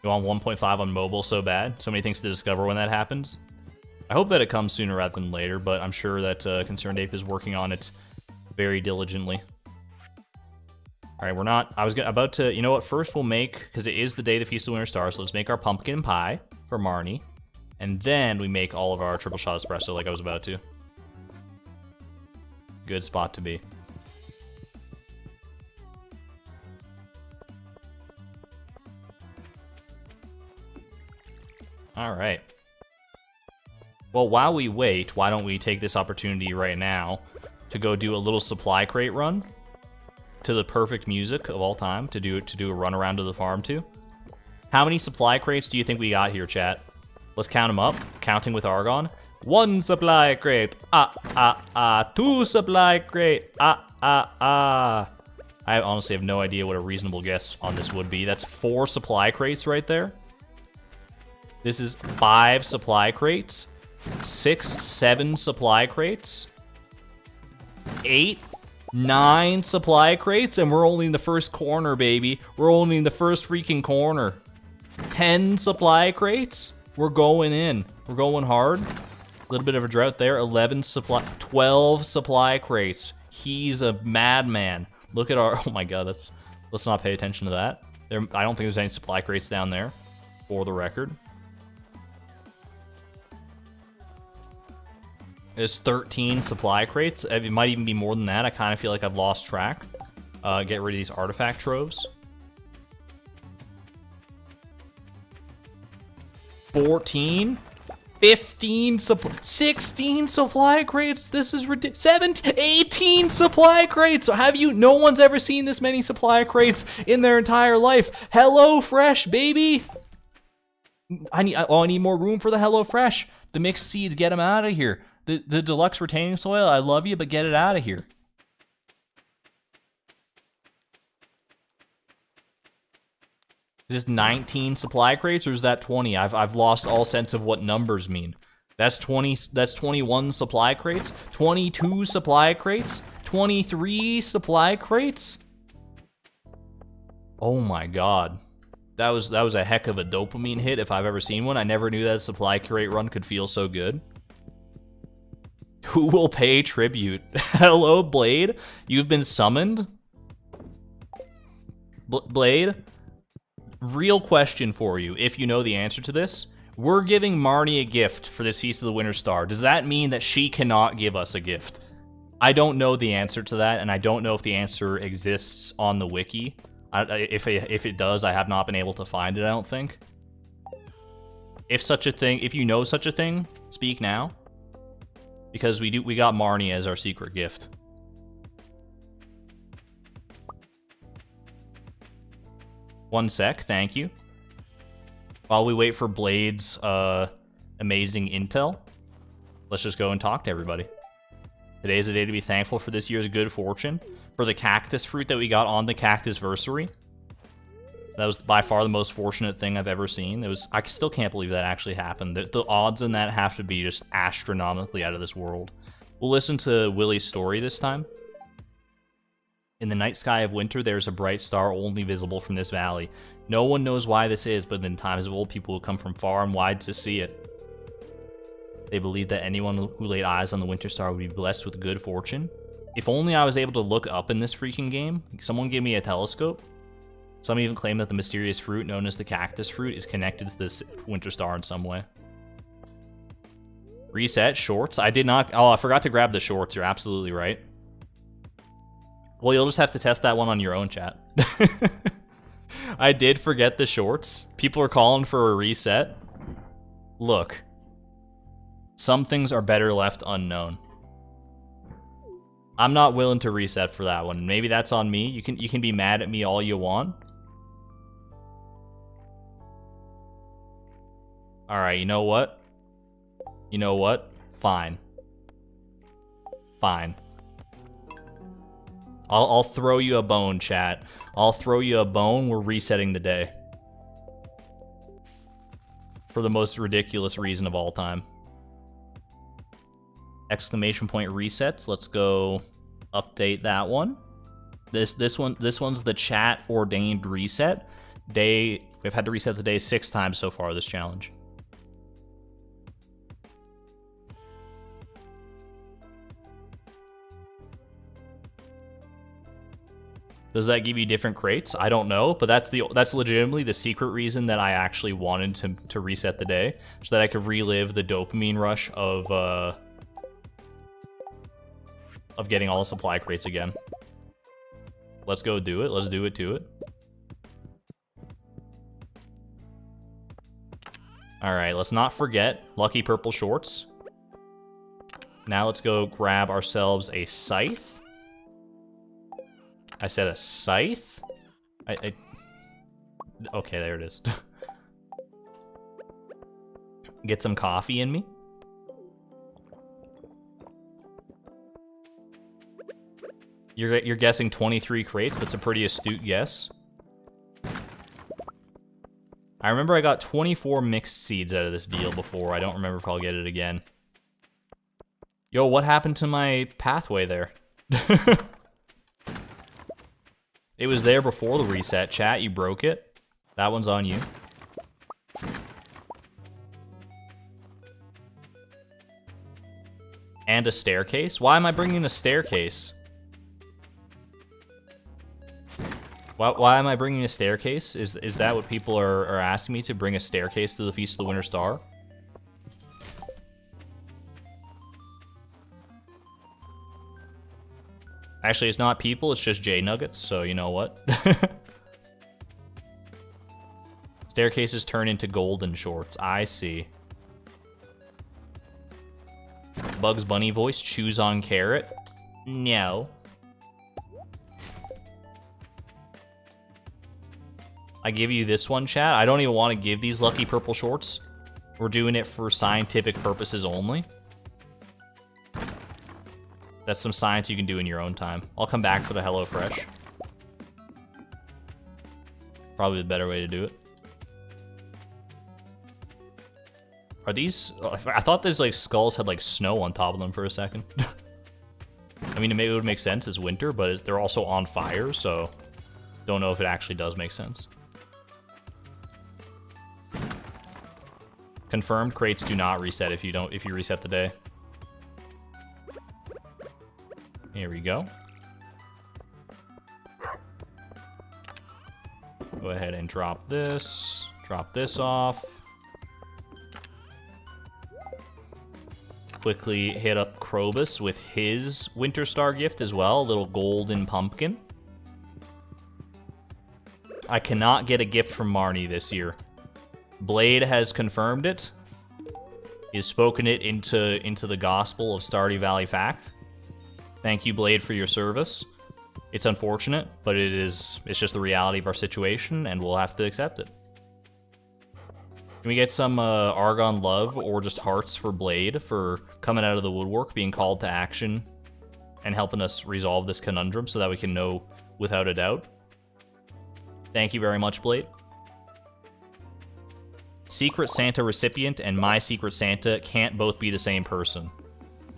You want 1.5 on mobile so bad? So many things to discover when that happens. I hope that it comes sooner rather than later, but I'm sure that Concerned Ape is working on it very diligently. All right, we're not... about to... You know what? First we'll make... Because it is the day of the Feast of the Winter Star, so let's make our pumpkin pie for Marnie. And then we make all of our triple shot espresso like I was about to. Good spot to be. All right. Well, while we wait, why don't we take this opportunity right now to go do a little supply crate run to the perfect music of all time to do a run around to the farm to. How many supply crates do you think we got here, chat? Let's count them up. Counting with Argon. 1 supply crate. 2 supply crate. I honestly have no idea what a reasonable guess on this would be. That's 4 supply crates right there. This is 5 supply crates. 6, 7 supply crates. 8, 9 supply crates. And we're only in the first corner, baby. We're only in the first freaking corner. 10 supply crates. We're going in. We're going hard. A little bit of a drought there. 12 supply crates. He's a madman. Look at our... Oh my god, let's not pay attention to that. I don't think there's any supply crates down there, for the record. There's 13 supply crates. It might even be more than that. I kind of feel like I've lost track. Get rid of these artifact troves. 14, 15, 16 supply crates. This is ridiculous. 17, 18 supply crates. So no one's ever seen this many supply crates in their entire life. Hello Fresh, baby. I need more room for the Hello Fresh. The mixed seeds, get them out of here. The deluxe retaining soil, I love you, but get it out of here. Is this 19 supply crates or is that 20? I've lost all sense of what numbers mean. That's 20. That's 21 supply crates. 22 supply crates. 23 supply crates. Oh my god, that was a heck of a dopamine hit if I've ever seen one. I never knew that a supply crate run could feel so good. Who will pay tribute? Hello, Blade. You've been summoned. Blade. Real question for you, if you know the answer to this. We're giving Marnie a gift for this Feast of the Winter Star. Does that mean that she cannot give us a gift? I don't know the answer to that, and I don't know if the answer exists on the wiki. If it does, I have not been able to find it, I don't think. If you know such a thing, speak now. Because we got Marnie as our secret gift. One sec, thank you. While we wait for Blade's amazing intel, let's just go and talk to everybody. Today is a day to be thankful for this year's good fortune, for the cactus fruit that we got on the Cactusversary. That was by far the most fortunate thing I've ever seen. I still can't believe that actually happened. The odds in that have to be just astronomically out of this world. We'll listen to Willie's story this time. In the night sky of winter, there's a bright star only visible from this valley. No one knows why this is, but in times of old, people will come from far and wide to see it. They believe that anyone who laid eyes on the winter star would be blessed with good fortune. If only I was able to look up in this freaking game. Someone give me a telescope. Some even claim that the mysterious fruit known as the cactus fruit is connected to this winter star in some way. Reset shorts. I did not. Oh, I forgot to grab the shorts. You're absolutely right. Well, you'll just have to test that one on your own, chat. I did forget the shorts. People are calling for a reset. Look. Some things are better left unknown. I'm not willing to reset for that one. Maybe that's on me. You can be mad at me all you want. Alright, you know what? You know what? Fine. Fine. I'll throw you a bone, chat. I'll throw you a bone. We're resetting the day. For the most ridiculous reason of all time. Exclamation point resets. Let's go update that one. This one's the chat ordained reset. We've had to reset the day 6 times so far this challenge. Does that give you different crates? I don't know, but that's legitimately the secret reason that I actually wanted to reset the day, so that I could relive the dopamine rush of getting all the supply crates again. Let's go do it. Let's do it to it. Alright, let's not forget lucky purple shorts. Now let's go grab ourselves a scythe. I said a scythe? Okay, there it is. Get some coffee in me. You're guessing 23 crates? That's a pretty astute guess. I remember I got 24 mixed seeds out of this deal before. I don't remember if I'll get it again. Yo, what happened to my pathway there? It was there before the reset, chat. You broke it. That one's on you. And a staircase? Why am I bringing a staircase? Why am I bringing a staircase? Is that what people are asking me, to bring a staircase to the Feast of the Winter Star? Actually, it's not people, it's just J-Nuggets, so you know what? Staircases turn into golden shorts. I see. Bugs Bunny voice, choose on carrot. No. I give you this one, chat. I don't even want to give these lucky purple shorts. We're doing it for scientific purposes only. That's some science you can do in your own time. I'll come back for the HelloFresh. Probably the better way to do it. Are these... I thought these like skulls had like snow on top of them for a second. I mean, it would make sense, it's winter, but they're also on fire, so... Don't know if it actually does make sense. Confirmed, crates do not reset if you reset the day. Here we go. Go ahead and drop this off. Quickly hit up Krobus with his Winter Star gift as well, a little golden pumpkin. I cannot get a gift from Marnie this year. Blade has confirmed it. He has spoken it into the gospel of Stardew Valley fact. Thank you, Blade, for your service. It's unfortunate, but it's just the reality of our situation, and we'll have to accept it. Can we get some Argon love or just hearts for Blade for coming out of the woodwork, being called to action, and helping us resolve this conundrum so that we can know without a doubt? Thank you very much, Blade. Secret Santa recipient and my Secret Santa can't both be the same person.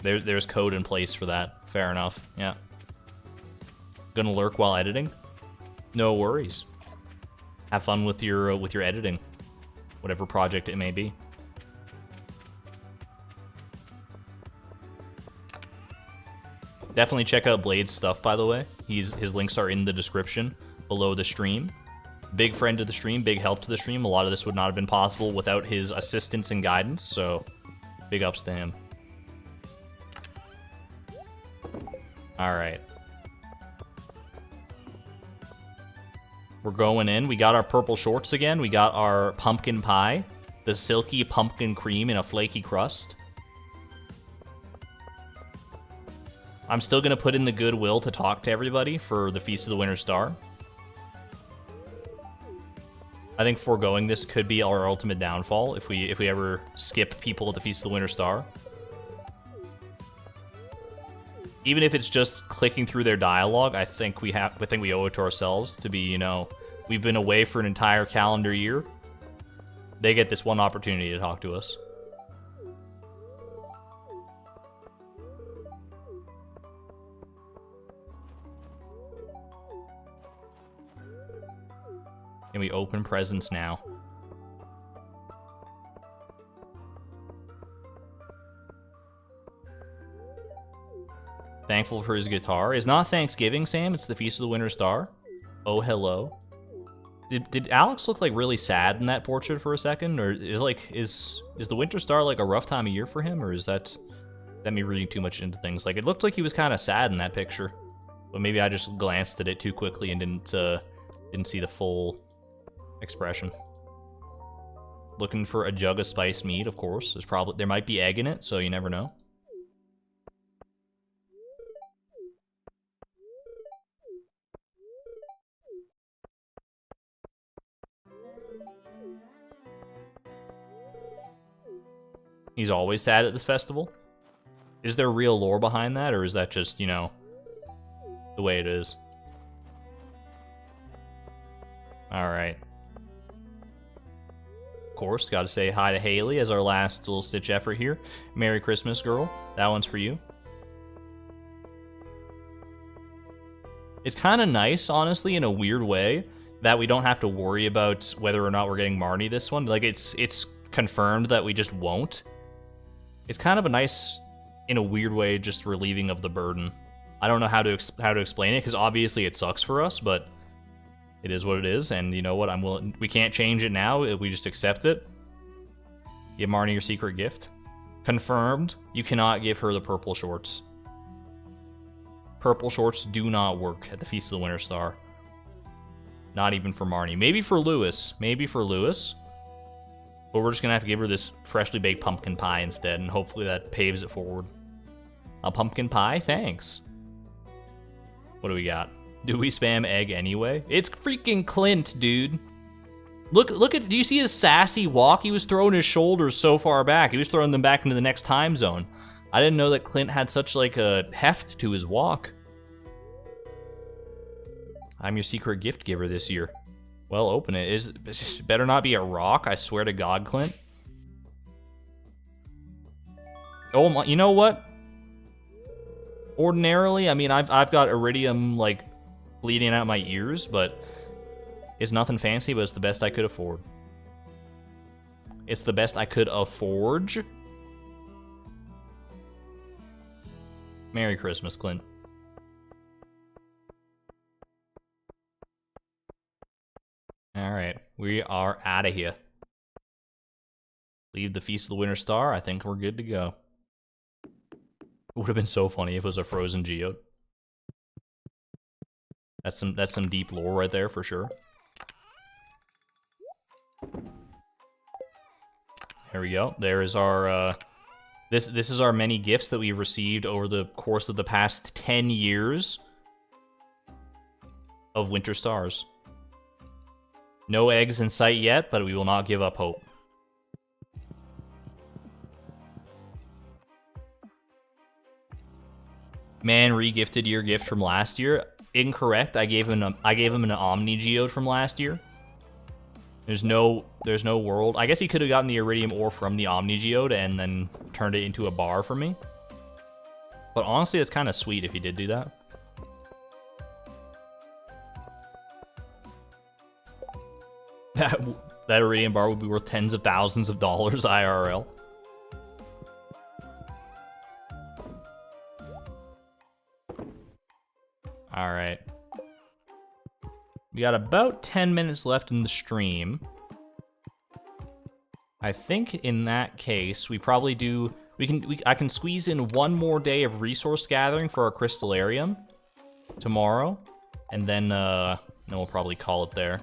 There's code in place for that. Fair enough. Yeah. Gonna lurk while editing? No worries. Have fun with your editing, whatever project it may be. Definitely check out Blade's stuff, by the way. His links are in the description below the stream. Big friend to the stream, big help to the stream. A lot of this would not have been possible without his assistance and guidance, so big ups to him. Alright. We're going in. We got our purple shorts again. We got our pumpkin pie. The silky pumpkin cream in a flaky crust. I'm still going to put in the goodwill to talk to everybody for the Feast of the Winter Star. I think foregoing this could be our ultimate downfall if we ever skip people at the Feast of the Winter Star. Even if it's just clicking through their dialogue, I think we owe it to ourselves to be, you know, we've been away for an entire calendar year. They get this one opportunity to talk to us. And we open presents now. Thankful for his guitar. It's not Thanksgiving, Sam. It's the Feast of the Winter Star. Oh, hello. Did Alex look like really sad in that portrait for a second? Or is the Winter Star like a rough time of year for him? Or is that me reading too much into things? Like, it looked like he was kind of sad in that picture. But maybe I just glanced at it too quickly and didn't see the full expression. Looking for a jug of spiced meat, of course. There might be egg in it, so you never know. He's always sad at this festival? Is there real lore behind that, or is that just, you know, the way it is? Alright. Of course, gotta say hi to Haley as our last little stitch effort here. Merry Christmas, girl. That one's for you. It's kind of nice, honestly, in a weird way, that we don't have to worry about whether or not we're getting Marnie this one. Like, it's confirmed that we just won't. It's kind of a nice, in a weird way, just relieving of the burden. I don't know how to explain it, because obviously it sucks for us, but it is what it is, and you know what? I'm willing. We can't change it now. We just accept it. Give Marnie your secret gift. Confirmed. You cannot give her the purple shorts. Purple shorts do not work at the Feast of the Winter Star. Not even for Marnie. Maybe for Lewis. Maybe for Lewis. But we're just gonna have to give her this freshly baked pumpkin pie instead, and hopefully that paves it forward. A pumpkin pie? Thanks. What do we got? Do we spam egg anyway? It's freaking Clint, dude. Look at, do you see his sassy walk? He was throwing his shoulders so far back. He was throwing them back into the next time zone. I didn't know that Clint had such like a heft to his walk. I'm your secret gift giver this year. Well, open it. It better not be a rock, I swear to God, Clint. Oh my, you know what? Ordinarily, I mean, I've got iridium, like, bleeding out my ears, but it's nothing fancy, but it's the best I could afford. It's the best I could afford. Merry Christmas, Clint. Alright, we are out of here. Leave the Feast of the Winter Star. I think we're good to go. It would have been so funny if it was a frozen geode. That's some deep lore right there for sure. There we go. There is our this is our many gifts that we've received over the course of the past 10 years of Winter Stars. No eggs in sight yet, but we will not give up hope. Man, re-gifted your gift from last year. incorrect. I gave him an Omni Geode from last year. There's no world. I guess he could have gotten the Iridium ore from the Omni Geode and then turned it into a bar for me. But honestly, that's kind of sweet if he did do that. That Iridium bar would be worth tens of thousands of dollars IRL. All right. We got about 10 minutes left in the stream. I think in that case, we probably do... I can squeeze in one more day of resource gathering for our Crystallarium tomorrow. And then we'll probably call it there.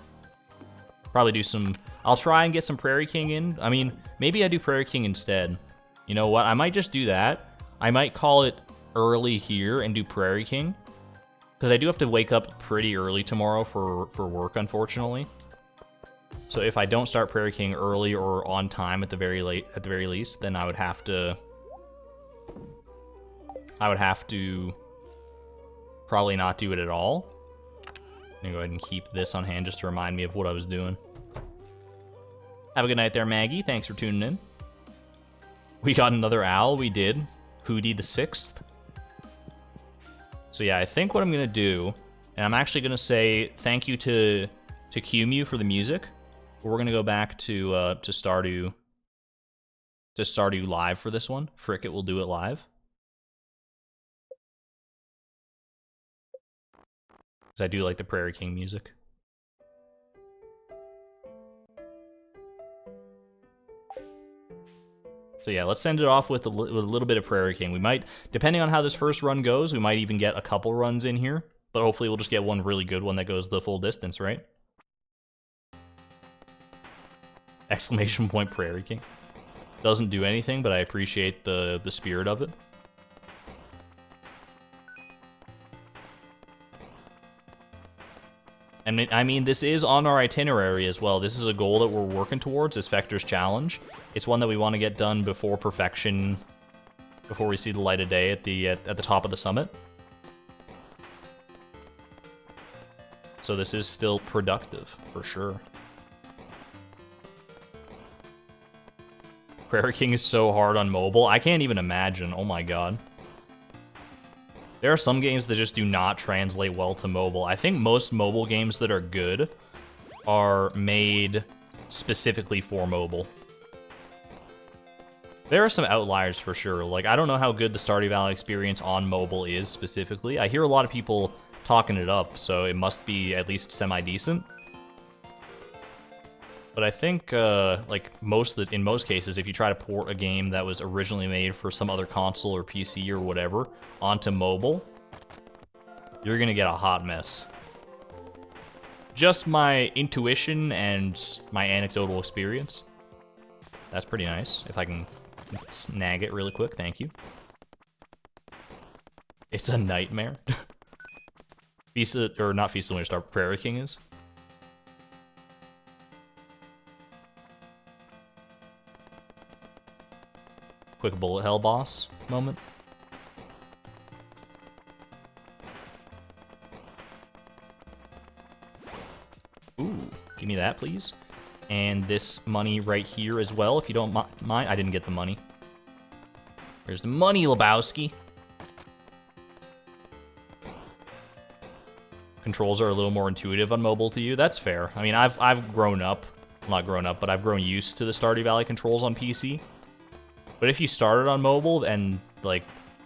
Probably do some... I'll try and get some Prairie King in. I mean, maybe I do Prairie King instead. You know what? I might just do that. I might call it early here and do Prairie King. Because I do have to wake up pretty early tomorrow for work, unfortunately. So if I don't start Prairie King early or on time at the very least, then I would have to probably not do it at all. I'm gonna go ahead and keep this on hand just to remind me of what I was doing. Have a good night there, Maggie. Thanks for tuning in. We got another owl. We did. Hootie the 6th. So yeah, I think what I'm gonna do, and I'm actually gonna say thank you to QMU for the music. We're gonna go back to Stardew live for this one. Frick it, we'll do it live. Because I do like the Prairie King music. So yeah, let's send it off with a little bit of Prairie King. We might, depending on how this first run goes, we might even get a couple runs in here. But hopefully we'll just get one really good one that goes the full distance, right? Exclamation point Prairie King. Doesn't do anything, but I appreciate the spirit of it. And I mean, this is on our itinerary as well. This is a goal that we're working towards, this Vector's Challenge. It's one that we want to get done before perfection, before we see the light of day at the top of the summit. So this is still productive, for sure. Prairie King is so hard on mobile. I can't even imagine. Oh my god. There are some games that just do not translate well to mobile. I think most mobile games that are good are made specifically for mobile. There are some outliers for sure. Like, I don't know how good the Stardew Valley experience on mobile is specifically. I hear a lot of people talking it up, so it must be at least semi-decent. But I think, like, in most cases, if you try to port a game that was originally made for some other console or PC or whatever onto mobile, you're gonna get a hot mess. Just my intuition and my anecdotal experience. That's pretty nice. If I can snag it really quick, thank you. It's a nightmare. Feast of, or not Feast of the Winter Star, Prairie King is. Quick bullet hell boss moment. Ooh, give me that, please. And this money right here as well, if you don't mind. I didn't get the money. There's the money, Lebowski. Controls are a little more intuitive on mobile to you. That's fair. I mean, I've grown up. Well, not grown up, but I've grown used to the Stardew Valley controls on PC. But if you started on mobile and, like,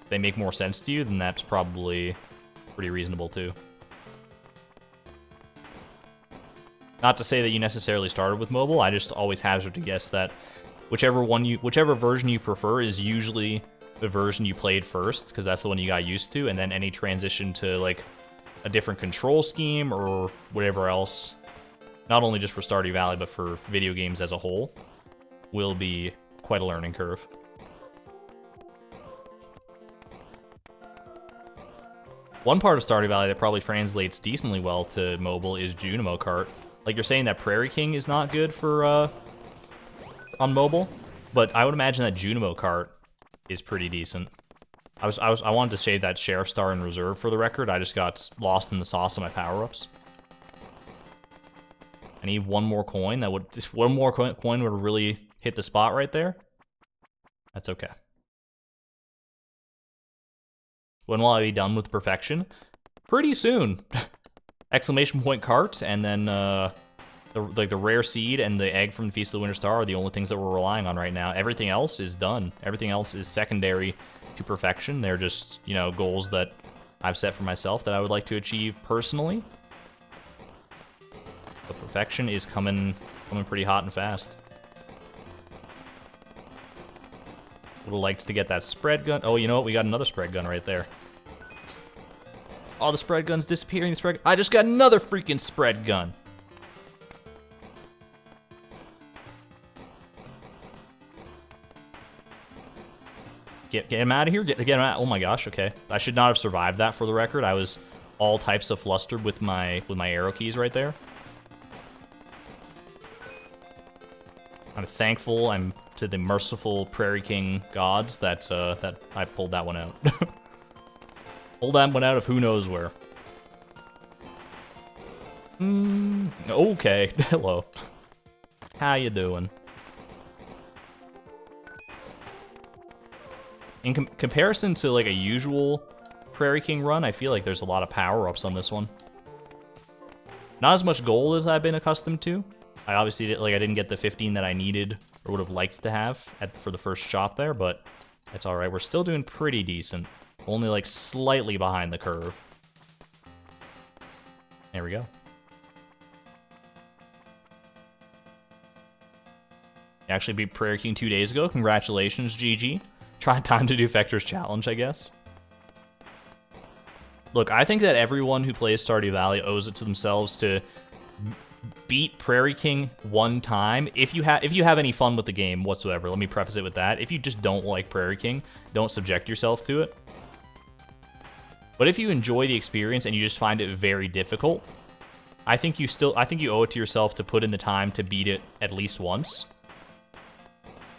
they make more sense to you, then that's probably pretty reasonable, too. Not to say that you necessarily started with mobile, I just always hazard to guess that whichever version you prefer is usually the version you played first, because that's the one you got used to, and then any transition to, like, a different control scheme or whatever else, not only just for Stardew Valley, but for video games as a whole, will be quite a learning curve. One part of Stardew Valley that probably translates decently well to mobile is Junimo Kart. Like, you're saying that Prairie King is not good for, on mobile, but I would imagine that Junimo Kart is pretty decent. I wanted to save that sheriff star in reserve for the record. I just got lost in the sauce of my power-ups. I need one more coin. Just one more coin would really hit the spot right there. That's okay. When will I be done with perfection? Pretty soon. Exclamation point cart, and then the rare seed and the egg from the Feast of the Winter Star are the only things that we're relying on right now. Everything else is done. Everything else is secondary to perfection. They're just, you know, goals that I've set for myself that I would like to achieve personally. But perfection is coming pretty hot and fast. Would have liked to get that spread gun. Oh, you know what? We got another spread gun right there. All the spread guns disappearing. I just got another freaking spread gun. Get him out of here. Get him out. Oh my gosh. Okay, I should not have survived that. For the record, I was all types of flustered with my arrow keys right there. I'm thankful I'm to the merciful Prairie King gods that I pulled that one out. Pulled that one out of who knows where. Okay. Hello. How you doing? In comparison to like a usual Prairie King run, I feel like there's a lot of power-ups on this one. Not as much gold as I've been accustomed to. I obviously I didn't get the 15 that I needed or would have liked to have for the first shop there, but it's all right. We're still doing pretty decent. Only like slightly behind the curve. There we go. You actually beat Prairie King 2 days ago. Congratulations, GG. Try time to do Fector's challenge, I guess. Look, I think that everyone who plays Stardew Valley owes it to themselves to beat Prairie King one time. If you have any fun with the game whatsoever, let me preface it with that. If you just don't like Prairie King, don't subject yourself to it. But if you enjoy the experience and you just find it very difficult, I think you owe it to yourself to put in the time to beat it at least once.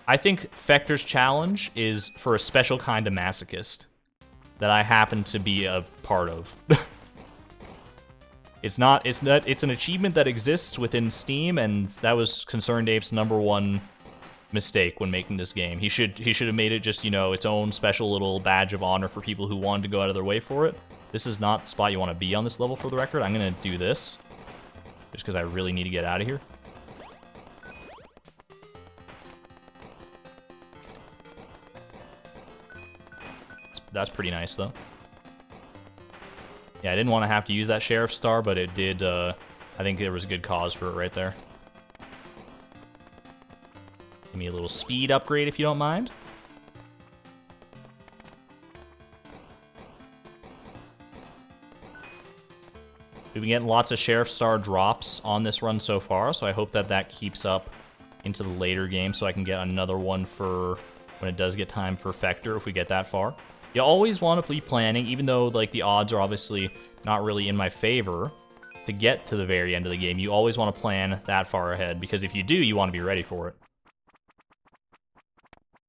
I think Fector's challenge is for a special kind of masochist that I happen to be a part of. It's an achievement that exists within Steam, and that was Concerned Ape's #1 mistake when making this game. He should have made it just, you know, its own special little badge of honor for people who wanted to go out of their way for it. This is not the spot you want to be on this level, for the record. I'm gonna do this just because I really need to get out of here. That's pretty nice, though. Yeah, I didn't want to have to use that Sheriff Star, but it did, I think there was a good cause for it right there. Give me a little speed upgrade, if you don't mind. We've been getting lots of Sheriff Star drops on this run so far, so I hope that that keeps up into the later game so I can get another one for when it does get time for Fector, if we get that far. You always want to be planning, even though like the odds are obviously not really in my favor to get to the very end of the game. You always want to plan that far ahead, because if you do, you want to be ready for it.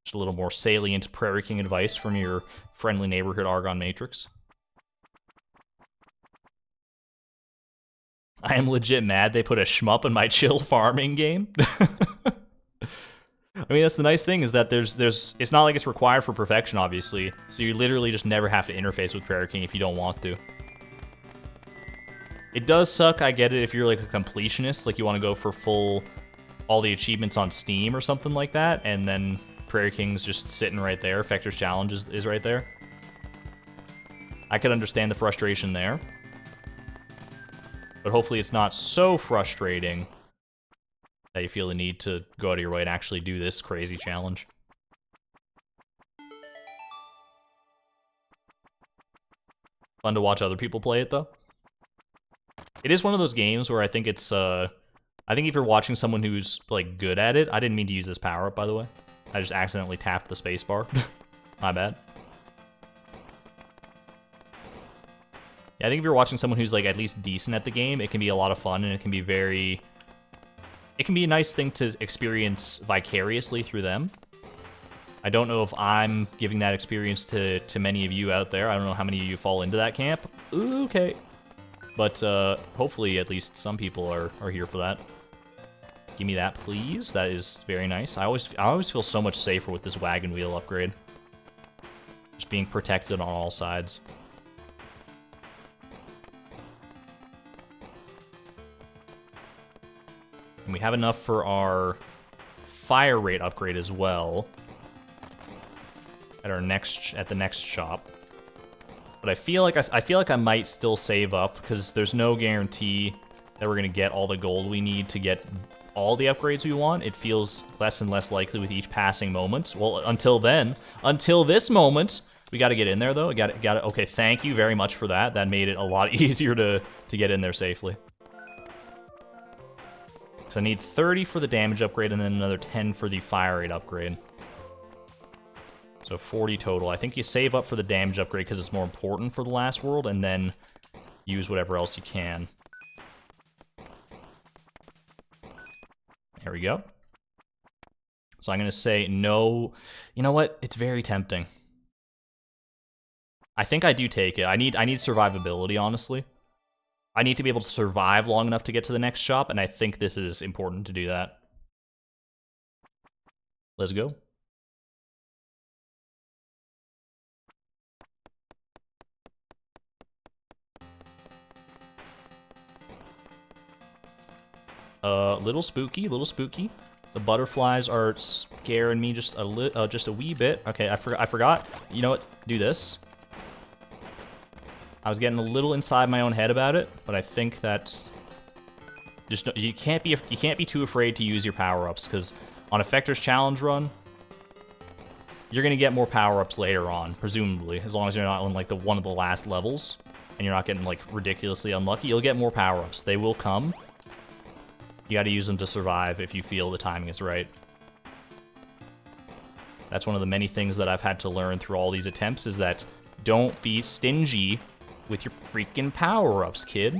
Just a little more salient Prairie King advice from your friendly neighborhood Argon Matrix. I am legit mad they put a shmup in my chill farming game. I mean, that's the nice thing, is that it's not like it's required for perfection, obviously. So you literally just never have to interface with Prairie King if you don't want to. It does suck, I get it, if you're like a completionist, like you want to go for all the achievements on Steam or something like that, and then Prairie King's just sitting right there. Fector's challenge is right there. I could understand the frustration there. But hopefully it's not so frustrating that you feel the need to go out of your way and actually do this crazy challenge. Fun to watch other people play it, though. It is one of those games where I think it's, I think if you're watching someone who's, like, good at it... I didn't mean to use this power-up, by the way. I just accidentally tapped the spacebar. My bad. Yeah, I think if you're watching someone who's, like, at least decent at the game, it can be a lot of fun, and it can be very... It can be a nice thing to experience vicariously through them. I don't know if I'm giving that experience to many of you out there. I don't know how many of you fall into that camp. Ooh, okay. But hopefully at least some people are here for that. Give me that, please. That is very nice. I always feel so much safer with this wagon wheel upgrade. Just being protected on all sides. And we have enough for our fire rate upgrade as well. At the next shop. But I feel like I might still save up because there's no guarantee that we're gonna get all the gold we need to get all the upgrades we want. It feels less and less likely with each passing moment. Well, until then, until this moment, we got to get in there though. Got it. Okay, thank you very much for that. That made it a lot easier to get in there safely. So I need 30 for the damage upgrade and then another 10 for the fire rate upgrade. So 40 total. I think you save up for the damage upgrade because it's more important for the last world, and then use whatever else you can. There we go. So I'm going to say no. You know what? It's very tempting. I think I do take it. I need survivability, honestly. I need to be able to survive long enough to get to the next shop, and I think this is important to do that. Let's go. Little spooky, little spooky. The butterflies are scaring me just a wee bit. Okay, I forgot. You know what? Do this. I was getting a little inside my own head about it, but I think that's just you can't be too afraid to use your power-ups, because on Effector's challenge run, you're gonna get more power-ups later on, presumably, as long as you're not on like one of the last levels and you're not getting like ridiculously unlucky. You'll get more power-ups. They will come. You got to use them to survive if you feel the timing is right. That's one of the many things that I've had to learn through all these attempts, is that don't be stingy with your freaking power-ups, kid.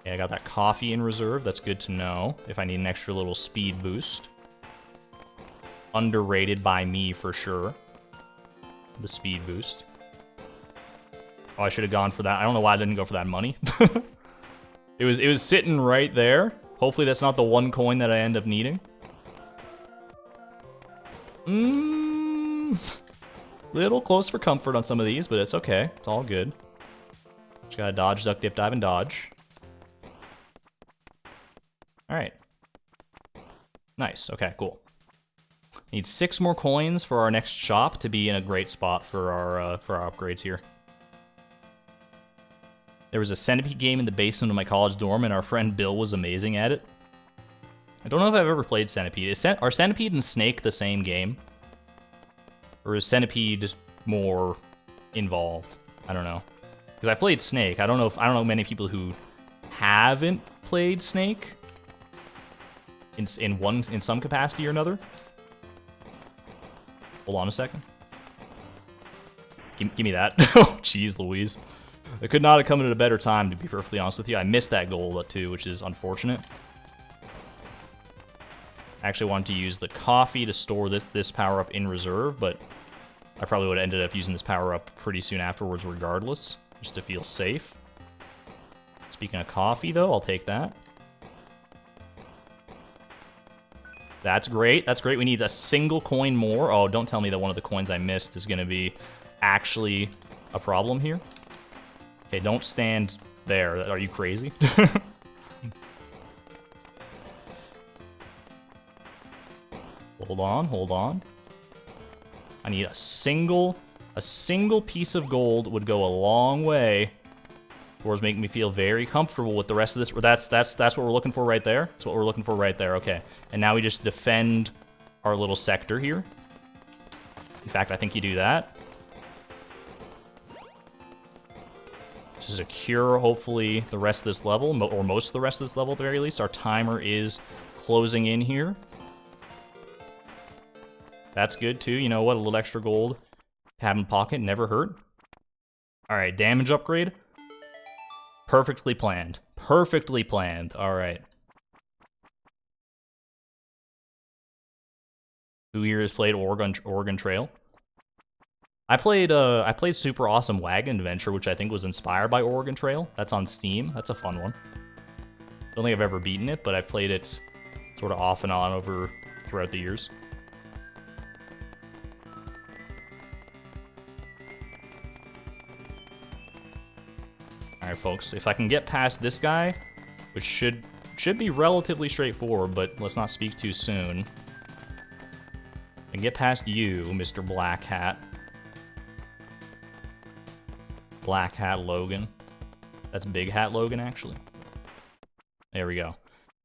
Okay, I got that coffee in reserve. That's good to know if I need an extra little speed boost. Underrated by me for sure. The speed boost. Oh, I should have gone for that. I don't know why I didn't go for that money. It was sitting right there. Hopefully that's not the one coin that I end up needing. Little close for comfort on some of these, but it's okay. It's all good. Just gotta dodge, duck, dip, dive, and dodge. Alright. Nice. Okay, cool. Need 6 more coins for our next shop to be in a great spot for our upgrades here. There was a Centipede game in the basement of my college dorm, and our friend Bill was amazing at it. I don't know if I've ever played Centipede. Are Centipede and Snake the same game? Or is Centipede more involved? I don't know. Because I played Snake. I don't know many people who haven't played Snake in some capacity or another. Hold on a second. Give me that. Oh, jeez Louise. It could not have come at a better time, to be perfectly honest with you. I missed that goal, too, which is unfortunate. I actually wanted to use the coffee to store this power-up in reserve, but I probably would have ended up using this power-up pretty soon afterwards regardless, just to feel safe. Speaking of coffee, though, I'll take that. That's great. That's great. We need a single coin more. Oh, don't tell me that one of the coins I missed is going to be actually a problem here. Okay, don't stand there. Are you crazy? Hold on, hold on. I need a single piece of gold would go a long way towards making me feel very comfortable with the rest of this. That's what we're looking for right there. That's what we're looking for right there. Okay, and now we just defend our little sector here. In fact, I think you do that. To secure, hopefully, the rest of this level, or most of the rest of this level at the very least. Our timer is closing in here. That's good, too. You know what? A little extra gold to have in pocket never hurt. Alright, damage upgrade. Perfectly planned. Perfectly planned. Alright. Who here has played Oregon Trail? I played Super Awesome Wagon Adventure, which I think was inspired by Oregon Trail. That's on Steam. That's a fun one. Don't think I've ever beaten it, but I played it sort of off and on throughout the years. Alright, folks, if I can get past this guy, which should be relatively straightforward, but let's not speak too soon. And get past you, Mr. Black Hat. Black Hat Logan. That's Big Hat Logan, actually. There we go.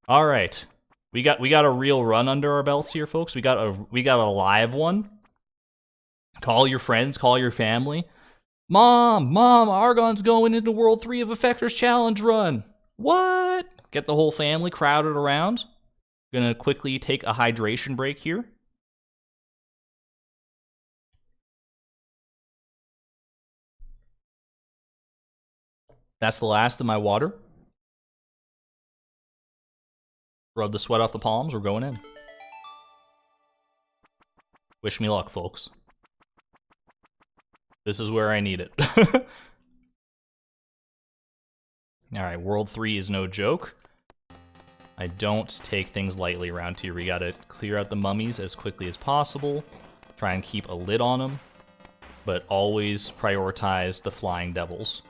All right, we got a real run under our belts here, folks. We got a live one. Call your friends, call your family. Mom, Argon's going into World 3 of Effectors Challenge Run. What? Get the whole family crowded around. Gonna quickly take a hydration break here. That's the last of my water. Rub the sweat off the palms, we're going in. Wish me luck, folks. This is where I need it. Alright, World 3 is no joke. I don't take things lightly around here. We gotta clear out the mummies as quickly as possible. Try and keep a lid on them. But always prioritize the flying devils.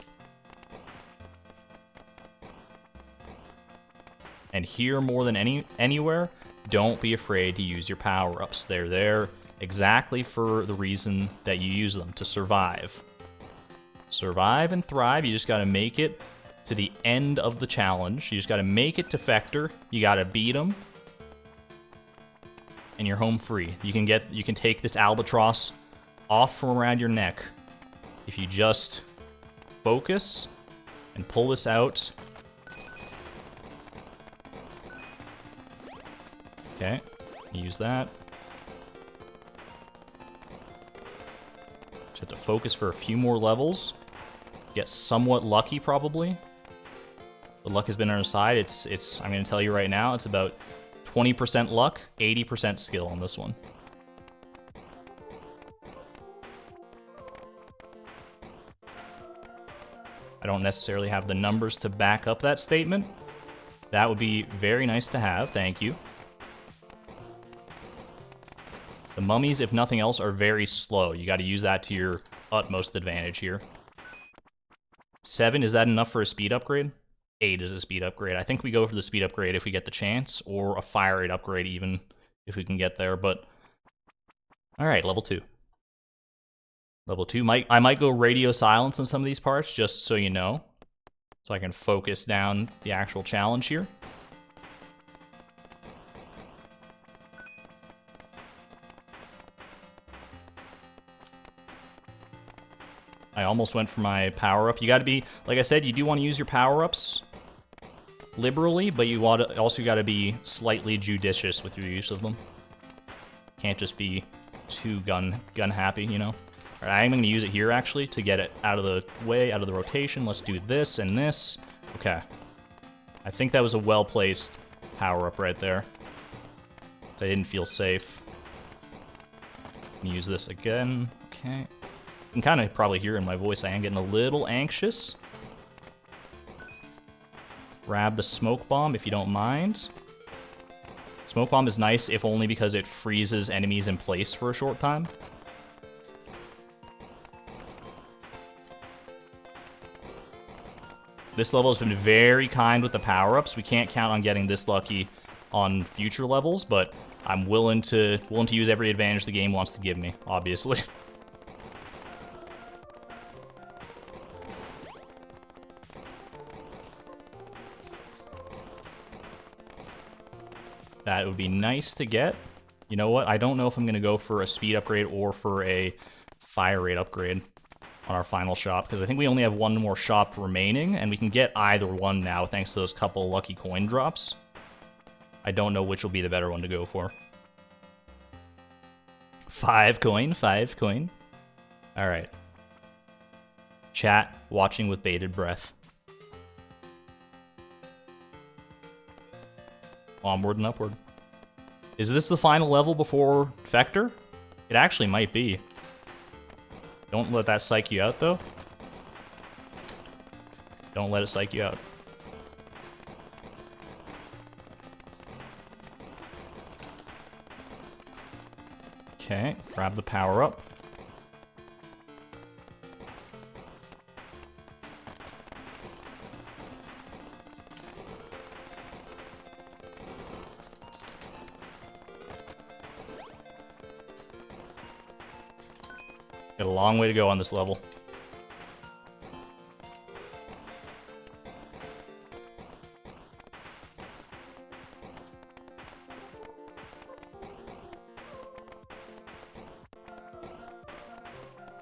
And here, more than anywhere, don't be afraid to use your power-ups. They're there exactly for the reason that you use them, to survive. Survive and thrive, you just gotta make it to the end of the challenge. You just gotta make it to Fector, you gotta beat him, and you're home free. You can take this albatross off from around your neck if you just focus and pull this out. Okay, use that. Just have to focus for a few more levels. Get somewhat lucky, probably. The luck has been on our side. I'm going to tell you right now, it's about 20% luck, 80% skill on this one. I don't necessarily have the numbers to back up that statement. That would be very nice to have, thank you. The mummies, if nothing else, are very slow. You got to use that to your utmost advantage here. 7, is that enough for a speed upgrade? 8 is a speed upgrade. I think we go for the speed upgrade if we get the chance, or a fire rate upgrade even, if we can get there, but... Alright, level 2. Level 2, I might go radio silence in some of these parts, just so you know. So I can focus down the actual challenge here. I almost went for my power-up. You gotta be, like I said, you do want to use your power-ups liberally, but you also gotta be slightly judicious with your use of them. Can't just be too gun happy, you know? Alright, I'm gonna use it here, actually, to get it out of the way, out of the rotation. Let's do this and this. Okay. I think that was a well-placed power-up right there. I didn't feel safe. Use this again. Okay. You can kind of probably hear in my voice I am getting a little anxious. Grab the smoke bomb if you don't mind. Smoke bomb is nice, if only because it freezes enemies in place for a short time. This level has been very kind with the power-ups. We can't count on getting this lucky on future levels, but I'm willing to use every advantage the game wants to give me, obviously. That would be nice to get. You know what? I don't know if I'm going to go for a speed upgrade or for a fire rate upgrade on our final shop, because I think we only have one more shop remaining, and we can get either one now thanks to those couple lucky coin drops. I don't know which will be the better one to go for. 5 coin, 5 coin. Alright. Chat, watching with bated breath. Onward and upward. Is this the final level before Vector? It actually might be. Don't let that psych you out, though. Don't let it psych you out. Okay, grab the power up. Got a long way to go on this level.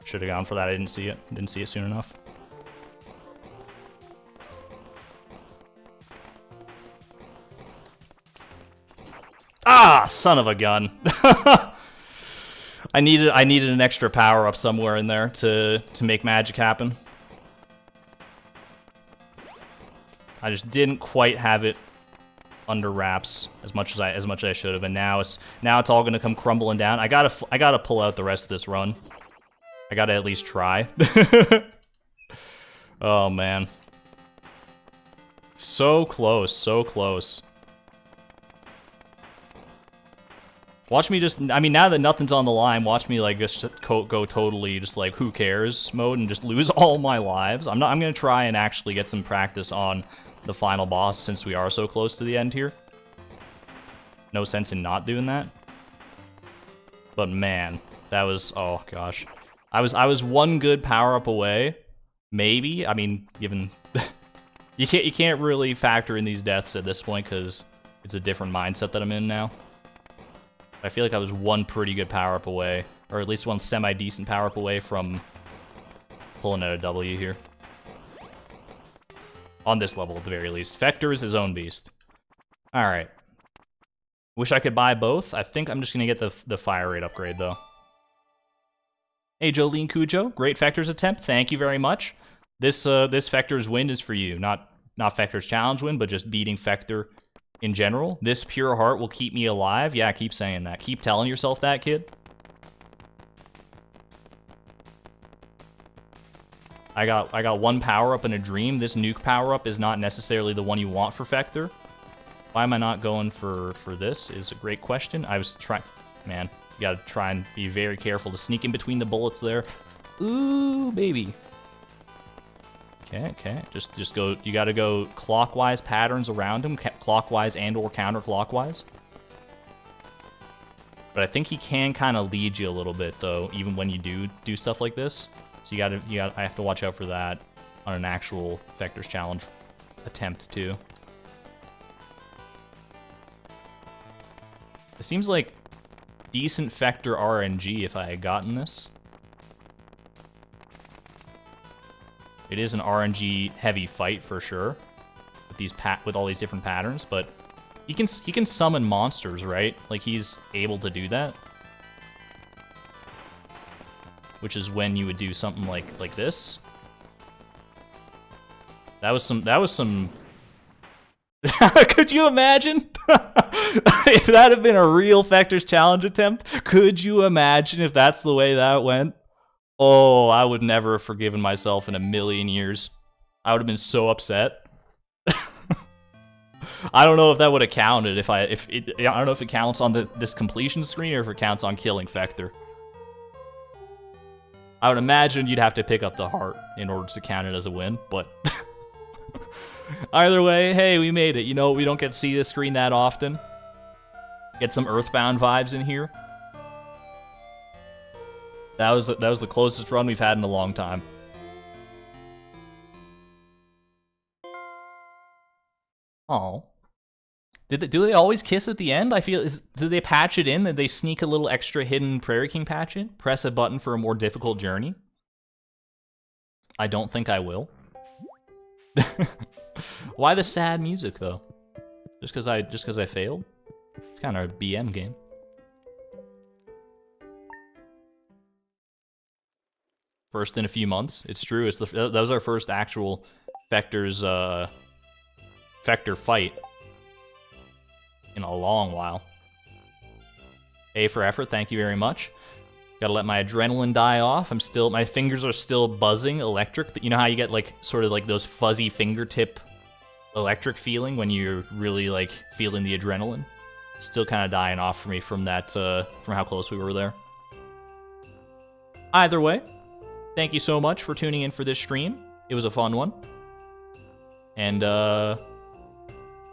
Should have gone for that. I didn't see it. Didn't see it soon enough. Ah, son of a gun. I needed an extra power up somewhere in there to make magic happen. I just didn't quite have it under wraps as much as I should have, and now it's all gonna come crumbling down. I gotta pull out the rest of this run. I gotta at least try. Oh man, so close, so close. Watch me just, I mean, now that nothing's on the line, watch me, like, just go totally just, like, who cares mode and just lose all my lives. I'm gonna try and actually get some practice on the final boss since we are so close to the end here. No sense in not doing that. But man, that was, oh gosh. I was one good power-up away. Maybe, I mean, given... you can't really factor in these deaths at this point because it's a different mindset that I'm in now. I feel like I was one pretty good power-up away, or at least one semi-decent power-up away from pulling out a W here. On this level, at the very least. Vector is his own beast. Alright. Wish I could buy both. I think I'm just going to get the fire rate upgrade, though. Hey, Jolene Cujo. Great Vector's attempt. Thank you very much. This Vector's win is for you. Not Vector's challenge win, but just beating Vector in general. This pure heart will keep me alive. Yeah, keep saying that. Keep telling yourself that, kid. I got one power-up in a dream. This nuke power-up is not necessarily the one you want for Vector. Why am I not going for this is a great question. I was trying... Man, you gotta try and be very careful to sneak in between the bullets there. Ooh, baby. Okay. Just go... You gotta go clockwise patterns around him. Clockwise and or counterclockwise. But I think he can kind of lead you a little bit, though, even when you do stuff like this. So I have to watch out for that on an actual Vector's challenge attempt, too. It seems like decent Vector RNG if I had gotten this. It is an RNG heavy fight for sure with all these different patterns, but he can summon monsters, right? Like he's able to do that. Which is when you would do something like this. That was some Could you imagine? If that had been a real Vector's challenge attempt, could you imagine if that's the way that went? Oh, I would never have forgiven myself in a million years. I would have been so upset. I don't know if that would have counted I don't know if it counts on this completion screen or if it counts on killing Vector. I would imagine you'd have to pick up the heart in order to count it as a win, but either way, hey, we made it. You know, we don't get to see this screen that often. Get some Earthbound vibes in here. That was the closest run we've had in a long time. Oh, do they always kiss at the end? I feel do they patch it in? Did they sneak a little extra hidden Prairie King patch in? Press a button for a more difficult journey. I don't think I will. Why the sad music though? Just because I failed? It's kind of a BM game. First in a few months. It's true. That was our first actual Vector fight in a long while. A for effort, thank you very much. Gotta let my adrenaline die off. My fingers are still buzzing electric. You know how you get like sort of like those fuzzy fingertip electric feeling when you're really like feeling the adrenaline? Still kind of dying off for me from that, from how close we were there. Either way, thank you so much for tuning in for this stream. It was a fun one. And,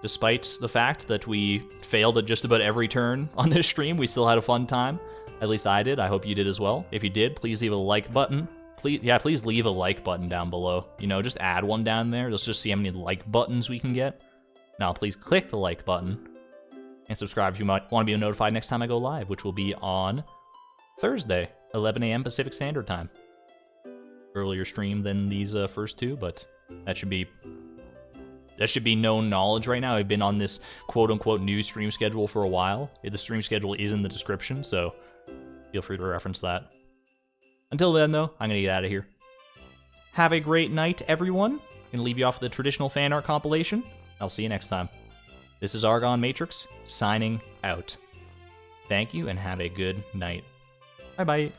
despite the fact that we failed at just about every turn on this stream, we still had a fun time. At least I did. I hope you did as well. If you did, please leave a like button. Please leave a like button down below. You know, just add one down there. Let's just see how many like buttons we can get. Now, please click the like button. And subscribe if you might want to be notified next time I go live, which will be on Thursday, 11 a.m. Pacific Standard Time. Earlier stream than these first two, but that should be known knowledge right now. I've been on this quote-unquote new stream schedule for a while. The stream schedule is in the description, so feel free to reference that. Until then, though, I'm going to get out of here. Have a great night, everyone. I'm going to leave you off with the traditional fan art compilation. I'll see you next time. This is Argon Matrix, signing out. Thank you, and have a good night. Bye-bye.